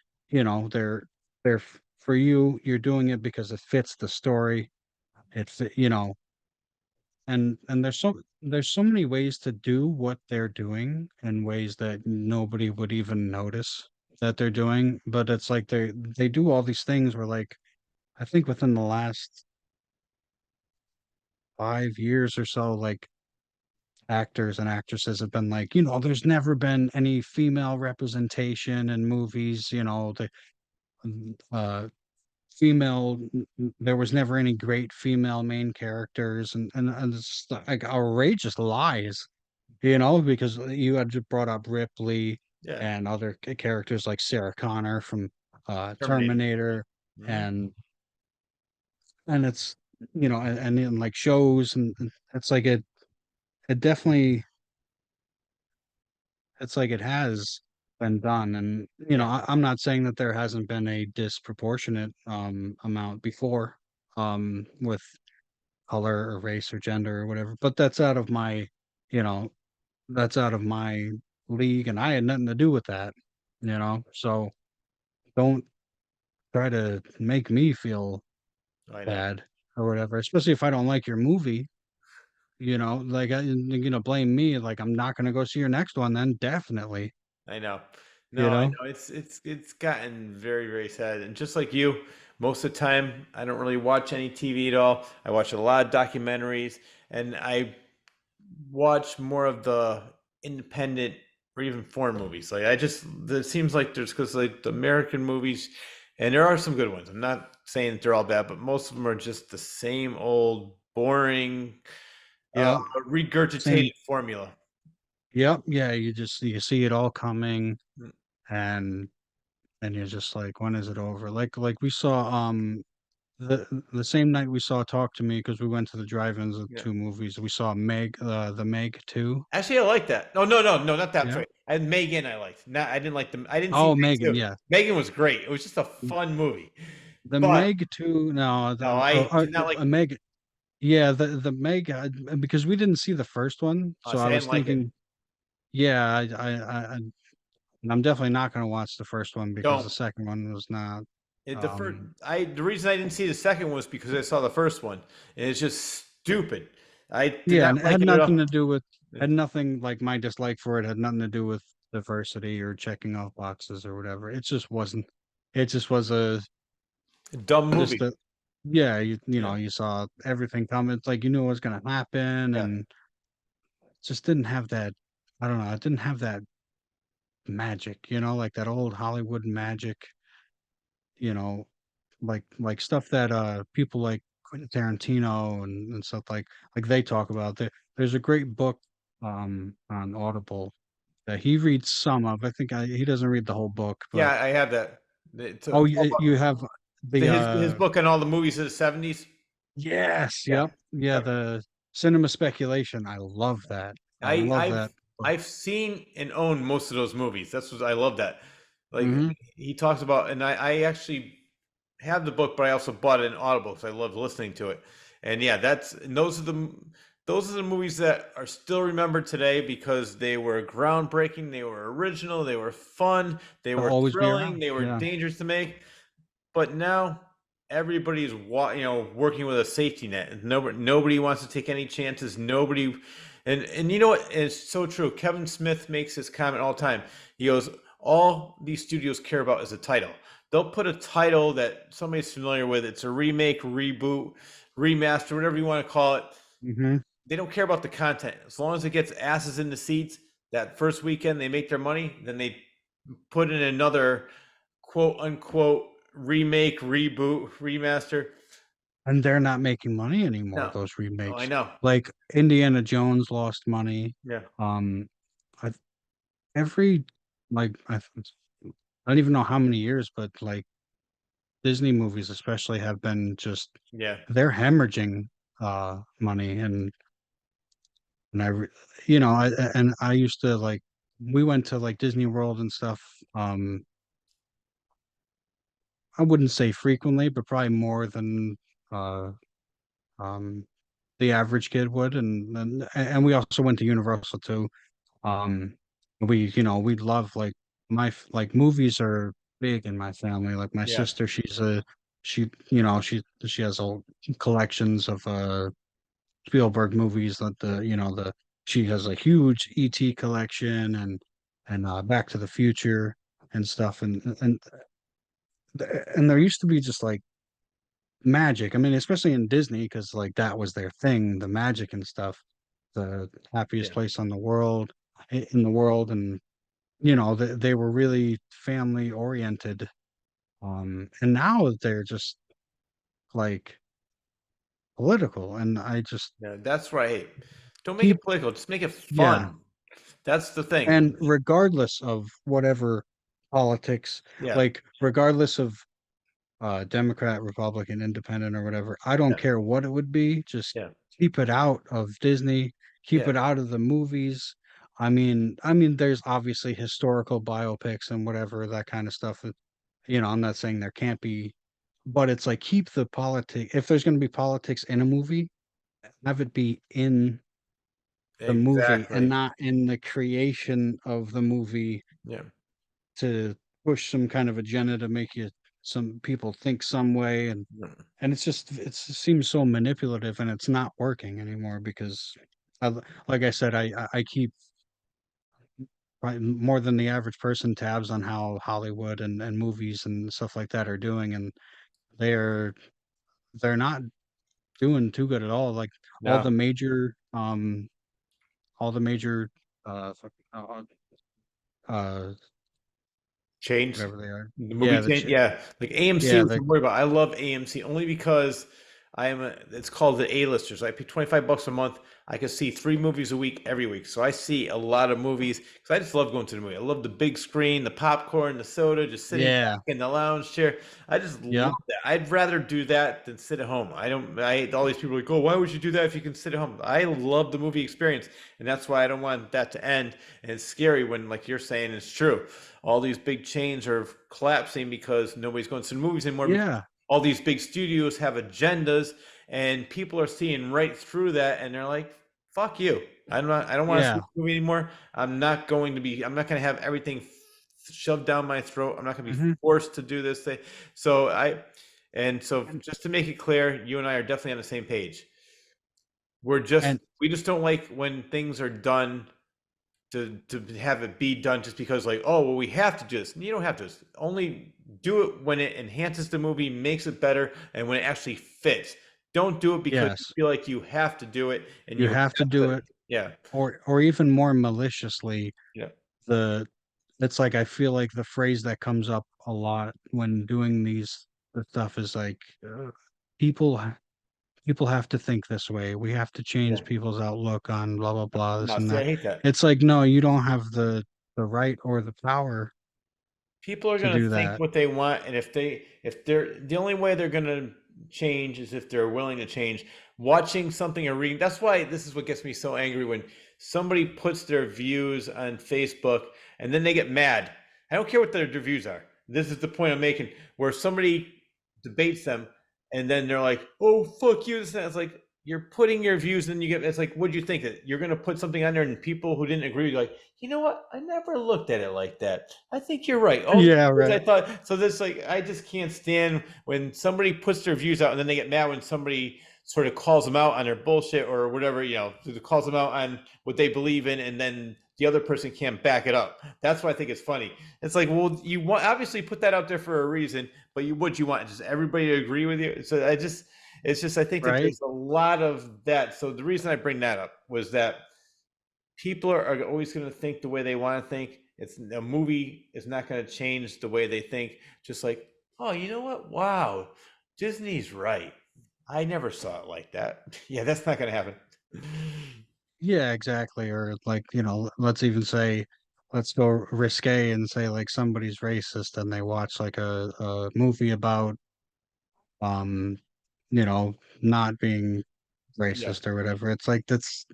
for you, you're doing it because it fits the story. And there's so many ways to do what they're doing in ways that nobody would even notice that they're doing. But it's like they do all these things where, like, I think within the last 5 years or so, like, actors and actresses have been like, there's never been any female representation in movies, uh female there was never any great female main characters, and it's like outrageous lies, because you had just brought up Ripley yeah. and other characters like Sarah Connor from Terminator. Terminator, Hmm. and it's and in like shows, and it's like it definitely it's like it has been done. And Yeah, I'm not saying that there hasn't been a disproportionate amount before, with color or race or gender or whatever, but you know that's out of my league, and I had nothing to do with that, so don't try to make me feel I know. bad or whatever, especially if I don't like your movie. Like, you're gonna blame me, like I'm not gonna go see your next one, then definitely. I know. you No, I know know. It's gotten very, very sad. And just like you, most of the time I don't really watch any TV at all. I watch a lot of documentaries, and I watch more of the independent or even foreign movies. Like it seems like there's because like the American movies, and there are some good ones. I'm not saying that they're all bad, but most of them are just the same old boring, uh, yeah, regurgitated same. formula. Yep, yeah, you see it all coming, Mm. and you're just like, when is it over? Like we saw, the same night we saw Talk to Me, because we went to the drive-ins of Yeah. two movies. We saw the Meg 2. Actually, I like that. No, no, no, no, not that. Yeah. Sorry. And Megan, I liked. Not, I didn't like them. I didn't see Oh, Meg Megan, too. yeah. Megan was great. It was just a fun movie. The But Meg 2, no, no, I did not like. a Meg, yeah, the Meg, because we didn't see the first one, so I I was didn't like it. thinking, yeah, and I'm definitely not going to watch the first one because the Don't. second one was not. The first, um the reason I didn't see the second was because I saw the first one, and it's just stupid. I did Yeah, not and it like had it at nothing all. to do with had nothing, like, my dislike for it had nothing to do with diversity or checking off boxes or whatever. It just wasn't. It just was Dumb just movie. a yeah, Yeah, you saw everything coming. It's like, what was gonna happen, yeah, and just didn't have that. I don't know. It didn't have that magic, like that old Hollywood magic, you know, like stuff that people like Quentin Tarantino and stuff, like they talk about. There's a great book on Audible that he reads some of. I think he doesn't read the whole book, yeah. but I have that. It's oh, all you about have the his book on all the movies of the '70s. yes, Yeah, yep, yeah, yeah. the cinema speculation. I love that. I I love I've that book. I've seen and owned most of those movies. That's what I love that. Like Hmm. he talks about, and I actually have the book, but I also bought it in Audible because I love listening to it. And yeah, and those are the movies that are still remembered today because they were groundbreaking, they were original, they were fun, they They'll were always be thrilling, around. they were Yeah. dangerous to make. But now everybody's working with a safety net, and nobody wants to take any chances. Nobody, and you know what? It's so true. Kevin Smith makes this comment all the time. He goes, "All these studios care about is a title. They'll put a title that somebody's familiar with. It's a remake, reboot, remaster, whatever you want to call it. Hmm. They don't care about the content. As long as it gets asses in the seats that first weekend, they make their money. Then they put in another quote unquote remake, reboot, remaster. And they're not making money anymore, No. those Oh, I remakes. know. Like Indiana Jones lost money. Yeah. Um, I, every like I don't even know how many years, but like Disney movies especially have been just Yeah. they're hemorrhaging money. And I used to, like, we went to like Disney World and stuff. Um, I wouldn't say frequently, but probably more than uh um the average kid would. And we also went to Universal too. we love like like movies are big in my family. Like my Yeah, sister, she has all collections of Spielberg movies that the she has a huge ET collection and Back to the Future and stuff and there used to be just like magic. I mean, especially in Disney because like that was their thing, the magic and stuff. The happiest yeah. place on the world in the world and they were really family oriented. And now they're just like political and I just Yeah, that's what I hate. Don't make it keep political, just make it yeah. fun. That's the thing. And regardless of whatever politics, Yeah, like regardless of Democrat, Republican, Independent, or whatever, I don't yeah, care what it would be. Just yeah, keep it out of Disney, keep yeah, it out of the movies. There's obviously historical biopics and whatever that kind of stuff. I'm not saying there can't be, but it's like keep the politic. If there's going to be politics in a movie, have it be in the movie and exactly. not in the creation of the movie Yeah, to push some kind of agenda to make you some people think some way mm, and it seems so manipulative and it's not working anymore because like I said I keep probably more than the average person tabs on how Hollywood and movies and stuff like that are doing and they're they're not doing too good at all like all no. the major um all the major uh uh Change whatever they are the movie yeah change, yeah, like AMC, yeah which the I'm worried about. I love AMC only because it's called the A-listers. I pay $25 a month. I can see 3 movies a week every week. So I see a lot of movies because I just love going to the movie. I love the big screen, the popcorn, the soda, just sitting yeah back in the lounge chair. I just love yeah that. I'd rather do that than sit at home. All these people are like, oh, why would you do that if you can sit at home? I love the movie experience. And that's why I don't want that to end. And it's scary when, like you're saying, it's true. All these big chains are collapsing because nobody's going to the movies anymore because yeah all these big studios have agendas and people are seeing right through that and they're like, fuck you. I don't want to see yeah this movie anymore. I'm not going to have everything shoved down my throat. I'm not going to be hmm forced to do this thing. So so just to make it clear, you and I are definitely on the same page. and We just don't like when things are done to have it be done just because like, oh well, we have to do this. You don't have to. Only do it when it enhances the movie, makes it better, and when it actually fits. Don't do it because you yes feel like you have to do it and you you have to have do to. it Yeah, or even more maliciously yeah, the it's like I feel like the phrase that comes up a lot when doing these stuff is like people people have to think this way we have to change yeah. people's outlook on blah blah blah this No, and see, I that hate that. it's like no you don't have the right or the power People are to going to do think that what they want, and if they're the only way they're going to change is if they're willing to change. Watching something or reading, that's why this is what gets me so angry when somebody puts their views on Facebook and then they get mad. I don't care what their views are. This is the point I'm making, where somebody debates them and then they're like, "Oh fuck you!" This and that. It's like you're putting your views, and you get. It's like, what do you think that you're going to put something on there, and people who didn't agree, like, you know what? I never looked at it like that. I think you're right. All yeah these years right I thought so. This like I just can't stand when somebody puts their views out and then they get mad when somebody sort of calls them out on their bullshit or whatever. Calls them out on what they believe in, and then the other person can't back it up. That's why I think it's funny. It's like, well, you want obviously put that out there for a reason, but you want just everybody to agree with you. So it's just I think that right there's a lot of that. So the reason I bring that up was that people are always going to think the way they want to think. It's a movie is not going to change the way they think. Just like, oh, you know what? Wow, Disney's right. I never saw it like that. Yeah, that's not going to happen. yeah exactly or like let's even say let's go risque and say like somebody's racist and they watch like a movie about um not being Yeah, racist or whatever it's like that's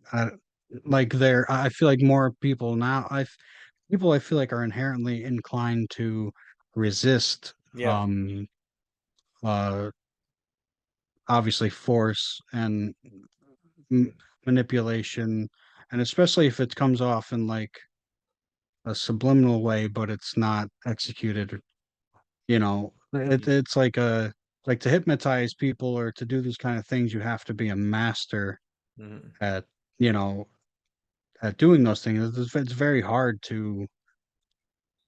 like there I feel like more people now people I feel like are inherently inclined to resist yeah, um uh obviously force and m- manipulation and especially if it comes off in like a subliminal way, but it's not executed. It's like to hypnotize people or to do these kind of things, you have to be a master Mhm. at you know at doing those things. It's very hard to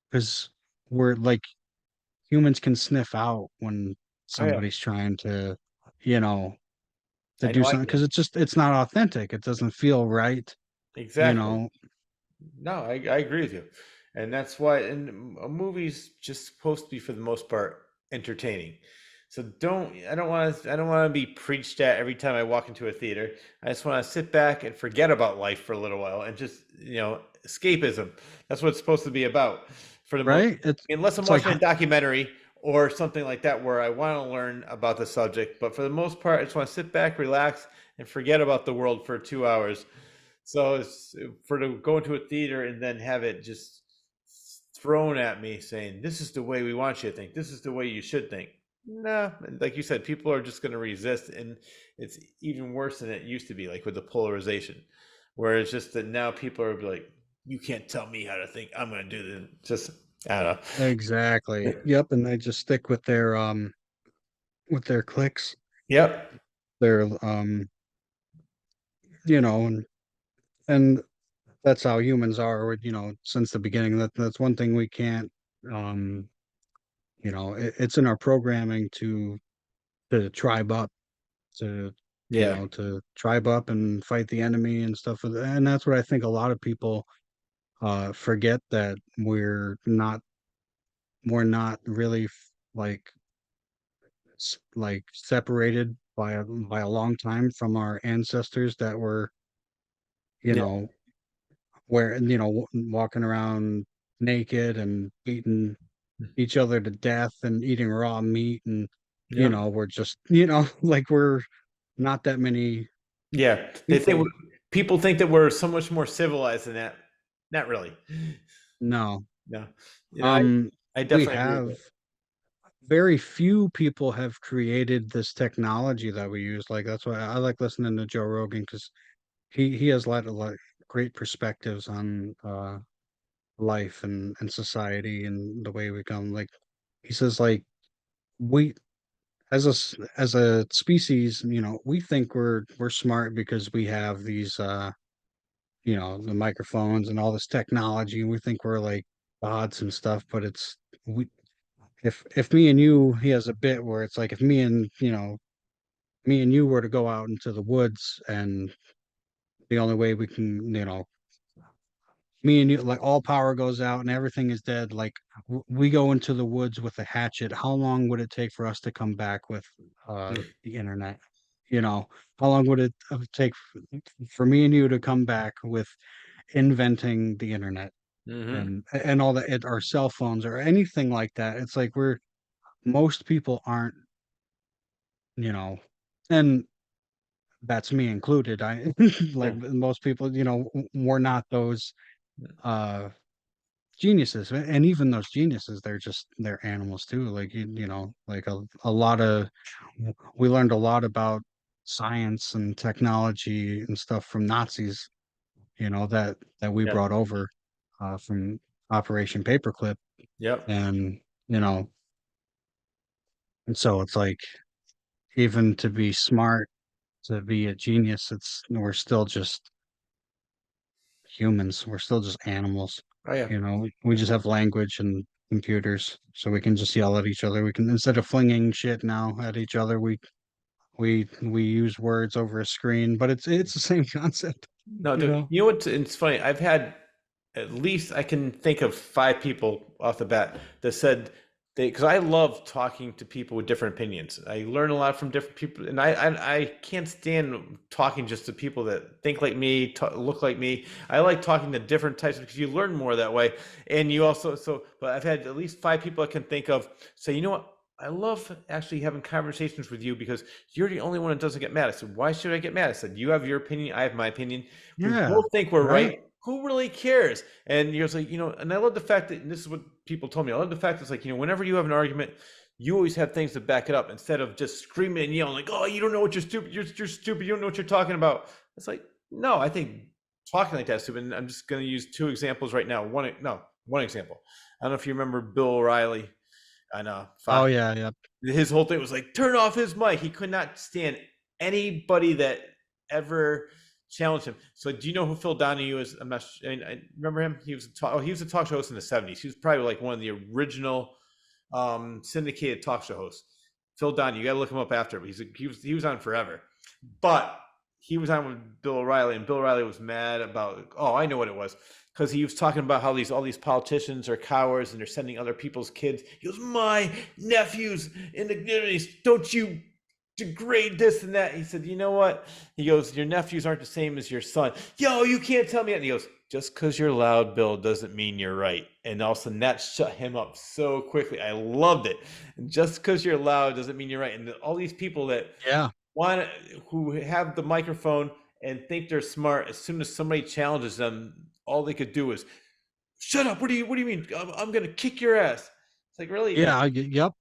because we're like humans can sniff out when Oh yeah, somebody's trying you know, to I do know I something can. because it's not authentic. It doesn't feel right, you Exactly. know. No, I agree with you. And that's why, and a movie's just supposed to be, for the most part, entertaining. So I don't want to be preached at every time I walk into a theater. I just want to sit back and forget about life for a little while and just, escapism. That's what it's supposed to be about for the most, Right? unless I'm It's like watching a documentary or something like that where I want to learn about the subject. But for the most part, I just want to sit back, relax, and forget about the world for 2 hours. So it's for to go into a theater and then have it just thrown at me saying, "This is the way we want you to think. This is the way you should think." Nah, like you said, people are just going to resist, and it's even worse than it used to be, like with the polarization, where it's just that now people are like, "You can't tell me how to think. I'm going to do this." Just I don't exactly. know. Yep, and they just stick with their clicks, Yep. their and that's how humans are since the beginning. That's one thing we can't um it's in our programming to tribe up, to Yeah. to tribe up and fight the enemy and stuff. And that's what I think a lot of people forget, that we're not really like like separated by a long time from our ancestors that were you Yeah. know where walking around naked and beating each other to death and eating raw meat, and Yep. we're just like we're not that many Yeah. They think people. people think that we're so much more civilized than that. Not really. No. No. um I we definitely agree with have that. very few people have created this technology that we use. Like that's why I like listening to Joe Rogan, because he has a lot great perspectives on life and society and the way we come. Like he says, like we as a species, we think we're smart because we have these the microphones and all this technology, and we think we're like gods and stuff. But it's we if me and you, he has a bit where it's like if me and you were to go out into the woods, and the only way we can, me and you, like all power goes out and everything is dead, like we go into the woods with a hatchet, how long would it take for us to come back with the internet? you know how long would it take for me and you to come back with inventing the internet Mm-hmm. and all that, our cell phones or anything like that? It's like most people aren't, you know and that's me included. I like most people, we're not those uh geniuses. And even those geniuses, they're animals too. Like like a lot of we learned a lot about science and technology and stuff from Nazis, that we Yeah. brought over from Operation Paperclip. Yep. And you know and so it's like, even to be smart, to be a genius, we're still just humans. We're still just animals. Oh yeah. We just have language and computers, so we can just yell at each other. We can, instead of flinging shit now at each other, we use words over a screen, but it's the same concept, No, you dude. know? You know what? It's funny. I've had at least I can think of 5 people off the bat that said because I love talking to people with different opinions. I learn a lot from different people, and I can't stand talking just to people that think like me, look like me. I like talking to different types because you learn more that way, and you also But I've had at least 5 people I can think of say, you know what? I love actually having conversations with you because you're the only one that doesn't get mad. I said, why should I get mad? I said, you have your opinion, I have my opinion. We Yeah, both think we're right? right. Who really cares? And you're like, and I love the fact that, and this is what people told me. I love the fact that it's like, whenever you have an argument, you always have things to back it up instead of just screaming and yelling like, oh, you don't know what you're stupid. You're stupid. You don't know what you're talking about. It's like, no, I think talking like that stupid. And I'm just going to use two examples right now. One example. I don't know if you remember Bill O'Reilly on Oh Fox. yeah, yeah. His whole thing was like, turn off his mic. He could not stand anybody that ever challenged him. So, do you know who Phil Donahue is? I'm not. I remember him. He was a talk show host in the '70s. He was probably like one of the original syndicated talk show hosts. Phil Donahue. You got to look him up after. But he was on forever, but he was on with Bill O'Reilly, and Bill O'Reilly was mad about. Oh, I know what it was, because he was talking about how all these politicians are cowards and they're sending other people's kids. He goes, my nephews in the communities, don't you degrade this and that. He said, you know what? He goes, your nephews aren't the same as your son. Yo, you can't tell me that. And he goes, just because you're loud, Bill, doesn't mean you're right. And all of a sudden that shut him up so quickly. I loved it. And just because you're loud doesn't mean you're right. And all these people that Yeah. want who have the microphone and think they're smart, as soon as somebody challenges them, all they could do is shut up. What do you mean? I'm gonna kick your ass. It's like, really? Yeah, yep.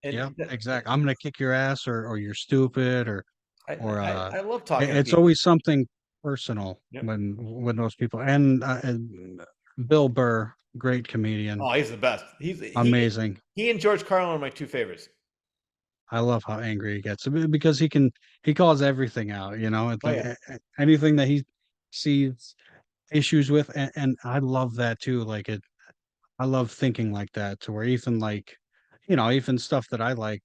And Yep, exactly. I'm gonna kick your ass, or you're stupid, or I love talking to it's people. always something personal Yep. when those people, and Bill Burr, great comedian, Oh, he's the best. amazing. He and George Carlin are my two favorites. I love how angry he gets because he calls everything out, you know. It's Oh like yeah. anything that he sees issues with, and I love that too. Like it, I love thinking like that, to where even like, even stuff that I like,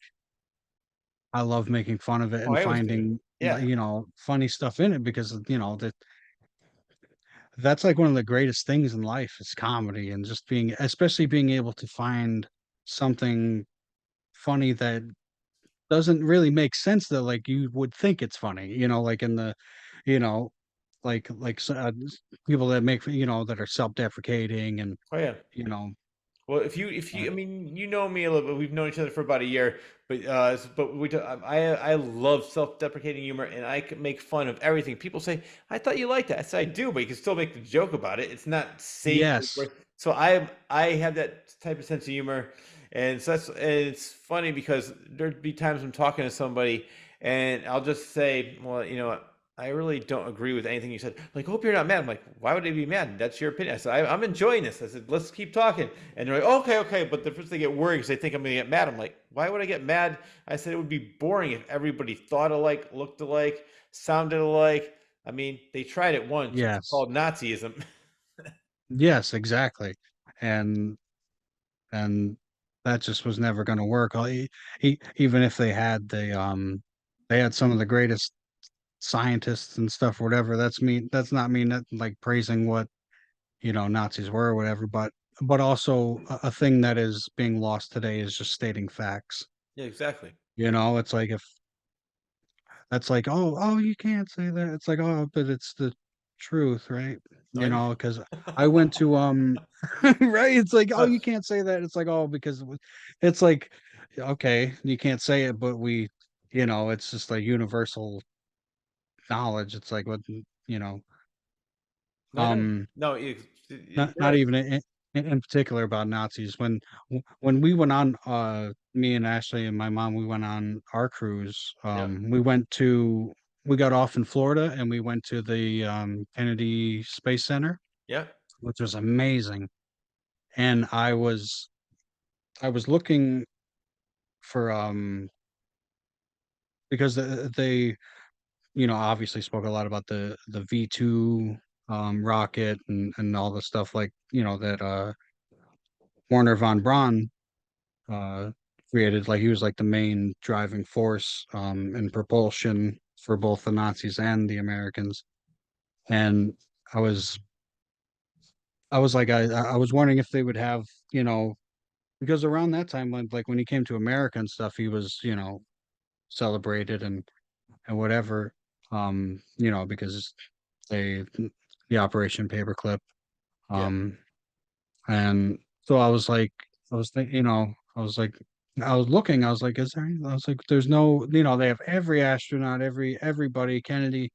I love making fun of it Oh, and I always do. finding, Yeah. funny stuff in it, because, that's like one of the greatest things in life is comedy, and just especially being able to find something funny that doesn't really make sense, that like you would think it's funny, like in the, you know, people that make, that are self-deprecating, and, Oh yeah. you know, Well, if uh, you, I mean, you know me a little bit. We've known each other for about a year, but I love self-deprecating humor, and I can make fun of everything. People say, "I thought you liked that." I said, "I do," but you can still make the joke about it. It's not safe. yes, So I have that type of sense of humor, and so and it's funny because there'd be times I'm talking to somebody, and I'll just say, "Well, you know what? I really don't agree with anything you said." Like, hope you're not mad. I'm like, why would I be mad? That's your opinion. I said, I'm enjoying this. I said, let's keep talking. And they're like, okay, okay. But the first they get worried because they think I'm going to get mad. I'm like, why would I get mad? I said, it would be boring if everybody thought alike, looked alike, sounded alike. I mean, they tried it once. It's yes, called Nazism. yes, exactly, and and that just was never going to work. Even if they had some of the greatest scientists and stuff, whatever. That's not mean that like praising what, Nazis were or whatever, but also a thing that is being lost today is just stating facts. Yeah, exactly. It's like, if that's like, oh, you can't say that. It's like, oh, but it's the truth, right? I know. Because I went to right. It's like, oh, Uh, you can't say that. It's like, oh, because it's like, okay, you can't say it, but it's just like universal knowledge. It's like, what, you know, I know. um, No, not you're right. even in particular about Nazis. When we went on, me and Ashley and my mom, we went on our cruise. Yeah, We got off in Florida, and we went to the Kennedy Space Center, yeah, which was amazing. And I was looking for, because they, obviously spoke a lot about the V2 rocket, and all the stuff, like, that Werner von Braun uh, created. Like, he was like the main driving force in propulsion for both the Nazis and the Americans. And I was I was like, I was wondering if they would have, because around that time, when he came to America and stuff, he was, celebrated, and whatever, because they the Operation Paperclip. yeah, Um, And so I was thinking, I was looking, I was like, I was like, there's no, they have every astronaut, everybody, Kennedy,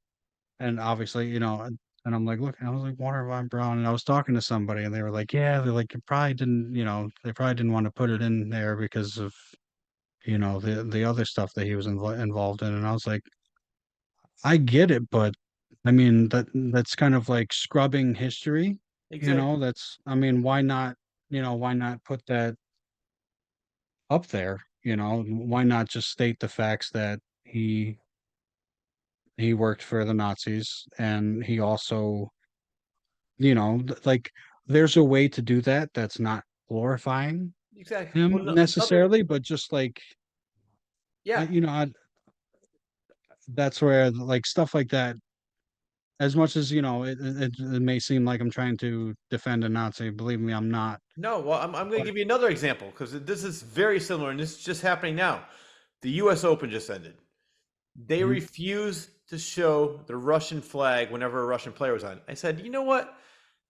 and obviously, and I'm like, look, I was like, Warner Von Braun, and I was talking to somebody, and they were like, yeah, they're like, they probably didn't want to put it in there because of, the other stuff that he was involved in, and I was like, I get it, but I mean, that's kind of like scrubbing history, Exactly. that's I mean, why not put that up there, Why not just state the facts that he worked for the Nazis and he also, like there's a way to do that that's not glorifying Exactly. him Well, another, necessarily, but just like yeah. that's where like stuff like that. As much as it may seem like I'm trying to defend a Nazi, believe me, I'm not. No, well, I'm going to But give you another example because this is very similar, and this is just happening now. The U.S. Open just ended. They Mhm. refused to show the Russian flag whenever a Russian player was on. I said, you know what?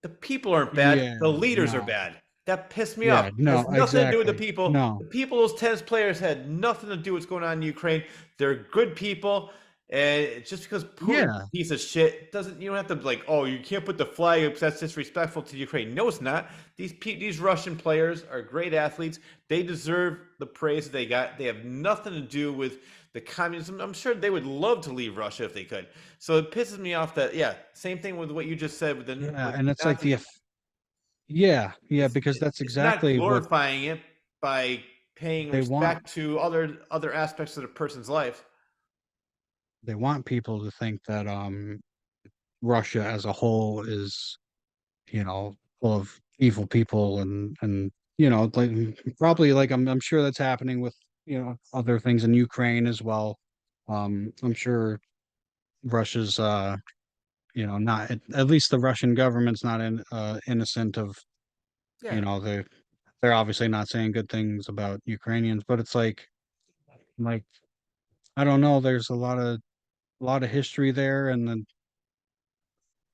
The people aren't bad. Yeah, The leaders are no, bad. That pissed me off. yeah, It has no, nothing to do with the exactly, people. no, The people, those tennis players had nothing to do with what's going on in Ukraine. They're good people. And just because Putin's yeah, a piece of shit doesn't, you don't have to like, oh, you can't put the flag up because that's disrespectful to Ukraine. No, it's not. These Russian players are great athletes. They deserve the praise they got. They have nothing to do with the communism. I'm sure they would love to leave Russia if they could. So it pisses me off that, yeah, same thing with what you just said with yeah, with and it's like Nazism. yeah, yeah, It's because that's it's not exactly what glorifying it by paying they want. respect to other aspects of the person's life. They want people to think that Russia as a whole is, full of evil people and like probably like I'm sure that's happening with, other things in Ukraine as well. I'm sure Russia's not at least the Russian government's not innocent of, Yeah, they they're obviously not saying good things about Ukrainians, but it's like I don't know, there's a lot of history there and then,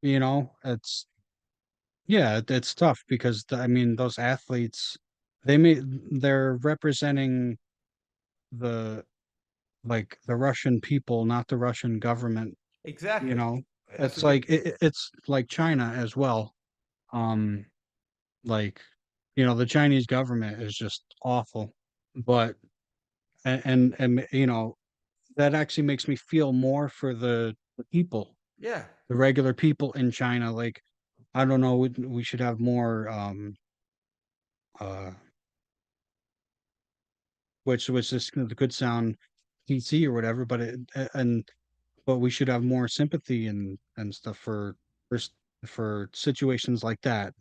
it's yeah, it's tough because I mean those athletes they're representing the the Russian people, not the Russian government, you exactly. know. That's It's what you. like it's like China as well. Um like the Chinese government is just awful. But and that actually makes me feel more for the people, Yeah, the regular people in China. Like I don't know, we should have more uh which is could sound PC or whatever, but but we should have more sympathy and stuff for s- for situations like that,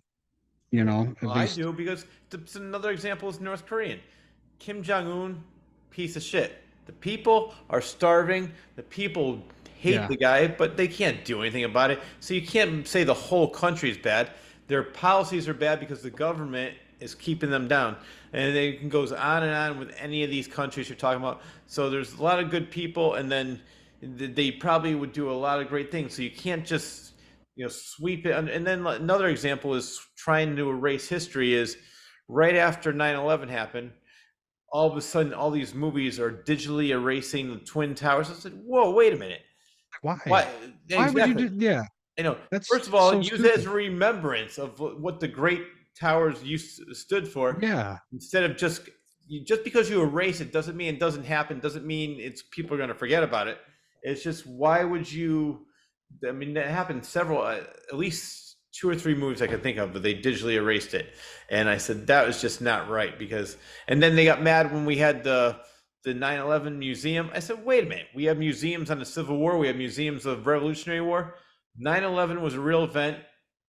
yeah. at Well, I least. do because another example is North Korean. Kim Jong Un, piece of shit. The people are starving. The people hate Yeah. the guy, but they can't do anything about it. So you can't say the whole country is bad. Their policies are bad because the government is keeping them down. And it goes on and on with any of these countries you're talking about. So there's a lot of good people, and then they probably would do a lot of great things. So you can't just sweep it. And then another example is trying to erase history is right after 9/11 happened, all of a sudden all these movies are digitally erasing the twin towers. I said, whoa, wait a minute. Why? Why? Why would you Exactly. do yeah, I know. that's First of all, so use it as stupid. a remembrance of what the great towers stood for, Yeah, instead of just because you erase it doesn't mean it doesn't happen. Doesn't mean it's people are going to forget about it. It's just why would you? I mean, that happened several, at least two or three movies I could think of, but they digitally erased it, and I said that was just not right because. And then they got mad when we had the 9/11 museum. I said, wait a minute, we have museums on the Civil War, we have museums of Revolutionary War. 9/11 was a real event.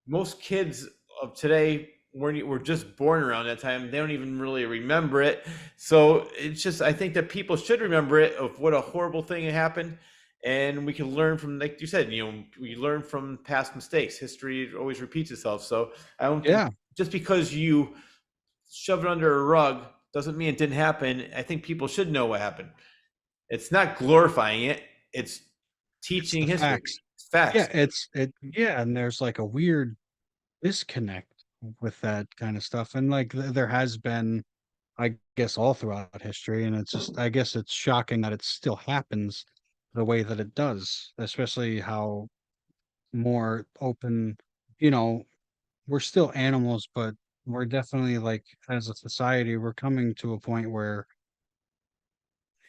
Most kids of today were just born around that time. They don't even really remember it. So it's just I think that people should remember it of what a horrible thing happened, and we can learn from, like you said, we learn from past mistakes. History always repeats itself. So I don't think yeah, just because you shove it under a rug doesn't mean it didn't happen. I think people should know what happened. It's not glorifying it. It's it's teaching the history. facts. It's facts. Yeah, and there's like a weird disconnect with that kind of stuff, and like there has been, I guess, all throughout history, and it's just I guess it's shocking that it still happens the way that it does, especially how more open, you know, we're still animals, but we're definitely like as a society, we're coming to a point where,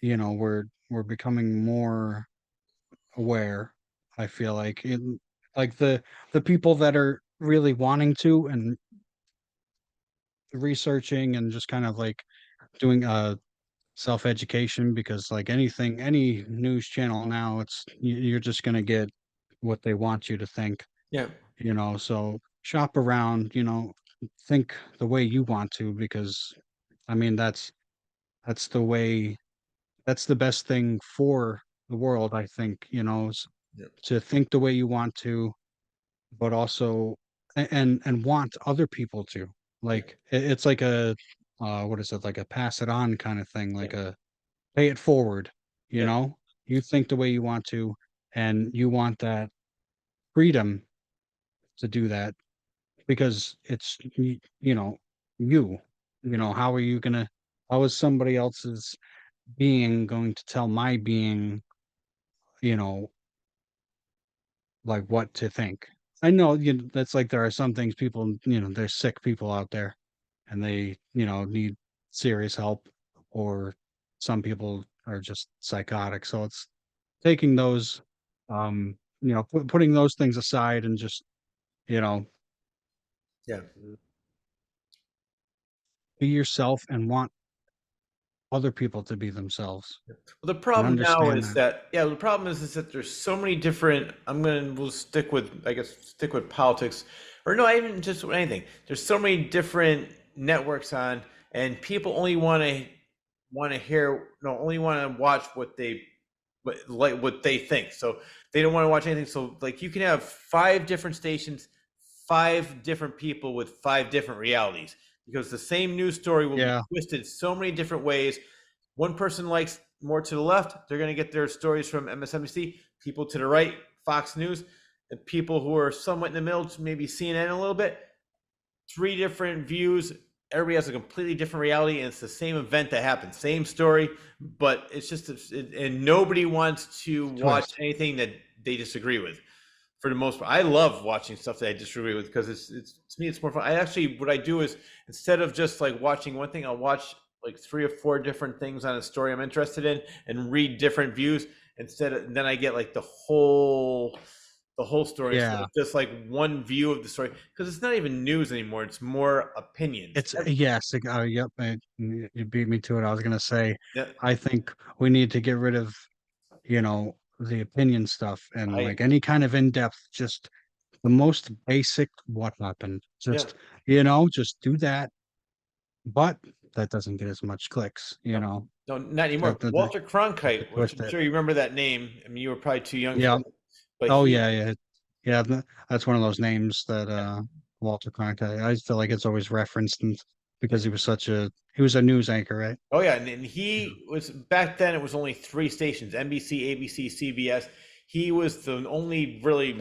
we're becoming more aware. I feel like like the people that are really wanting to and researching and just kind of like doing self-education, because like anything, any news channel now, you're just going to get what they want you to think, Yeah, so shop around, think the way you want to, because I mean that's the way, that's the best thing for the world, I think, yeah, to think the way you want to, but also and want other people to. yeah, Like it's like a what is it, like a pass it on kind of thing, yeah, like a pay it forward, you yeah, know? You think the way you want to, and you want that freedom to do that, because it's you. How are you gonna how is somebody else's being going to tell my being, you know, like what to think? I know, that's like there are some things people, there's sick people out there and they, need serious help, or some people are just psychotic. So it's taking those, putting those things aside and just, you know, yeah. be yourself and want other people to be themselves Well, the and problem now understand is that. that yeah, the problem is that there's so many different. We'll stick with I guess stick with politics, or no, even just with anything. There's so many different networks on, and people only want to hear no, only want to watch what they think. So they don't want to watch anything. So like you can have five different stations, five different people with five different realities because the same news story will be Yeah, twisted so many different ways. One person likes more to the left, they're going to get their stories from MSNBC. People to the right, Fox News. And people who are somewhat in the middle, maybe CNN a little bit. Three different views. Everybody has a completely different reality, and it's the same event that happened, same story, but it's just, and nobody wants to watch twist. anything that they disagree with for the most part. I love watching stuff that I disagree with because it's to me it's more fun. I actually what I do is instead of just like watching one thing, I'll watch like three or four different things on a story I'm interested in and read different views instead of and then I get like the whole story instead Yeah. of just like one view of the story because it's not even news anymore. It's more opinions. It's yes, yep, you beat me to it. I was gonna say, Yeah, I think we need to get rid of, the opinion stuff and I like any kind of in-depth, just the most basic what happened. yeah Just do that, but that doesn't get as much clicks, no no not anymore. to Walter Cronkite, which twist I'm it. sure you remember that name. I mean, you were probably too young for Yeah. it, but Oh he yeah, yeah. Yeah, that's one of those names that Walter Cronkite. I feel like it's always referenced, and yeah. because he was a news anchor, right? Oh yeah, and he was back then. It was only three stations: NBC, ABC, CBS. He was the only really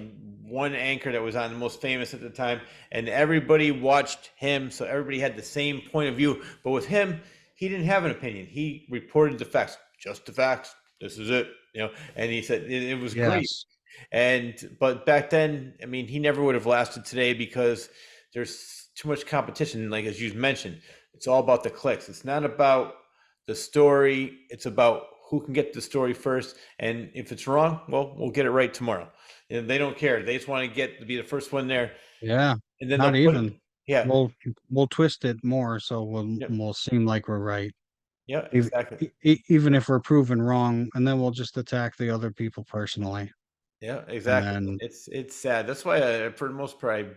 one anchor that was on, the most famous at the time, and everybody watched him. So everybody had the same point of view. But with him, he didn't have an opinion. He reported the facts, just the facts. This is it, And he said it was great. Yes. And but back then, I mean, he never would have lasted today because there's too much competition. Like as you mentioned, it's all about the clicks. It's not about the story. It's about who can get the story first. And if it's wrong, well, we'll get it right tomorrow. And they don't care. They just want to get to be the first one there. Yeah. And then Not they'll put it. even. Yeah. We'll twist it more so Yeah. we'll seem like we're right. Yeah. Exactly. Even if we're proven wrong, and then we'll just attack the other people personally. Yeah. And Exactly. then It's sad. That's why, for the most part,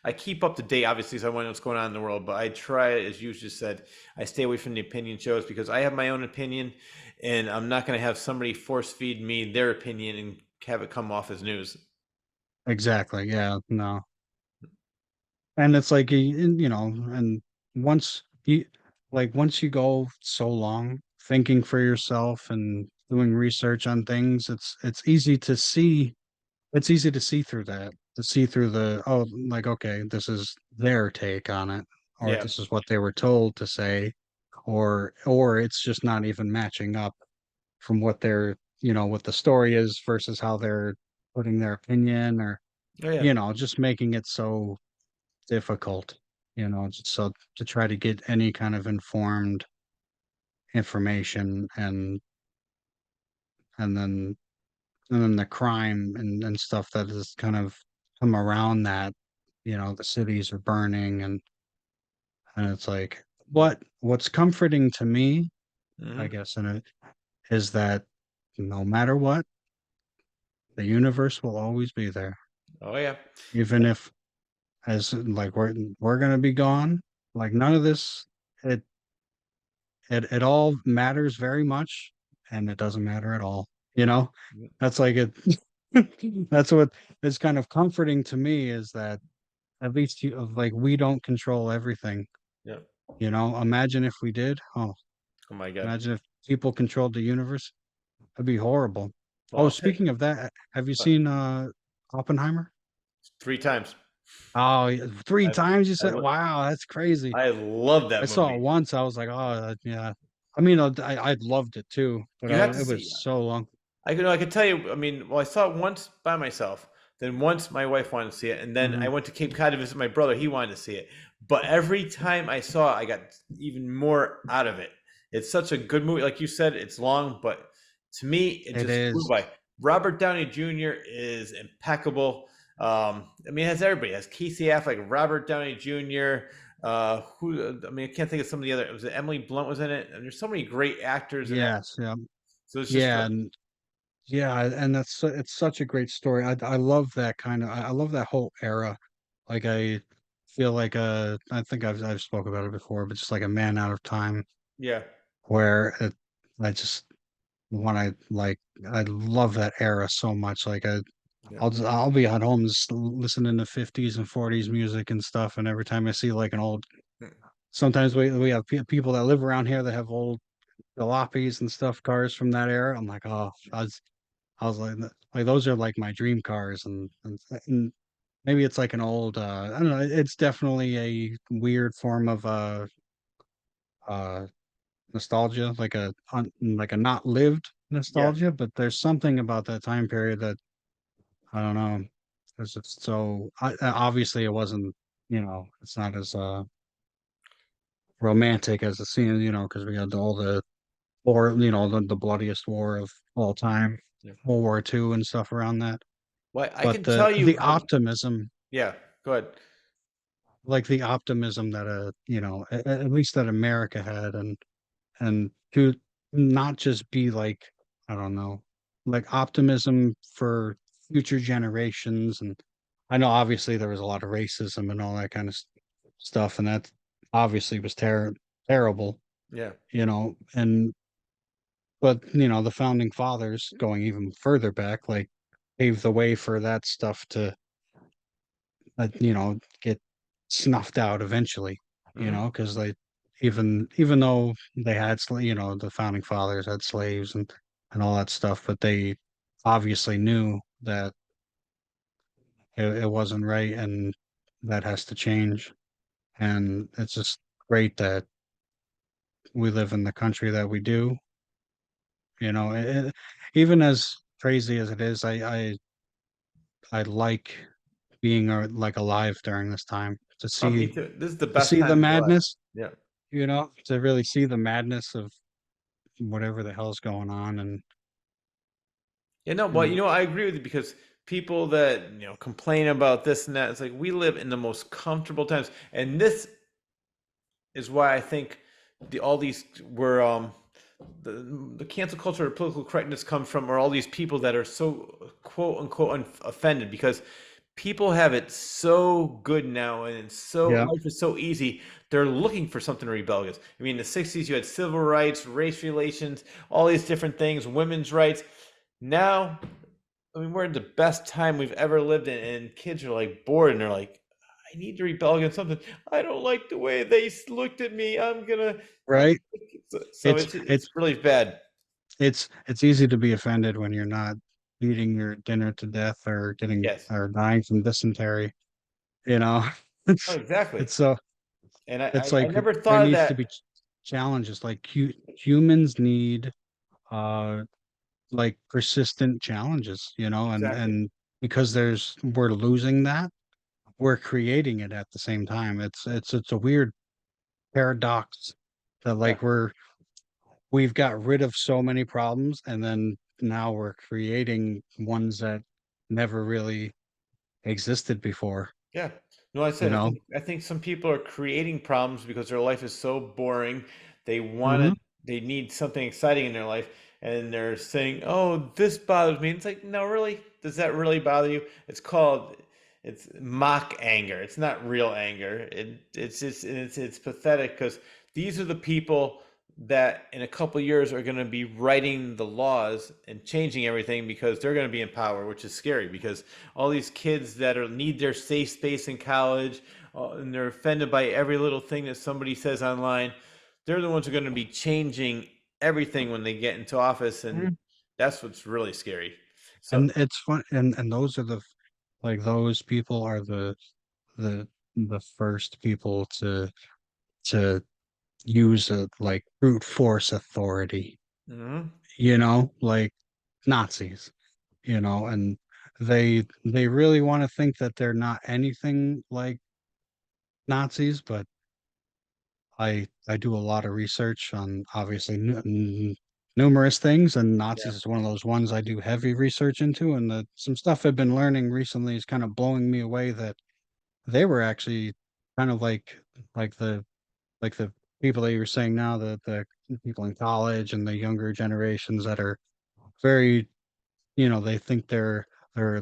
I keep up to date, obviously, so I want to know what's going on in the world. But I try, as you just said, I stay away from the opinion shows because I have my own opinion, and I'm not going to have somebody force feed me their opinion and have it come off as news. exactly, yeah, no. And it's like and once you once you go so long thinking for yourself and doing research on things, it's easy to see through that, to see through like, okay, this is their take on it, or Yeah, this is what they were told to say, or it's just not even matching up from what the story is versus how they're putting their opinion, or oh yeah, just making it so difficult, just so to try to get any kind of informed information, and then and then the crime and stuff that has kind of come around that, the cities are burning and it's like what's comforting to me, I Hmm. guess, in it is that no matter what, the universe will always be there. Oh yeah. Even if as like we're gonna be gone, like none of this it it all matters very much and it doesn't matter at all. You know? Yeah. That's like it that's what is kind of comforting to me is that at least like we don't control everything. Yeah. Imagine if we did. Oh, Oh my God. imagine if people controlled the universe. That'd be horrible. Well, Oh, I'll tell you, speaking of that, have you uh, seen Oppenheimer? 3 times. Oh, yeah, three I, times you I, said? lo- Wow, that's crazy. I love I that saw it movie. once. I was like, oh, yeah. I mean, I loved it too, but You have to it was see. so long. I could tell you. I mean, well, I saw it once by myself. Then once my wife wanted to see it, and then I Hmm. went to Cape Cod to visit my brother. He wanted to see it. But every time I saw it, I got even more out of it. It's such a good movie. Like you said, it's long, but to me, it It just flew is. by. Robert Downey Jr. is impeccable. I mean, it has everybody. It has Casey Affleck, Robert Downey Jr. Who? I mean, I can't think of some of the other. It was Emily Blunt was in it, and there's so many great actors in that. Yes, yeah, So it's just yeah, and yeah, and it's such a great story. I love that kind of. I love that whole era. Like I feel like I think I've spoke about it before, but just like a man out of time, yeah. where I just when I love that era so much. Like Yeah. I'll be at home just listening to 50s and 40s music and stuff, and every time I see like an old, sometimes we have people that live around here that have old jalopies and stuff cars from that era. I'm like, oh, I was like those are like my dream cars, and maybe it's like an old, I don't know. It's definitely a weird form of uh nostalgia, like like a not lived Yeah. nostalgia, but there's something about that time period that I don't know. It's so obviously it wasn't, it's not as romantic as the scene, because we had all the war, the bloodiest war of all time, Yeah. World War II and stuff around that. Well, I But can tell you the how. optimism, Yeah. Go ahead. like the optimism that at least that America had, and to not just be like, I don't know, like optimism for future generations. And I know obviously there was a lot of racism and all that kind of stuff, and that obviously was terrible, Yeah. and but the founding fathers going even further back, like paved the way for that stuff to get snuffed out eventually, Hmm. because they even though they had the founding fathers had slaves and all that stuff, but they obviously knew that it wasn't right and that has to change. And it's just great that we live in the country that we do. Even as crazy as it is, I like being like alive during this time to Oh, me see too. This is the to best see the time to be alive. madness, Yeah. to really see the madness of whatever the hell's going on. Yeah. No, but And I agree with you because people that complain about this and that, it's like we live in the most comfortable times, and this is why I think all these were the cancel culture or political correctness comes from, or all these people that are so quote unquote offended because people have it so good now and it's so yeah, life is so easy. They're looking for something rebellious. I mean, in the '60s you had civil rights, race relations, all these different things, women's rights. Now, I mean, we're in the best time we've ever lived in, and kids are like bored and they're like, I need to rebel against something. I don't like the way they looked at me. I'm right. so It's it's really bad. it's easy to be offended when you're not eating your dinner to death or getting Yes. or dying from dysentery. You know, Oh, it's exactly. it's so And I, it's I, I like never there thought of needs to that. be challenges. Like humans need uh like persistent challenges. Exactly. And because we're losing that, we're creating it at the same time. It's a weird paradox that Yeah. like we've got rid of so many problems and then now we're creating ones that never really existed before, Yeah. No, I you said know? I think some people are creating problems because their life is so boring. They want Hmm. to they need something exciting in their life and they're saying, "Oh, this bothers me." It's like, "No, really? Does that really bother you?" It's mock anger. It's not real anger. It's just it's pathetic because these are the people that in a couple years are going to be writing the laws and changing everything because they're going to be in power, which is scary because all these kids that are need their safe space in college and they're offended by every little thing that somebody says online. They're the ones who are going to be changing everything when they get into office, and that's what's really scary. So, And it's fun, and those are like those people are the the first people to use a like brute force authority, mhm, like Nazis, and they really want to think that they're not anything like Nazis, but I do a lot of research on obviously numerous things, and yeah, Nazis is one of those ones I do heavy research into, and some stuff I've been learning recently is kind of blowing me away that they were actually kind of like the people that you were saying now, the people in college and the younger generations that are very, they think they're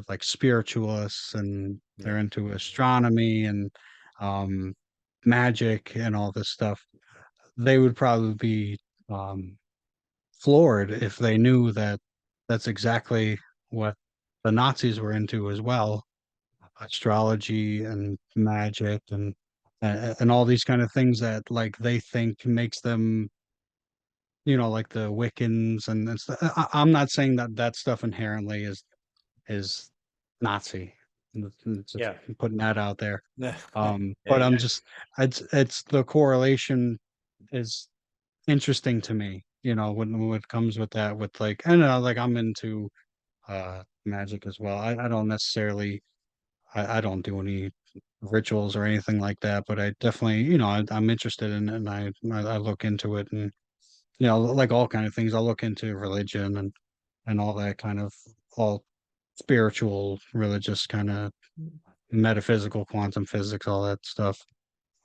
like spiritualists and yeah, they're into astronomy and um magic and all this stuff. They would probably be um floored if they knew that that's exactly what the Nazis were into as well, astrology and magic and all these kind of things that like they think makes them, like the Wiccans and stuff. I'm not saying that that stuff inherently is Nazi. Just yeah, putting that out there. yeah, But I'm yeah, just it's the correlation is interesting to me, when it comes with that with like I don't know, like I'm into magic as well. I don't necessarily I don't do any rituals or anything like that, but I definitely, I'm interested in it and I look into it and like all kind of things, I'll look into religion and all that kind of all spiritual, religious kind of metaphysical, quantum physics, all that stuff.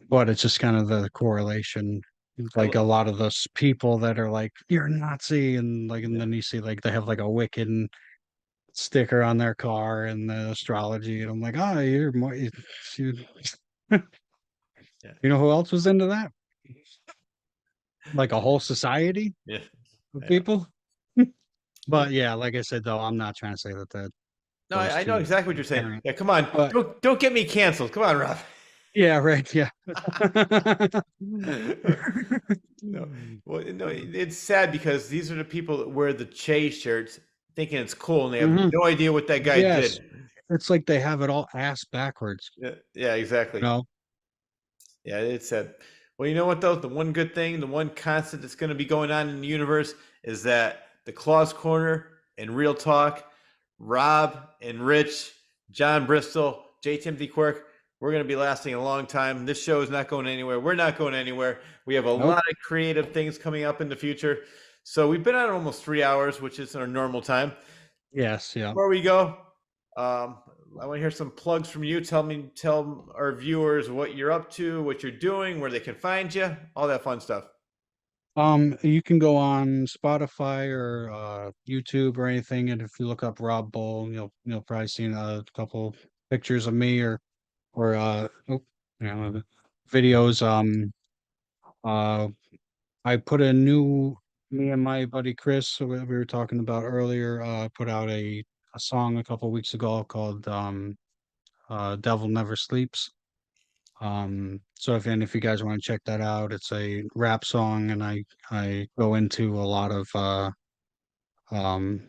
But it's just kind of the correlation. I Like lo- a lot of those people that are like, you're a Nazi, and yeah, then you see like they have like a Wiccan sticker on their car and the astrology, and I'm like, oh, you're more you, yeah, you know who else was into that? Like a whole society yeah, of yeah. people. But yeah, like I said though, I'm not trying to say that No, those I know two exactly what you're saying. parent. Yeah, come on, But don't get me canceled. Come on, Rob. yeah, right, yeah. No, well, no, it's sad because these are the people that wear the Che shirts, thinking it's cool, and they have Hmm. no idea what that guy Yes. did. It's like they have it all ass backwards, Yeah, yeah, exactly. you know? Yeah, it said. Well, you know what though? The one good thing, the one constant that's going to be going on in the universe is that the Claws Corner and Real Talk, Rob and Rich, John Bristol, J. Timothy Quirk, we're going to be lasting a long time. This show is not going anywhere. We're not going anywhere. We have a Nope. lot of creative things coming up in the future. So we've been on almost 3 hours, which is our normal time. Yes, yeah. Before we go, um, I want to hear some plugs from you. Tell our viewers what you're up to, what you're doing, where they can find you, all that fun stuff. You can go on Spotify or YouTube or anything, and if you look up Rob Bull, you'll probably see a couple pictures of me or videos. Uh, I put a new me and my buddy Chris, who we were talking about earlier, put out a song a couple weeks ago called "Devil Never Sleeps." So if you guys want to check that out, it's a rap song, and I go into a lot of um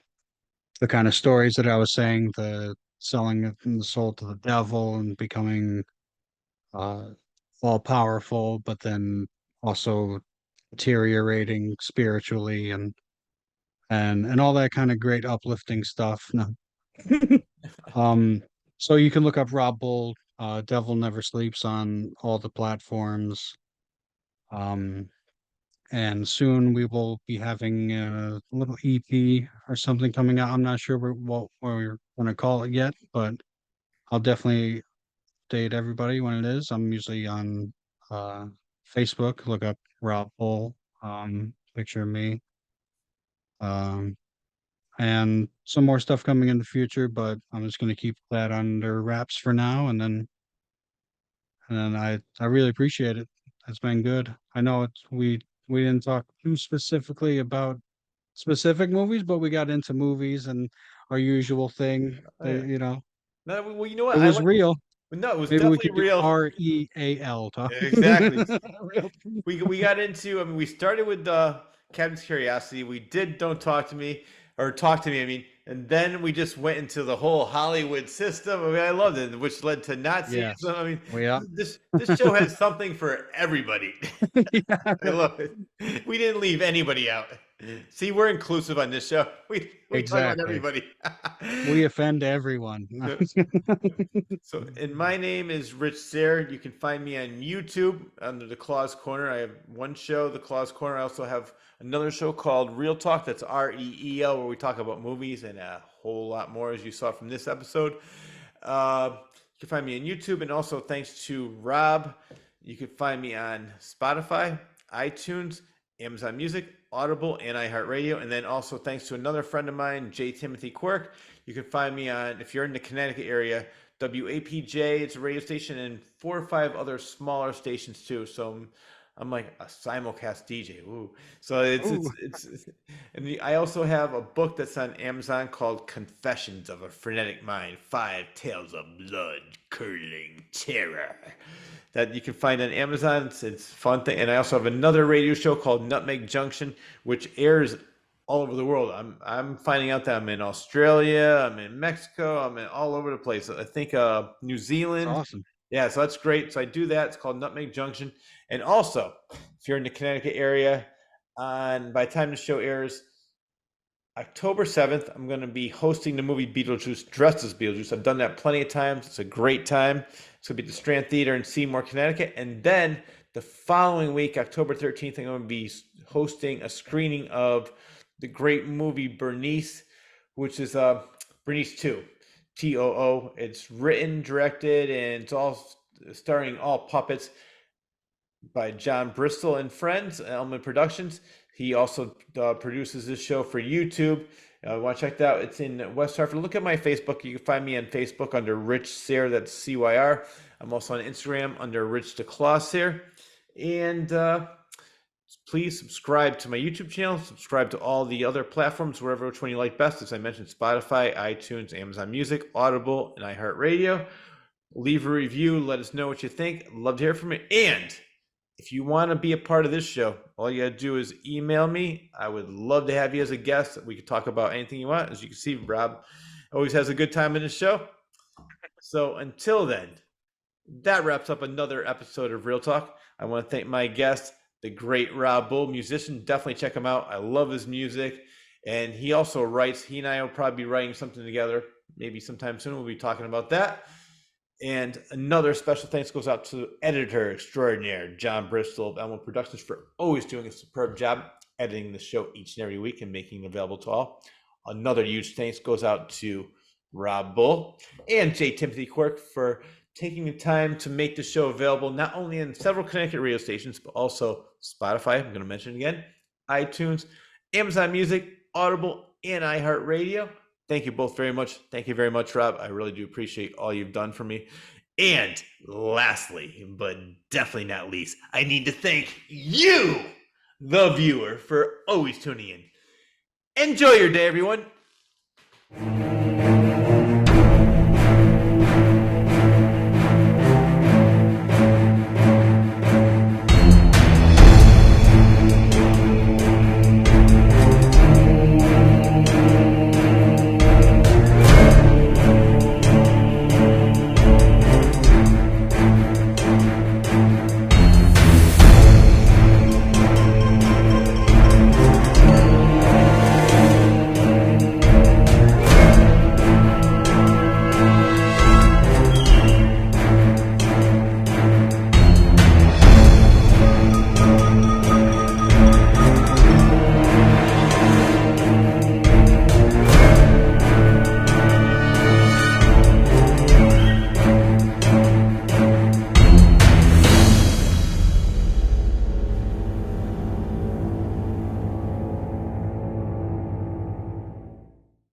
the kind of stories that I was saying, the selling of the soul to the devil and becoming uh all powerful, but then also deteriorating spiritually and all that kind of great uplifting stuff. No. Um, so you can look up Rob Bull, Devil Never Sleeps on all the platforms. Um, and soon we will be having a little EP or something coming out. I'm not sure what we're going to call it yet, but I'll definitely update everybody when it is. I'm usually on uh, Facebook. Look up Rob Bull, picture of me, um, and some more stuff coming in the future. But I'm just going to keep that under wraps for now, and then I really appreciate it. It's been good. I know we didn't talk too specifically about specific movies, but we got into movies and our usual thing. Oh, yeah. You know, No, well, you know it what? I was like. real. No, it was Maybe we definitely could do real. REAL talk. Exactly. Real. We got into. I mean, we started with Captain's Curiosity. We did Don't Talk to Me or Talk to Me. I mean, and then we just went into the whole Hollywood system. I mean, I loved it, which led to Nazis. Yes. I mean, Well, yeah. this show has something for everybody. Yeah. I love it. We didn't leave anybody out. See, we're inclusive on this show. We talk about Exactly. everybody. We offend everyone. So, and my name is Rich Sayre. You can find me on YouTube under the Claws Corner. I have one show, the Claws Corner. I also have another show called Reel Talk. That's REEL, where we talk about movies and a whole lot more, as you saw from this episode. You can find me on YouTube, and also thanks to Rob, you can find me on Spotify, iTunes, Amazon Music, Audible, and iHeartRadio. And then also thanks to another friend of mine, J. Timothy Quirk, you can find me on, if you're in the Connecticut area, WAPJ, it's a radio station, and 4 or 5 other smaller stations too. So I'm like a simulcast DJ. Ooh. So Ooh. and I also have a book that's on Amazon called Confessions of a Frenetic Mind, 5 Tales of Blood Curdling Terror, that you can find on Amazon. It's a fun thing. And I also have another radio show called Nutmeg Junction, which airs all over the world. I'm finding out that I'm in Australia, I'm in Mexico, I'm in all over the place. I think New It's Zealand. awesome. Yeah, so that's great. So I do that. It's called Nutmeg Junction. And also, if you're in the Connecticut area, by the time the show airs, October 7th, I'm going to be hosting the movie Beetlejuice, dressed as Beetlejuice. I've done that plenty of times. It's a great time. It's going to be at the Strand Theater in Seymour, Connecticut. And then the following week, October 13th, I'm going to be hosting a screening of the great movie Bernice, which is Bernice 2, TOO. It's written, directed, and it's all starring all puppets by John Bristol and Friends, Elmwood Productions. He also produces this show for YouTube. Want to check that out? It's in West Hartford. Look at my Facebook. You can find me on Facebook under Rich Sayre. That's CYR. I'm also on Instagram under Rich DeClaw Sayre. And please subscribe to my YouTube channel. Subscribe to all the other platforms, wherever which one you like best. As I mentioned, Spotify, iTunes, Amazon Music, Audible, and iHeartRadio. Leave a review. Let us know what you think. Love to hear from you. And if you want to be a part of this show, all you got to do is email me. I would love to have you as a guest. We could talk about anything you want. As you can see, Rob always has a good time in his show. So until then, that wraps up another episode of Reel Talk. I want to thank my guest, the great Rob Bull, musician. Definitely check him out. I love his music. And he also writes. He and I will probably be writing something together maybe sometime soon. We'll be talking about that. And another special thanks goes out to editor extraordinaire John Bristol of Elmwood Productions for always doing a superb job editing the show each and every week and making it available to all. Another huge thanks goes out to Rob Bull and J. Timothy Quirk for taking the time to make the show available not only in several Connecticut radio stations, but also Spotify, I'm going to mention it again, iTunes, Amazon Music, Audible, and iHeartRadio. Thank you both very much. Thank you very much, Rob. I really do appreciate all you've done for me. And lastly, but definitely not least, I need to thank you, the viewer, for always tuning in. Enjoy your day, everyone.